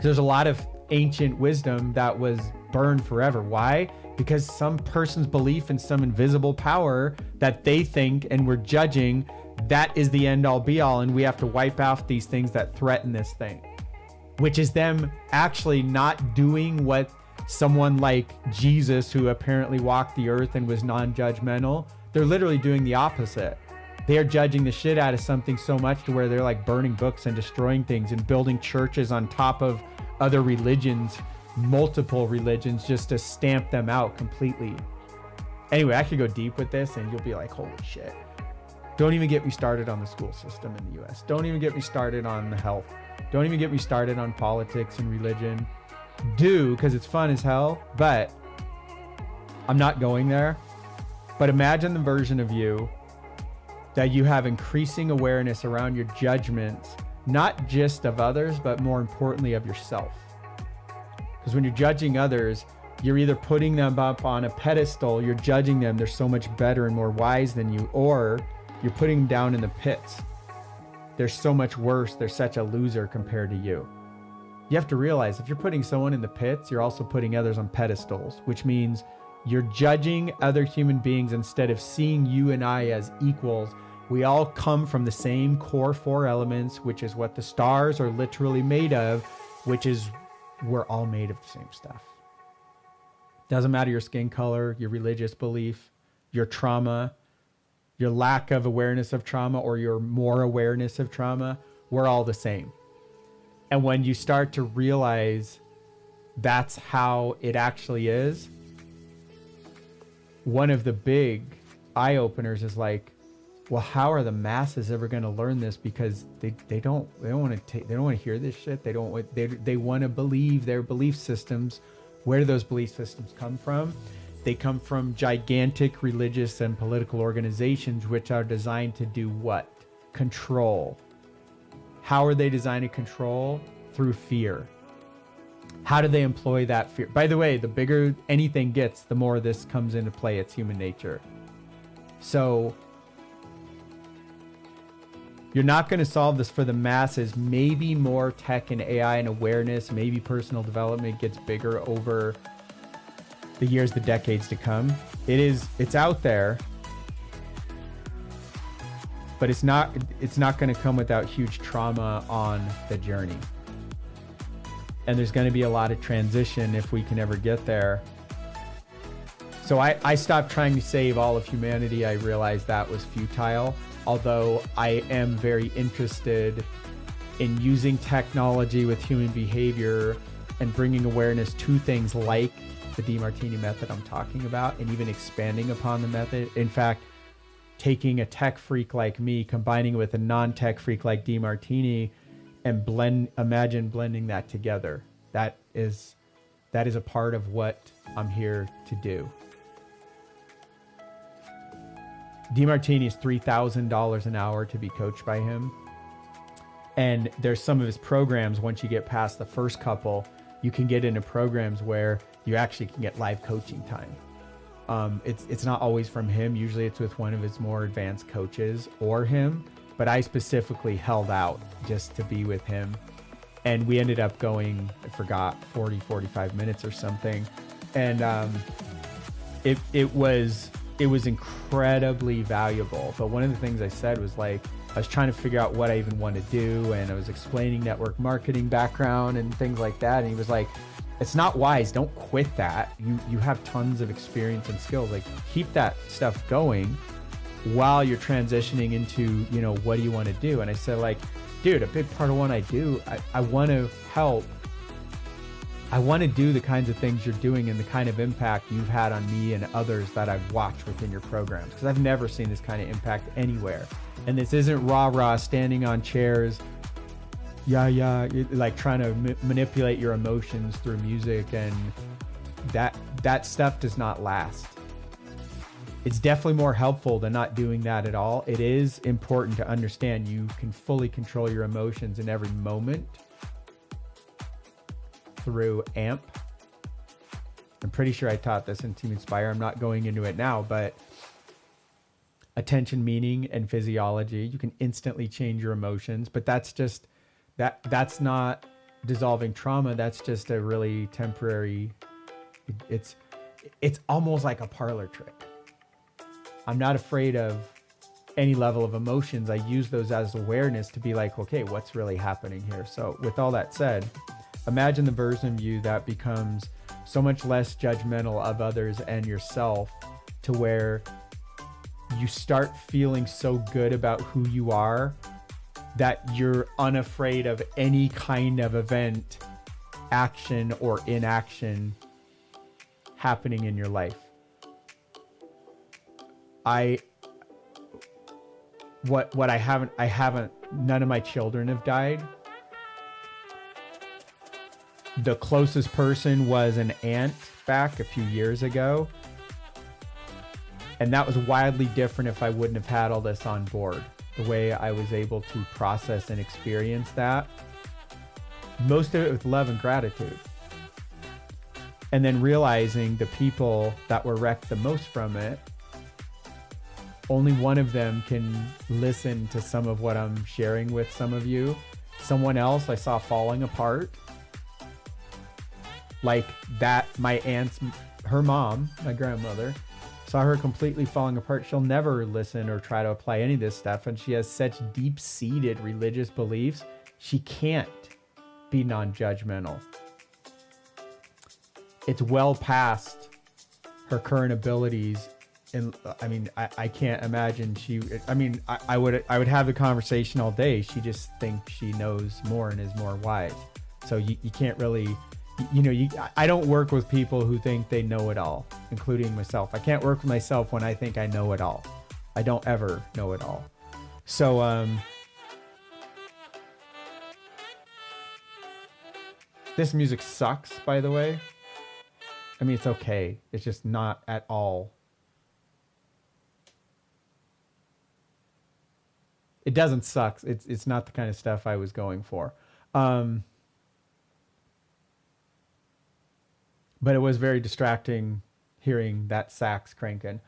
There's a lot of ancient wisdom that was burned forever. Why? Because some person's belief in some invisible power that they think and we're judging, that is the end all be all, and we have to wipe out these things that threaten this thing, which is them actually not doing what someone like Jesus, who apparently walked the earth and was non-judgmental, they're literally doing the opposite. They are judging the shit out of something so much to where they're like burning books and destroying things and building churches on top of other religions, multiple religions, just to stamp them out completely. Anyway, I could go deep with this and you'll be like, holy shit. Don't even get me started on the school system in the US. Don't even get me started on the health. Don't even get me started on politics and religion. Do, because it's fun as hell, but I'm not going there. But imagine the version of you that you have increasing awareness around your judgments, not just of others, but more importantly of yourself. Because when you're judging others, you're either putting them up on a pedestal, you're judging them, they're so much better and more wise than you, or you're putting them down in the pits. They're so much worse, they're such a loser compared to you. You have to realize if you're putting someone in the pits, you're also putting others on pedestals, which means you're judging other human beings instead of seeing you and I as equals. We all come from the same core 4 elements, which is what the stars are literally made of, which is we're all made of the same stuff. Doesn't matter your skin color, your religious belief, your trauma, your lack of awareness of trauma, or your more awareness of trauma, we're all the same. And when you start to realize that's how it actually is, one of the big eye openers is like, well, how are the masses ever going to learn this? Because they don't want to hear this shit. They want to believe their belief systems. Where do those belief systems come from? They come from gigantic religious and political organizations, which are designed to do what? Control. How are they designed to control? Through fear. How do they employ that fear? By the way, the bigger anything gets, the more this comes into play. It's human nature. So you're not going to solve this for the masses. Maybe more tech and AI and awareness, maybe personal development gets bigger over the years, the decades to come. It's out there, but it's not going to come without huge trauma on the journey. And there's going to be a lot of transition if we can ever get there. So I stopped trying to save all of humanity. I realized that was futile. Although I am very interested in using technology with human behavior and bringing awareness to things like the DeMartini method I'm talking about, and even expanding upon the method. In fact, taking a tech freak like me, combining it with a non-tech freak like DeMartini, and imagine blending that together. That is a part of what I'm here to do. DeMartini is $3,000 an hour to be coached by him. And there's some of his programs, once you get past the first couple, you can get into programs where you actually can get live coaching time. It's not always from him. Usually it's with one of his more advanced coaches or him. But I specifically held out just to be with him. And we ended up going, I forgot, 45 minutes or something. And it was incredibly valuable. But one of the things I said was like, I was trying to figure out what I even want to do. And I was explaining network marketing background and things like that. And he was like, it's not wise. Don't quit that. You have tons of experience and skills. Like, keep that stuff going while you're transitioning into, you know, what do you want to do? And I said, like, dude, a big part of what I do, I want to help. I want to do the kinds of things you're doing and the kind of impact you've had on me and others that I've watched within your programs. Because I've never seen this kind of impact anywhere. And this isn't rah-rah standing on chairs, like trying to manipulate your emotions through music. And that stuff does not last. It's definitely more helpful than not doing that at all. It is important to understand you can fully control your emotions in every moment through AMP. I'm pretty sure I taught this in Team Inspire. I'm not going into it now, but attention, meaning, and physiology. You can instantly change your emotions, but that's just that's not dissolving trauma. That's just a really temporary. It's almost like a parlor trick. I'm not afraid of any level of emotions. I use those as awareness to be like, okay, what's really happening here? So with all that said, imagine the version of you that becomes so much less judgmental of others and yourself, to where you start feeling so good about who you are that you're unafraid of any kind of event, action, or inaction happening in your life. What I haven't, none of my children have died. The closest person was an aunt back a few years ago. And that was wildly different if I wouldn't have had all this on board. The way I was able to process and experience that. Most of it with love and gratitude. And then realizing the people that were wrecked the most from it, only one of them can listen to some of what I'm sharing with some of you. Someone else I saw falling apart. Like that, my aunt's, her mom, my grandmother, saw her completely falling apart. She'll never listen or try to apply any of this stuff. And she has such deep-seated religious beliefs. She can't be non-judgmental. It's well past her current abilities. And I mean, I can't imagine I would have the conversation all day. She just thinks she knows more and is more wise. So you can't really, I don't work with people who think they know it all, including myself. I can't work with myself when I think I know it all. I don't ever know it all. So, this music sucks, by the way. I mean, it's okay. It's just not at all. It doesn't suck. It's not the kind of stuff I was going for. But it was very distracting hearing that sax cranking.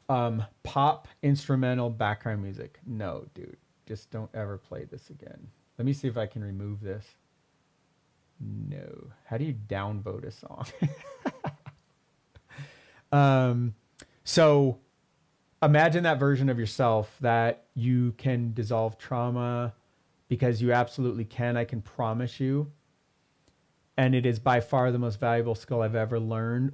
Pop instrumental background music. No, dude. Just don't ever play this again. Let me see if I can remove this. No. How do you downvote a song? So imagine that version of yourself that you can dissolve trauma, because you absolutely can. I can promise you. And it is by far the most valuable skill I've ever learned.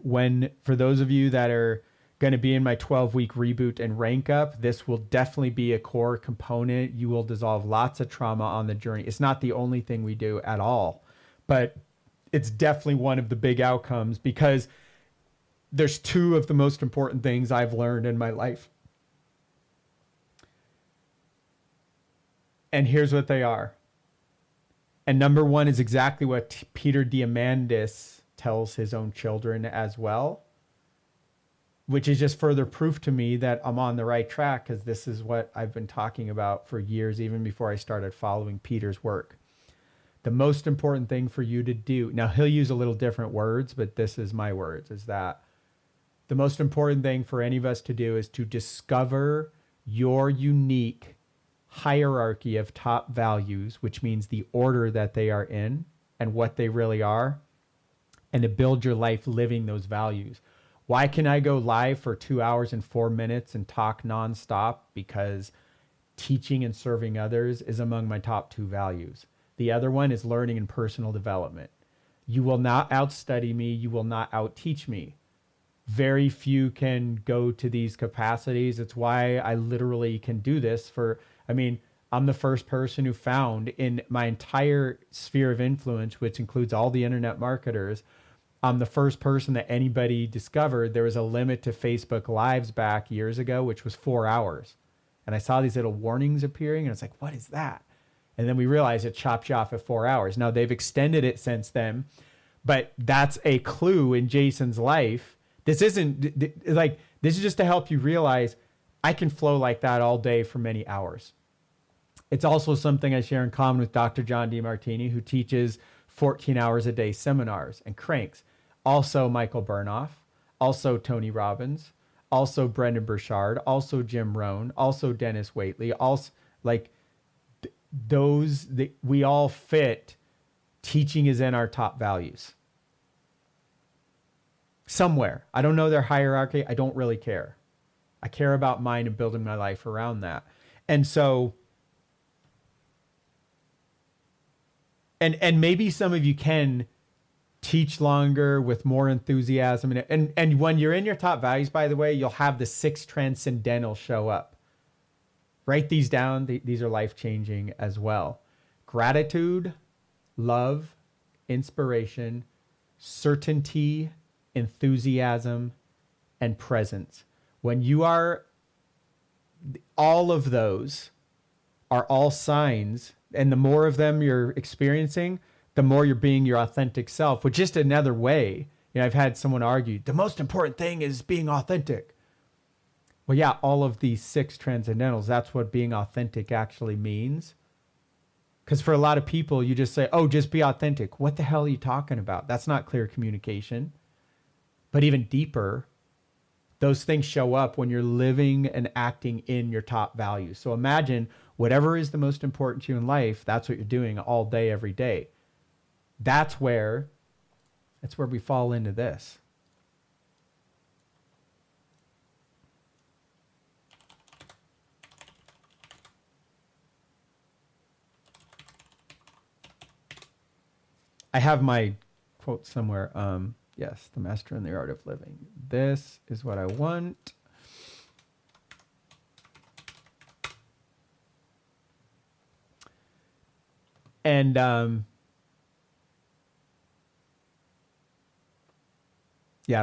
For those of you that are going to be in my 12-week reboot and rank up, this will definitely be a core component. You will dissolve lots of trauma on the journey. It's not the only thing we do at all, but it's definitely one of the big outcomes, because there's two of the most important things I've learned in my life. And here's what they are. And number one is exactly what Peter Diamandis tells his own children as well, which is just further proof to me that I'm on the right track, because this is what I've been talking about for years, even before I started following Peter's work. The most important thing for you to do, now he'll use a little different words, but this is my words, is that The most important thing for any of us to do is to discover your unique hierarchy of top values, which means the order that they are in and what they really are, and to build your life living those values. Why can I go live for 2 hours and 4 minutes and talk nonstop? Because teaching and serving others is among my top 2 values. The other one is learning and personal development. You will not outstudy me. You will not outteach me. Very few can go to these capacities. It's why I literally can do this I'm the first person who found in my entire sphere of influence, which includes all the internet marketers, I'm the first person that anybody discovered there was a limit to Facebook Lives back years ago, which was 4 hours. And I saw these little warnings appearing and it's like, what is that? And then we realized it chopped you off at 4 hours. Now they've extended it since then, but that's a clue in Jason's life. This is just to help you realize I can flow like that all day for many hours. It's also something I share in common with Dr. John DeMartini, who teaches 14 hours a day seminars and cranks. Also Michael Burnoff, also Tony Robbins, also Brendan Burchard, also Jim Rohn, also Dennis Waitley, also we all fit. Teaching is in our top values. Somewhere. I don't know their hierarchy. I don't really care. I care about mine and building my life around that. And so, and maybe some of you can teach longer with more enthusiasm. And when you're in your top values, by the way, you'll have the 6 transcendental show up. Write these down. These are life-changing as well. Gratitude, love, inspiration, certainty, enthusiasm, and presence. When you are, all of those are all signs, and the more of them you're experiencing, the more you're being your authentic self, which just another way. I've had someone argue, the most important thing is being authentic. Well, yeah, all of these 6 transcendentals, that's what being authentic actually means. Because for a lot of people, you just say, oh, just be authentic. What the hell are you talking about? That's not clear communication. But even deeper, those things show up when you're living and acting in your top values. So imagine whatever is the most important to you in life, that's what you're doing all day, every day. That's where we fall into this. I have my quote somewhere. Yes, the master in the art of living. This is what I want. And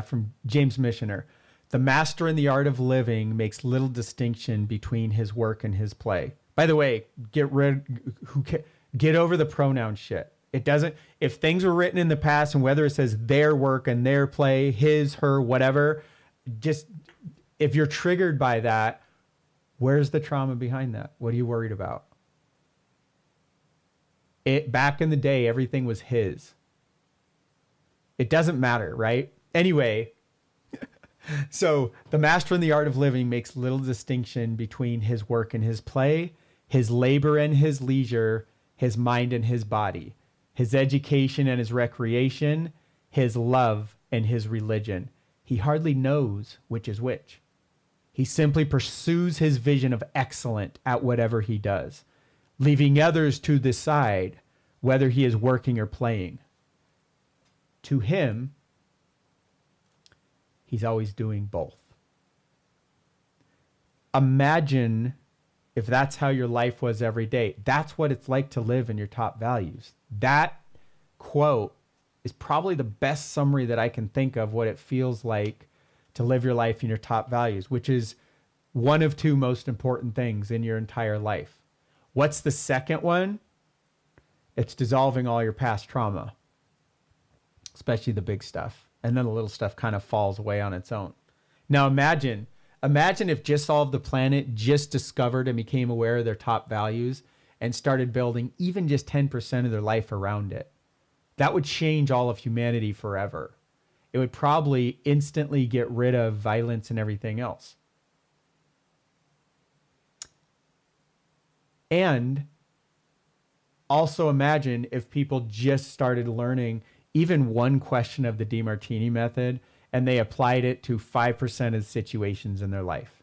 from James Missioner. The master in the art of living makes little distinction between his work and his play. By the way, get over the pronoun shit. It doesn't, if things were written in the past and whether it says their work and their play, his, her, whatever, just, if you're triggered by that, where's the trauma behind that? What are you worried about? Back in the day, everything was his. It doesn't matter, right? Anyway, so the master in the art of living makes little distinction between his work and his play, his labor and his leisure, his mind and his body, his education and his recreation, his love and his religion. He hardly knows which is which. He simply pursues his vision of excellence at whatever he does, leaving others to decide whether he is working or playing. To him, he's always doing both. Imagine if that's how your life was every day. That's what it's like to live in your top values. That quote is probably the best summary that I can think of what it feels like to live your life in your top values, which is one of 2 most important things in your entire life. What's the second one? It's dissolving all your past trauma, especially the big stuff. And then the little stuff kind of falls away on its own. Now imagine if just all of the planet just discovered and became aware of their top values and started building even just 10% of their life around it. That would change all of humanity forever. it would probably instantly get rid of violence and everything else. And also imagine if people just started learning even one question of the DeMartini method and they applied it to 5% of situations in their life.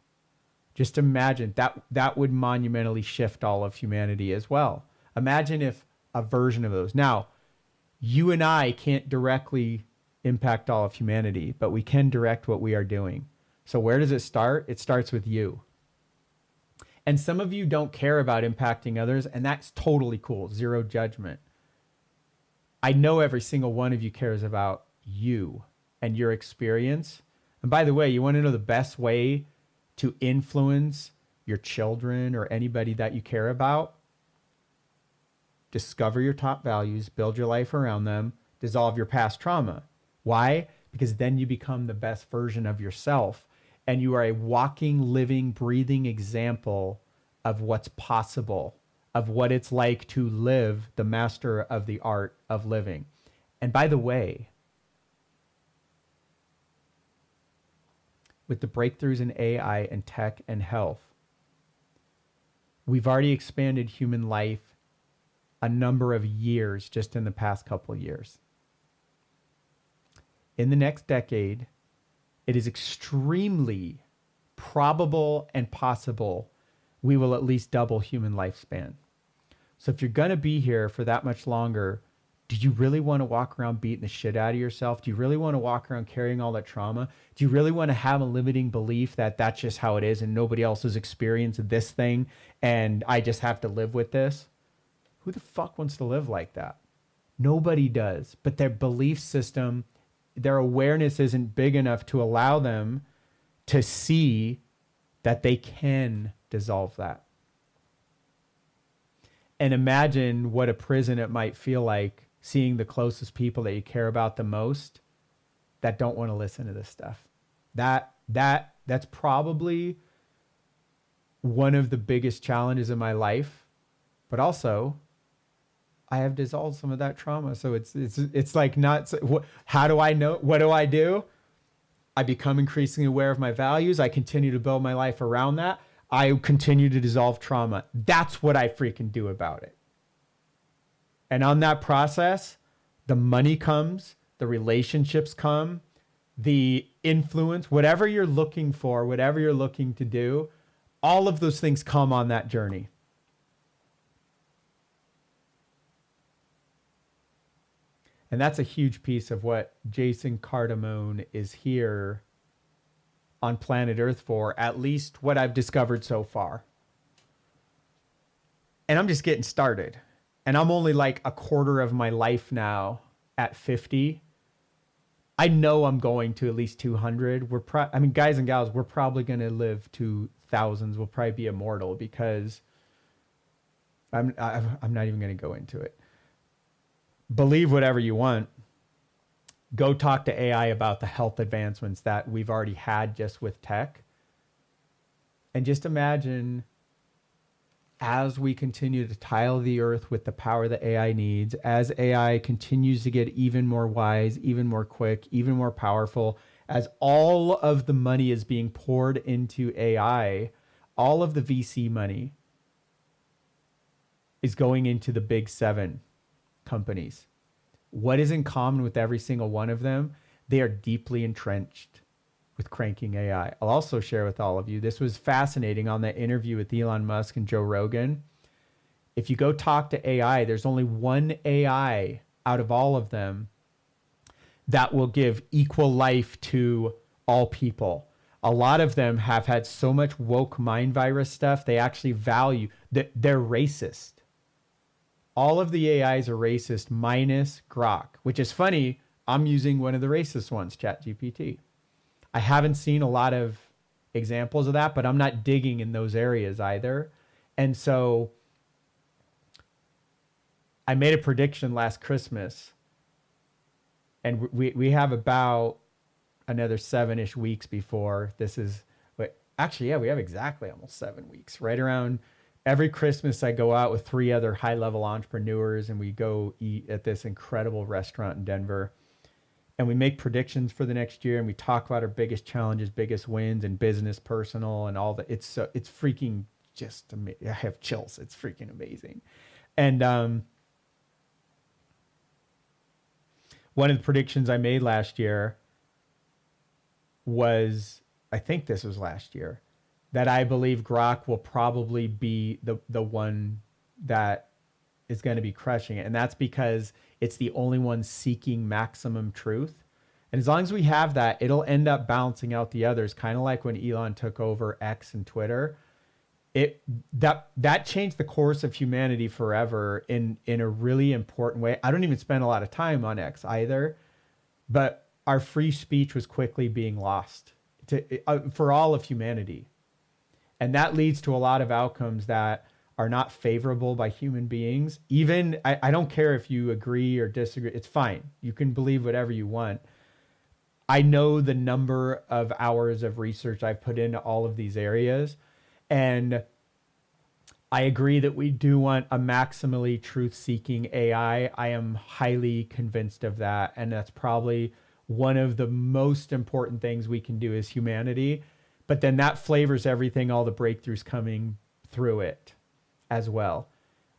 Just imagine that would monumentally shift all of humanity as well. Imagine if a version of those. Now, you and I can't directly impact all of humanity, but we can direct what we are doing. So where does it start? It starts with you. And some of you don't care about impacting others, and that's totally cool. Zero judgment. I know every single one of you cares about you and your experience. And by the way, you want to know the best way to influence your children or anybody that you care about? Discover your top values, build your life around them, dissolve your past trauma. Why? Because then you become the best version of yourself. And you are a walking, living, breathing example of what's possible, of what it's like to live the master of the art of living. And by the way, with the breakthroughs in AI and tech and health, we've already expanded human life a number of years just in the past couple of years. In the next decade, it is extremely probable and possible we will at least double human lifespan. So if you're going to be here for that much longer, do you really want to walk around beating the shit out of yourself? Do you really want to walk around carrying all that trauma? Do you really want to have a limiting belief that that's just how it is and nobody else has experienced this thing and I just have to live with this? Who the fuck wants to live like that? Nobody does. But their belief system, their awareness isn't big enough to allow them to see that they can dissolve that. And imagine what a prison it might feel like seeing the closest people that you care about the most that don't want to listen to this stuff. That's probably one of the biggest challenges in my life, but also I have dissolved some of that trauma. So it's like not, how do I know? What do? I become increasingly aware of my values. I continue to build my life around that. I continue to dissolve trauma. That's what I freaking do about it. And on that process, the money comes, the relationships come, the influence, whatever you're looking for, whatever you're looking to do, all of those things come on that journey. And that's a huge piece of what Jason Cardamone is here on planet Earth for, at least what I've discovered so far. And I'm just getting started. And I'm only like a quarter of my life now at 50. I know I'm going to at least 200. Guys and gals, we're probably going to live to thousands. We'll probably be immortal because I'm not even going to go into it. Believe whatever you want. Go talk to AI about the health advancements that we've already had just with tech. And just imagine as we continue to tile the earth with the power that AI needs, as AI continues to get even more wise, even more quick, even more powerful, as all of the money is being poured into AI, all of the VC money is going into the big 7 companies. What is in common with every single one of them? They are deeply entrenched with cranking AI. I'll also share with all of you, this was fascinating on that interview with Elon Musk and Joe Rogan. If you go talk to AI, there's only one AI out of all of them that will give equal life to all people. A lot of them have had so much woke mind virus stuff, they actually value that they're racist. All of the AIs are racist minus Grok, which is funny. I'm using one of the racist ones, ChatGPT. I haven't seen a lot of examples of that, but I'm not digging in those areas either. And so I made a prediction last Christmas, and we have about another 7-ish weeks before this is, but actually, yeah, we have exactly almost 7 weeks. Right around every Christmas, I go out with 3 other high-level entrepreneurs, and we go eat at this incredible restaurant in Denver. and we make predictions for the next year, and we talk about our biggest challenges, biggest wins, and business, personal, and all that. It's freaking just amazing. I have chills. It's freaking amazing. And one of the predictions I made last year was, I think this was last year, that I believe Grok will probably be the one that is going to be crushing it. And that's because it's the only one seeking maximum truth. And as long as we have that, it'll end up balancing out the others, kind of like when Elon took over X and Twitter. That changed the course of humanity forever in a really important way. I don't even spend a lot of time on X either, but our free speech was quickly being lost for all of humanity. And that leads to a lot of outcomes that are not favorable by human beings. Even, I don't care if you agree or disagree. It's fine. You can believe whatever you want. I know the number of hours of research I've put into all of these areas. And I agree that we do want a maximally truth-seeking AI. I am highly convinced of that. And that's probably one of the most important things we can do as humanity. But then that flavors everything, all the breakthroughs coming through it as well,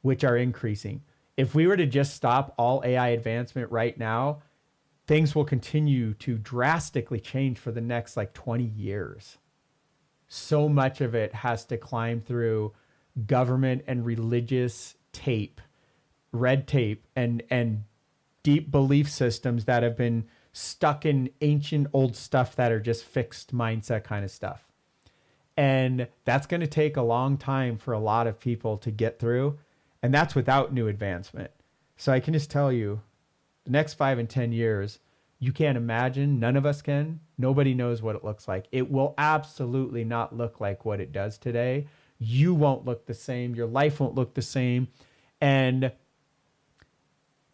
which are increasing. If we were to just stop all AI advancement right now, things will continue to drastically change for the next 20 years. So much of it has to climb through government and religious tape, red tape, and deep belief systems that have been stuck in ancient old stuff that are just fixed mindset kind of stuff. And that's going to take a long time for a lot of people to get through. And that's without new advancement. So I can just tell you, the next 5 and 10 years, you can't imagine. None of us can. Nobody knows what it looks like. It will absolutely not look like what it does today. You won't look the same. Your life won't look the same. And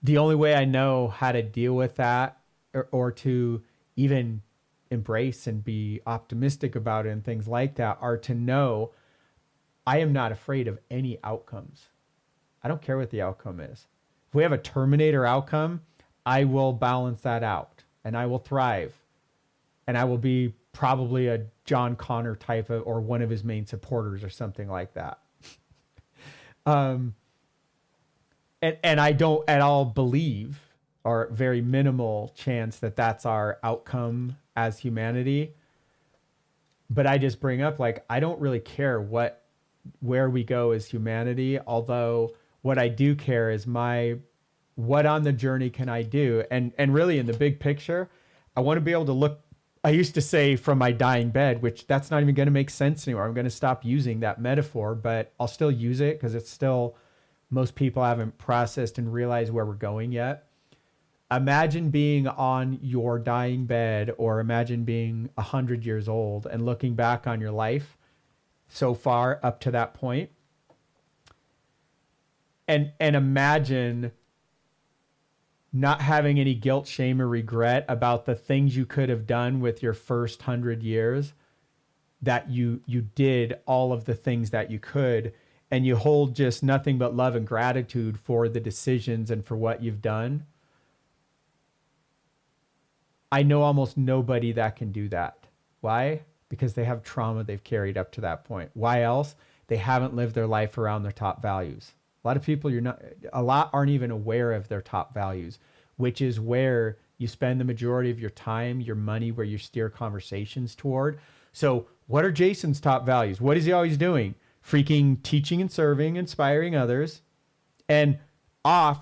the only way I know how to deal with that or to even embrace and be optimistic about it and things like that are to know I am not afraid of any outcomes. I don't care what the outcome is. If we have a Terminator outcome, I will balance that out and I will thrive. And I will be probably a John Connor type of, or one of his main supporters or something like that. And I don't at all believe, or very minimal chance, that that's our outcome as humanity. But I just bring up, I don't really care where we go as humanity. Although what I do care is what on the journey can I do? And really in the big picture, I want to be able to look, I used to say from my dying bed, which that's not even going to make sense anymore. I'm going to stop using that metaphor, but I'll still use it because it's still, most people haven't processed and realized where we're going yet. Imagine being on your dying bed, or imagine being 100 years old and looking back on your life so far up to that point. And imagine not having any guilt, shame, or regret about the things you could have done with your first 100 years, that you did all of the things that you could, and you hold just nothing but love and gratitude for the decisions and for what you've done. I know almost nobody that can do that. Why? Because they have trauma they've carried up to that point. Why else? They haven't lived their life around their top values. A lot of people aren't even aware of their top values, which is where you spend the majority of your time, your money, where you steer conversations toward. So what are Jason's top values? What is he always doing? Freaking teaching and serving, inspiring others. And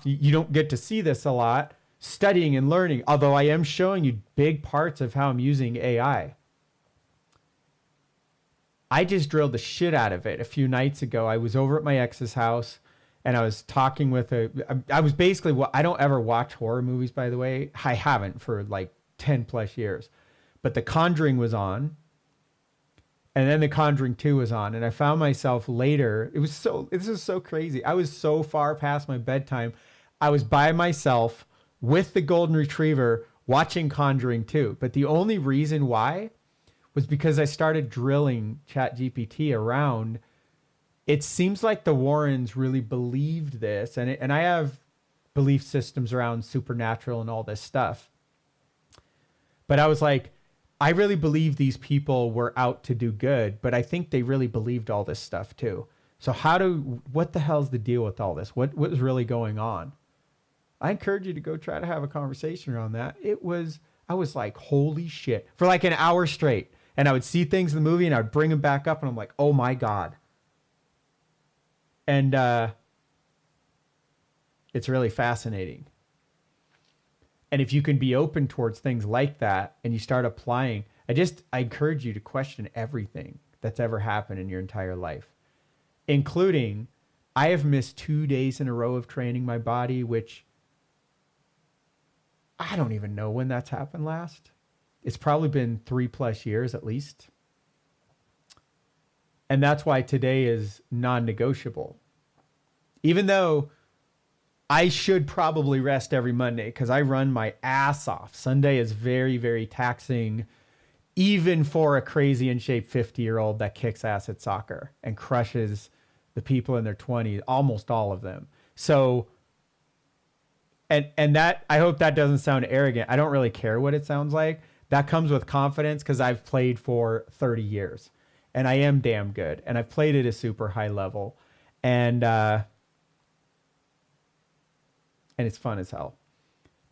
you don't get to see this a lot, studying and learning, although I am showing you big parts of how I'm using AI. I just drilled the shit out of it a few nights ago. I was over at my ex's house and I was talking with I was basically, I don't ever watch horror movies, by the way. I haven't for 10 plus years, but The Conjuring was on. And then The Conjuring 2 was on. And I found myself later, this is so crazy. I was so far past my bedtime. I was by myself with the golden retriever watching Conjuring 2. But the only reason why was because I started drilling ChatGPT around. It seems like the Warrens really believed this. And I have belief systems around supernatural and all this stuff. But I was like, I really believe these people were out to do good, but I think they really believed all this stuff too. So what the hell's the deal with all this? What was really going on? I encourage you to go try to have a conversation around that. I was like, holy shit, for like an hour straight. And I would see things in the movie and I would bring them back up and I'm like, oh my God. And it's really fascinating. And if you can be open towards things like that and you start applying, I encourage you to question everything that's ever happened in your entire life, including I have missed 2 days in a row of training my body, which I don't even know when that's happened last. It's probably been 3+ years at least. And that's why today is non-negotiable. Even though I should probably rest every Monday because I run my ass off. Sunday is very, very taxing, even for a crazy in shape 50-year-old that kicks ass at soccer and crushes the people in their 20s, almost all of them. So, and that, I hope that doesn't sound arrogant. I don't really care what it sounds like. That comes with confidence because I've played for 30 years and I am damn good. And I've played at a super high level and it's fun as hell.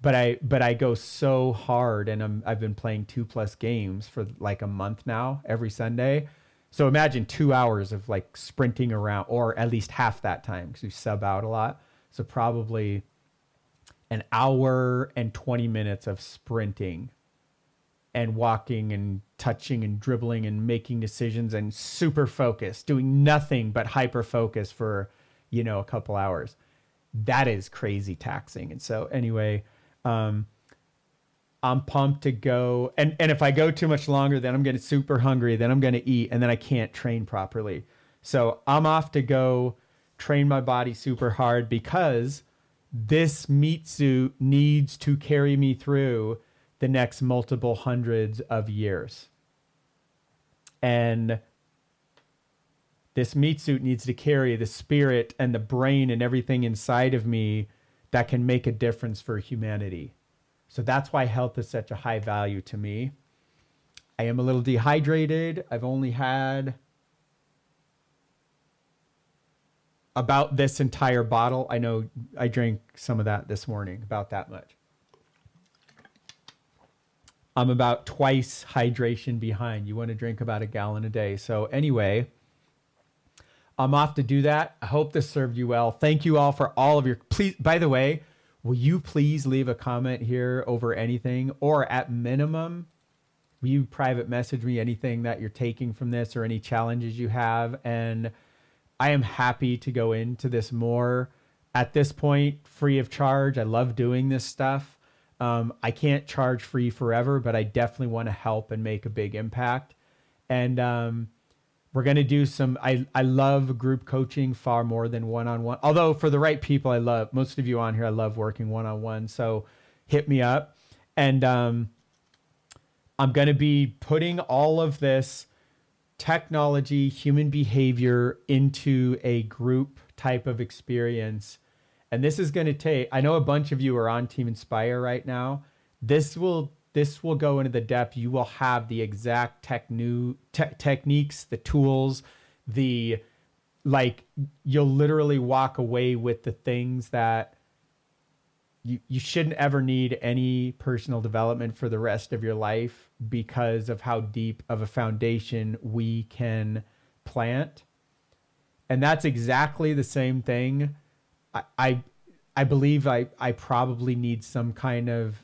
But I go so hard and I've been playing 2+ games for like a month now, every Sunday. So imagine 2 hours of like sprinting around, or at least half that time because you sub out a lot. So probably an hour and 20 minutes of sprinting and walking and touching and dribbling and making decisions and super focused, doing nothing but hyper focus for, a couple hours. That is crazy taxing. And so anyway, I'm pumped to go. And if I go too much longer, then I'm getting super hungry. Then I'm going to eat and then I can't train properly. So I'm off to go train my body super hard because this meat suit needs to carry me through the next multiple hundreds of years. And this meat suit needs to carry the spirit and the brain and everything inside of me that can make a difference for humanity. So that's why health is such a high value to me. I am a little dehydrated. I've only had about this entire bottle. I know I drank some of that this morning, about that much. I'm about twice hydration behind. You want to drink about a gallon a day. So anyway, I'm off to do that. I hope this served you well. Thank you all for all of your, please, by the way, will you please leave a comment here over anything, or at minimum, will you private message me anything that you're taking from this or any challenges you have? And I am happy to go into this more at this point, free of charge. I love doing this stuff. I can't charge free forever, but I definitely want to help and make a big impact. And we're going to do some, I love group coaching far more than one-on-one. Although for the right people, I love, most of you on here, I love working one-on-one. So hit me up. And I'm going to be putting all of this technology, human behavior into a group type of experience. And this is going to take, I know a bunch of you are on Team Inspire right now. This will go into the depth. You will have the exact techniques, the tools, you'll literally walk away with the things that you shouldn't ever need any personal development for the rest of your life because of how deep of a foundation we can plant. And that's exactly the same thing. I believe I probably need some kind of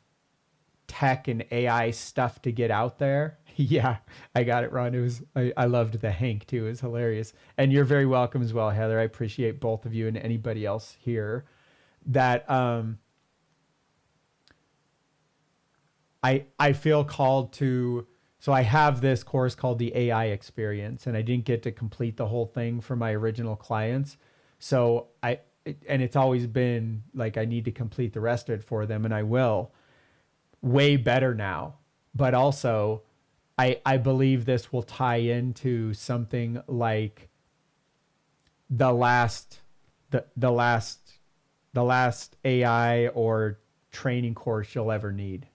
tech and AI stuff to get out there. Yeah, I got it, Ron. I loved the Hank too. It was hilarious. And you're very welcome as well, Heather. I appreciate both of you and anybody else here that I feel called to. So I have this course called the AI Experience, and I didn't get to complete the whole thing for my original clients. So and it's always been like, I need to complete the rest of it for them, and I will. Way better now. But also, I believe this will tie into something like the last AI or training course you'll ever need.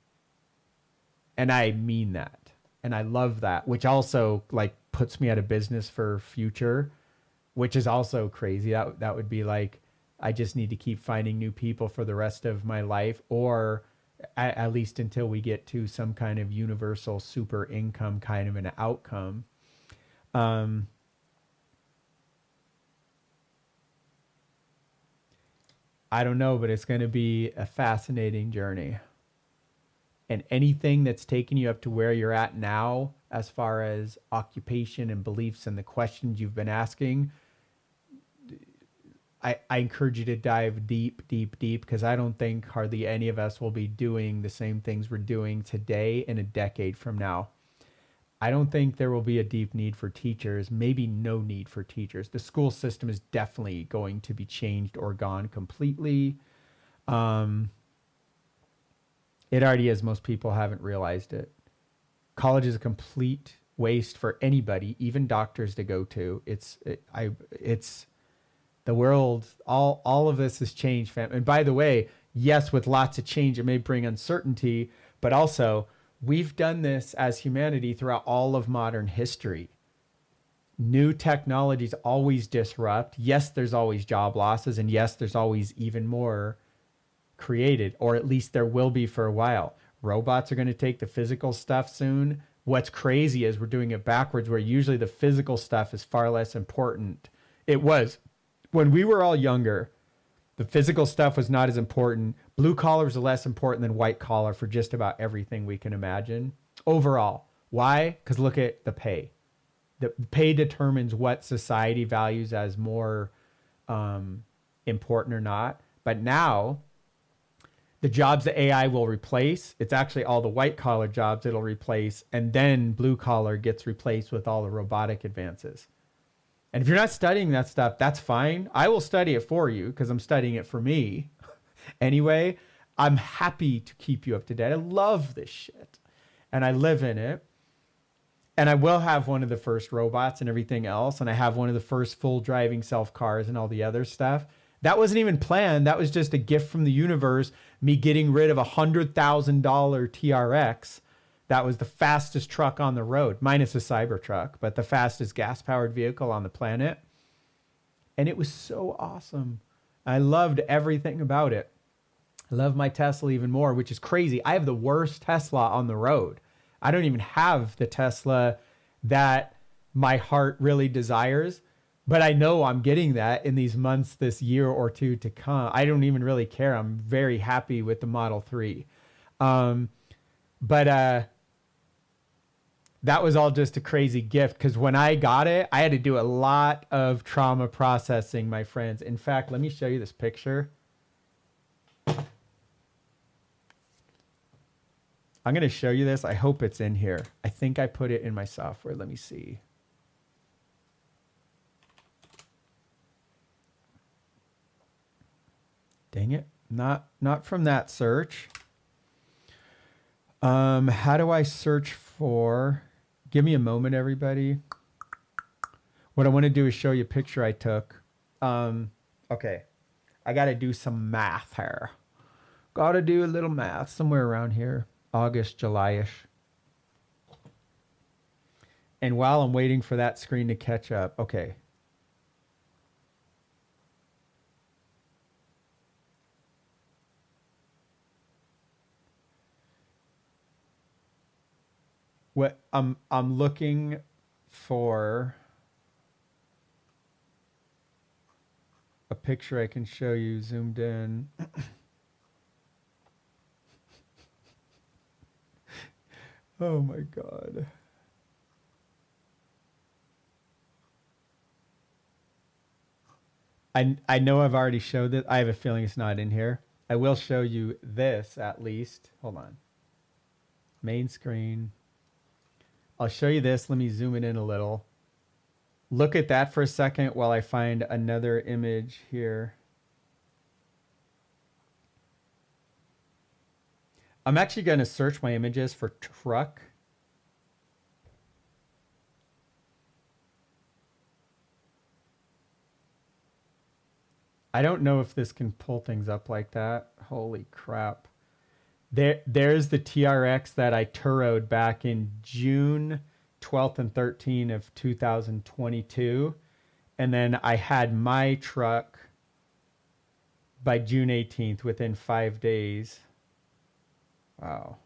And I mean that. And I love that, which also like puts me out of business for future, which is also crazy. That would be like, I just need to keep finding new people for the rest of my life, or at least until we get to some kind of universal super income kind of an outcome. Um, I don't know, but it's going to be a fascinating journey. And anything that's taken you up to where you're at now, as far as occupation and beliefs and the questions you've been asking, I encourage you to dive deep, deep, deep, because I don't think hardly any of us will be doing the same things we're doing today in a decade from now. I don't think there will be a deep need for teachers, maybe no need for teachers. The school system is definitely going to be changed or gone completely. Um, it already is. Most people haven't realized it. College is a complete waste for anybody, even doctors, to go to. It's the world. All of this has changed, fam. And by the way, yes, with lots of change, it may bring uncertainty, but also we've done this as humanity throughout all of modern history. New technologies always disrupt. Yes, there's always job losses, and yes, there's always even more created, or at least there will be for a while. Robots are going to take the physical stuff soon. What's crazy is we're doing it backwards, where usually the physical stuff is far less important. It was when we were all younger. The physical stuff was not as important. Blue collar was less important than white collar for just about everything we can imagine overall. Why? Because look at the pay. The pay determines what society values as more important or not. But now, the jobs that AI will replace, it's actually all the white collar jobs it'll replace. And then blue collar gets replaced with all the robotic advances. And if you're not studying that stuff, that's fine. I will study it for you because I'm studying it for me. Anyway, I'm happy to keep you up to date. I love this shit. And I live in it. And I will have one of the first robots and everything else. And I have one of the first full driving self cars and all the other stuff. That wasn't even planned. That was just a gift from the universe. Me getting rid of $100,000 TRX. That was the fastest truck on the road, minus a Cybertruck, but the fastest gas-powered vehicle on the planet. And it was so awesome. I loved everything about it. I love my Tesla even more, which is crazy. I have the worst Tesla on the road. I don't even have the Tesla that my heart really desires, but I know I'm getting that in these months, this year or two to come. I don't even really care. I'm very happy with the Model 3. But that was all just a crazy gift, because when I got it, I had to do a lot of trauma processing, my friends. In fact, let me show you this picture. I'm going to show you this. I hope it's in here. I think I put it in my software. Let me see. Dang it. Not from that search. How do I search for... Give me a moment, everybody. What I want to do is show you a picture I took. Okay. I got to do some math here. Got to do a little math somewhere around here. August, July-ish. And while I'm waiting for that screen to catch up, okay. What I'm looking for a picture I can show you zoomed in. Oh my God. I know I've already showed it. I have a feeling it's not in here. I will show you this at least. Hold on. Main screen. I'll show you this. Let me zoom it in a little. Look at that for a second while I find another image here. I'm actually going to search my images for truck. I don't know if this can pull things up like that. Holy crap. There's the TRX that I turoed back in June 12th and 13th of 2022. And then I had my truck by June 18th, within 5 days. Wow.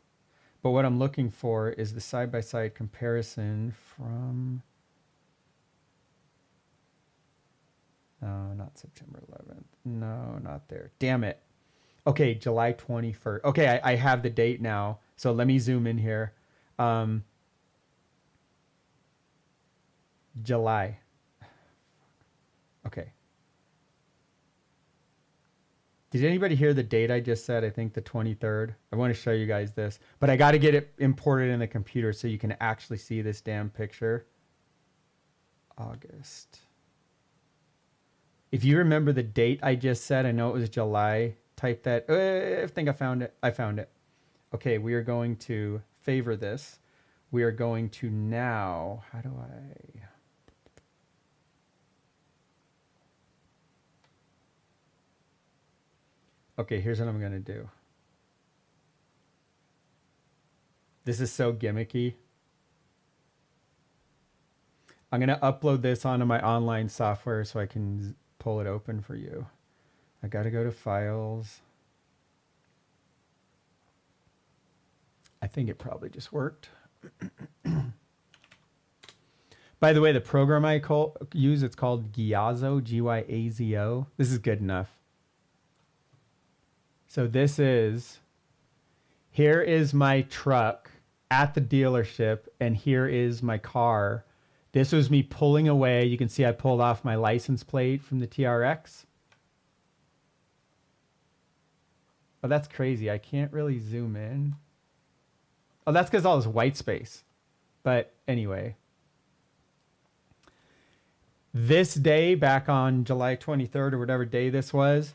But what I'm looking for is the side-by-side comparison from... No, not September 11th. No, not there. Damn it. Okay, July 21st. Okay, I have the date now. So let me zoom in here. July. Okay. Did anybody hear the date I just said? I think the 23rd. I want to show you guys this. But I got to get it imported in the computer so you can actually see this damn picture. August. If you remember the date I just said, I know it was July. Type that. I think I found it. I found it. Okay, we are going to favor this. We are going to now. How do I... Okay, here's what I'm going to do. This is so gimmicky. I'm going to upload this onto my online software so I can pull it open for you. I got to go to files. I think it probably just worked. By the way, the program I use, it's called Gyazo, Gyazo. This is good enough. So here is my truck at the dealership, and here is my car. This was me pulling away. You can see I pulled off my license plate from the TRX. Oh, that's crazy. I can't really zoom in. Oh, that's because all this white space. But anyway. This day, back on July 23rd or whatever day this was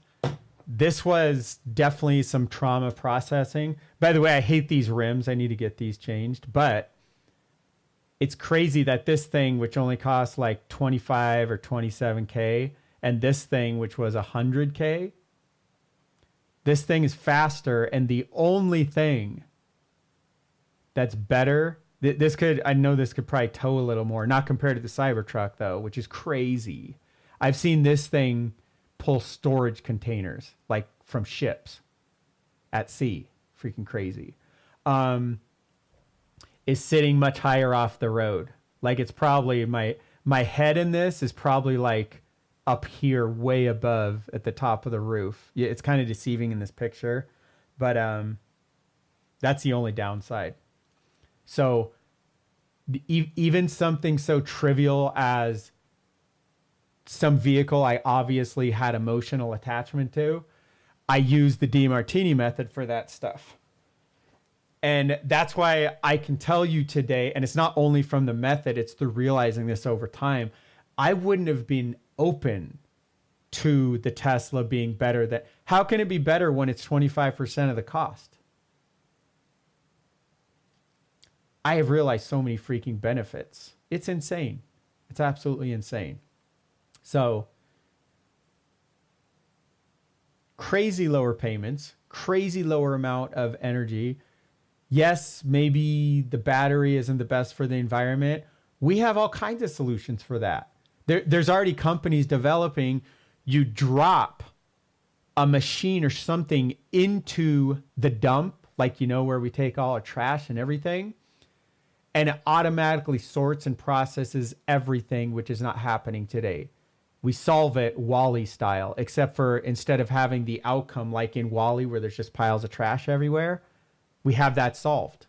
definitely some trauma processing. By the way, I hate these rims. I need to get these changed. But it's crazy that this thing, which only costs like 25 or 27K, and this thing, which was 100K, this thing is faster. And the only thing that's better, I know this could probably tow a little more, not compared to the Cybertruck though, which is crazy. I've seen this thing pull storage containers like from ships at sea. Freaking crazy. Is sitting much higher off the road. Like it's probably my head in this is probably like up here way above at the top of the roof. Yeah, it's kind of deceiving in this picture, but that's the only downside. So even something so trivial as some vehicle I obviously had emotional attachment to, I use the DiMartini method for that stuff. And that's why I can tell you today, and it's not only from the method, it's through realizing this over time, I wouldn't have been open to the Tesla being better. How can it be better when it's 25% of the cost? I have realized so many freaking benefits. It's insane. It's absolutely insane. So crazy lower payments, crazy lower amount of energy. Yes, maybe the battery isn't the best for the environment. We have all kinds of solutions for that. There's already companies developing. You drop a machine or something into the dump, like, where we take all our trash and everything, and it automatically sorts and processes everything, which is not happening today. We solve it WALL-E style, except for instead of having the outcome like in WALL-E where there's just piles of trash everywhere, we have that solved.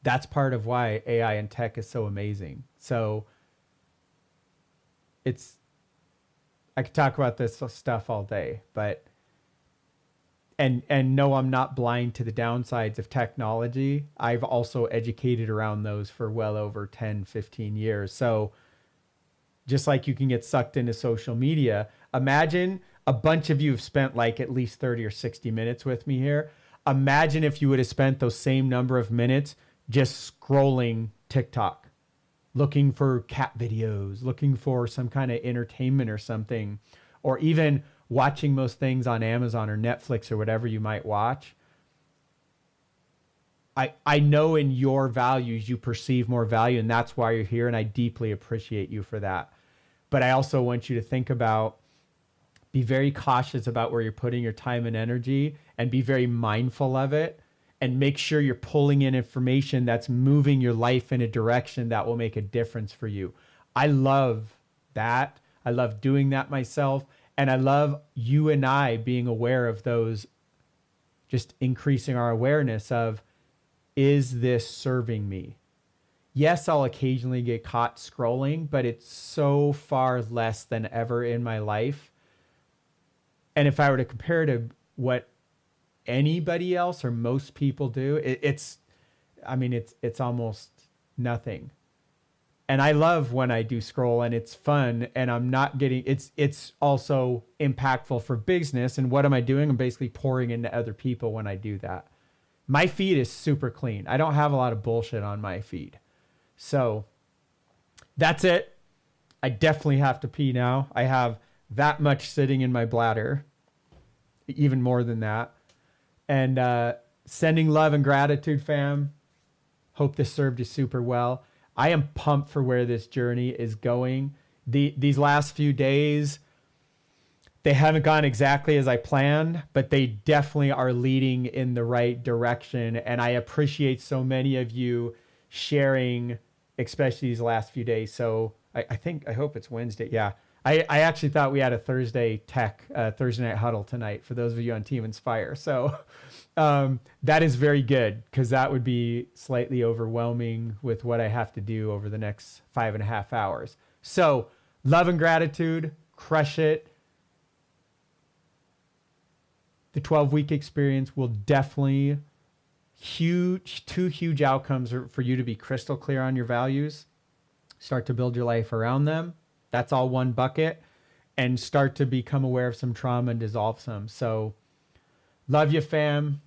That's part of why AI and tech is so amazing. So I could talk about this stuff all day, but and no, I'm not blind to the downsides of technology. I've also educated around those for well over 10, 15 years. So just like you can get sucked into social media, imagine a bunch of you have spent like at least 30 or 60 minutes with me here. Imagine if you would have spent those same number of minutes just scrolling TikTok, looking for cat videos, looking for some kind of entertainment or something, or even watching most things on Amazon or Netflix or whatever you might watch, I know in your values you perceive more value, and that's why you're here, and I deeply appreciate you for that. But I also want you to think about, be very cautious about where you're putting your time and energy, and be very mindful of it, and make sure you're pulling in information that's moving your life in a direction that will make a difference for you. I love that. I love doing that myself. And I love you and I being aware of those, just increasing our awareness of, is this serving me? Yes, I'll occasionally get caught scrolling, but it's so far less than ever in my life. And if I were to compare to what anybody else or most people do, it's almost nothing. And I love when I do scroll and it's fun and I'm not getting, it's also impactful for business. And what am I doing? I'm basically pouring into other people when I do that. My feed is super clean. I don't have a lot of bullshit on my feed. So that's it. I definitely have to pee now. I have that much sitting in my bladder, even more than that. And sending love and gratitude, fam. Hope this served you super well. I am pumped for where this journey is going. These last few days, they haven't gone exactly as I planned, but they definitely are leading in the right direction. And I appreciate so many of you sharing, especially these last few days. So I hope it's Wednesday. Yeah. I actually thought we had a Thursday Thursday night huddle tonight for those of you on Team Inspire. So that is very good, because that would be slightly overwhelming with what I have to do over the next 5.5 hours. So love and gratitude, crush it. The 12-week experience will definitely two huge outcomes are for you to be crystal clear on your values, start to build your life around them. That's all one bucket, and start to become aware of some trauma and dissolve some. So love you, fam.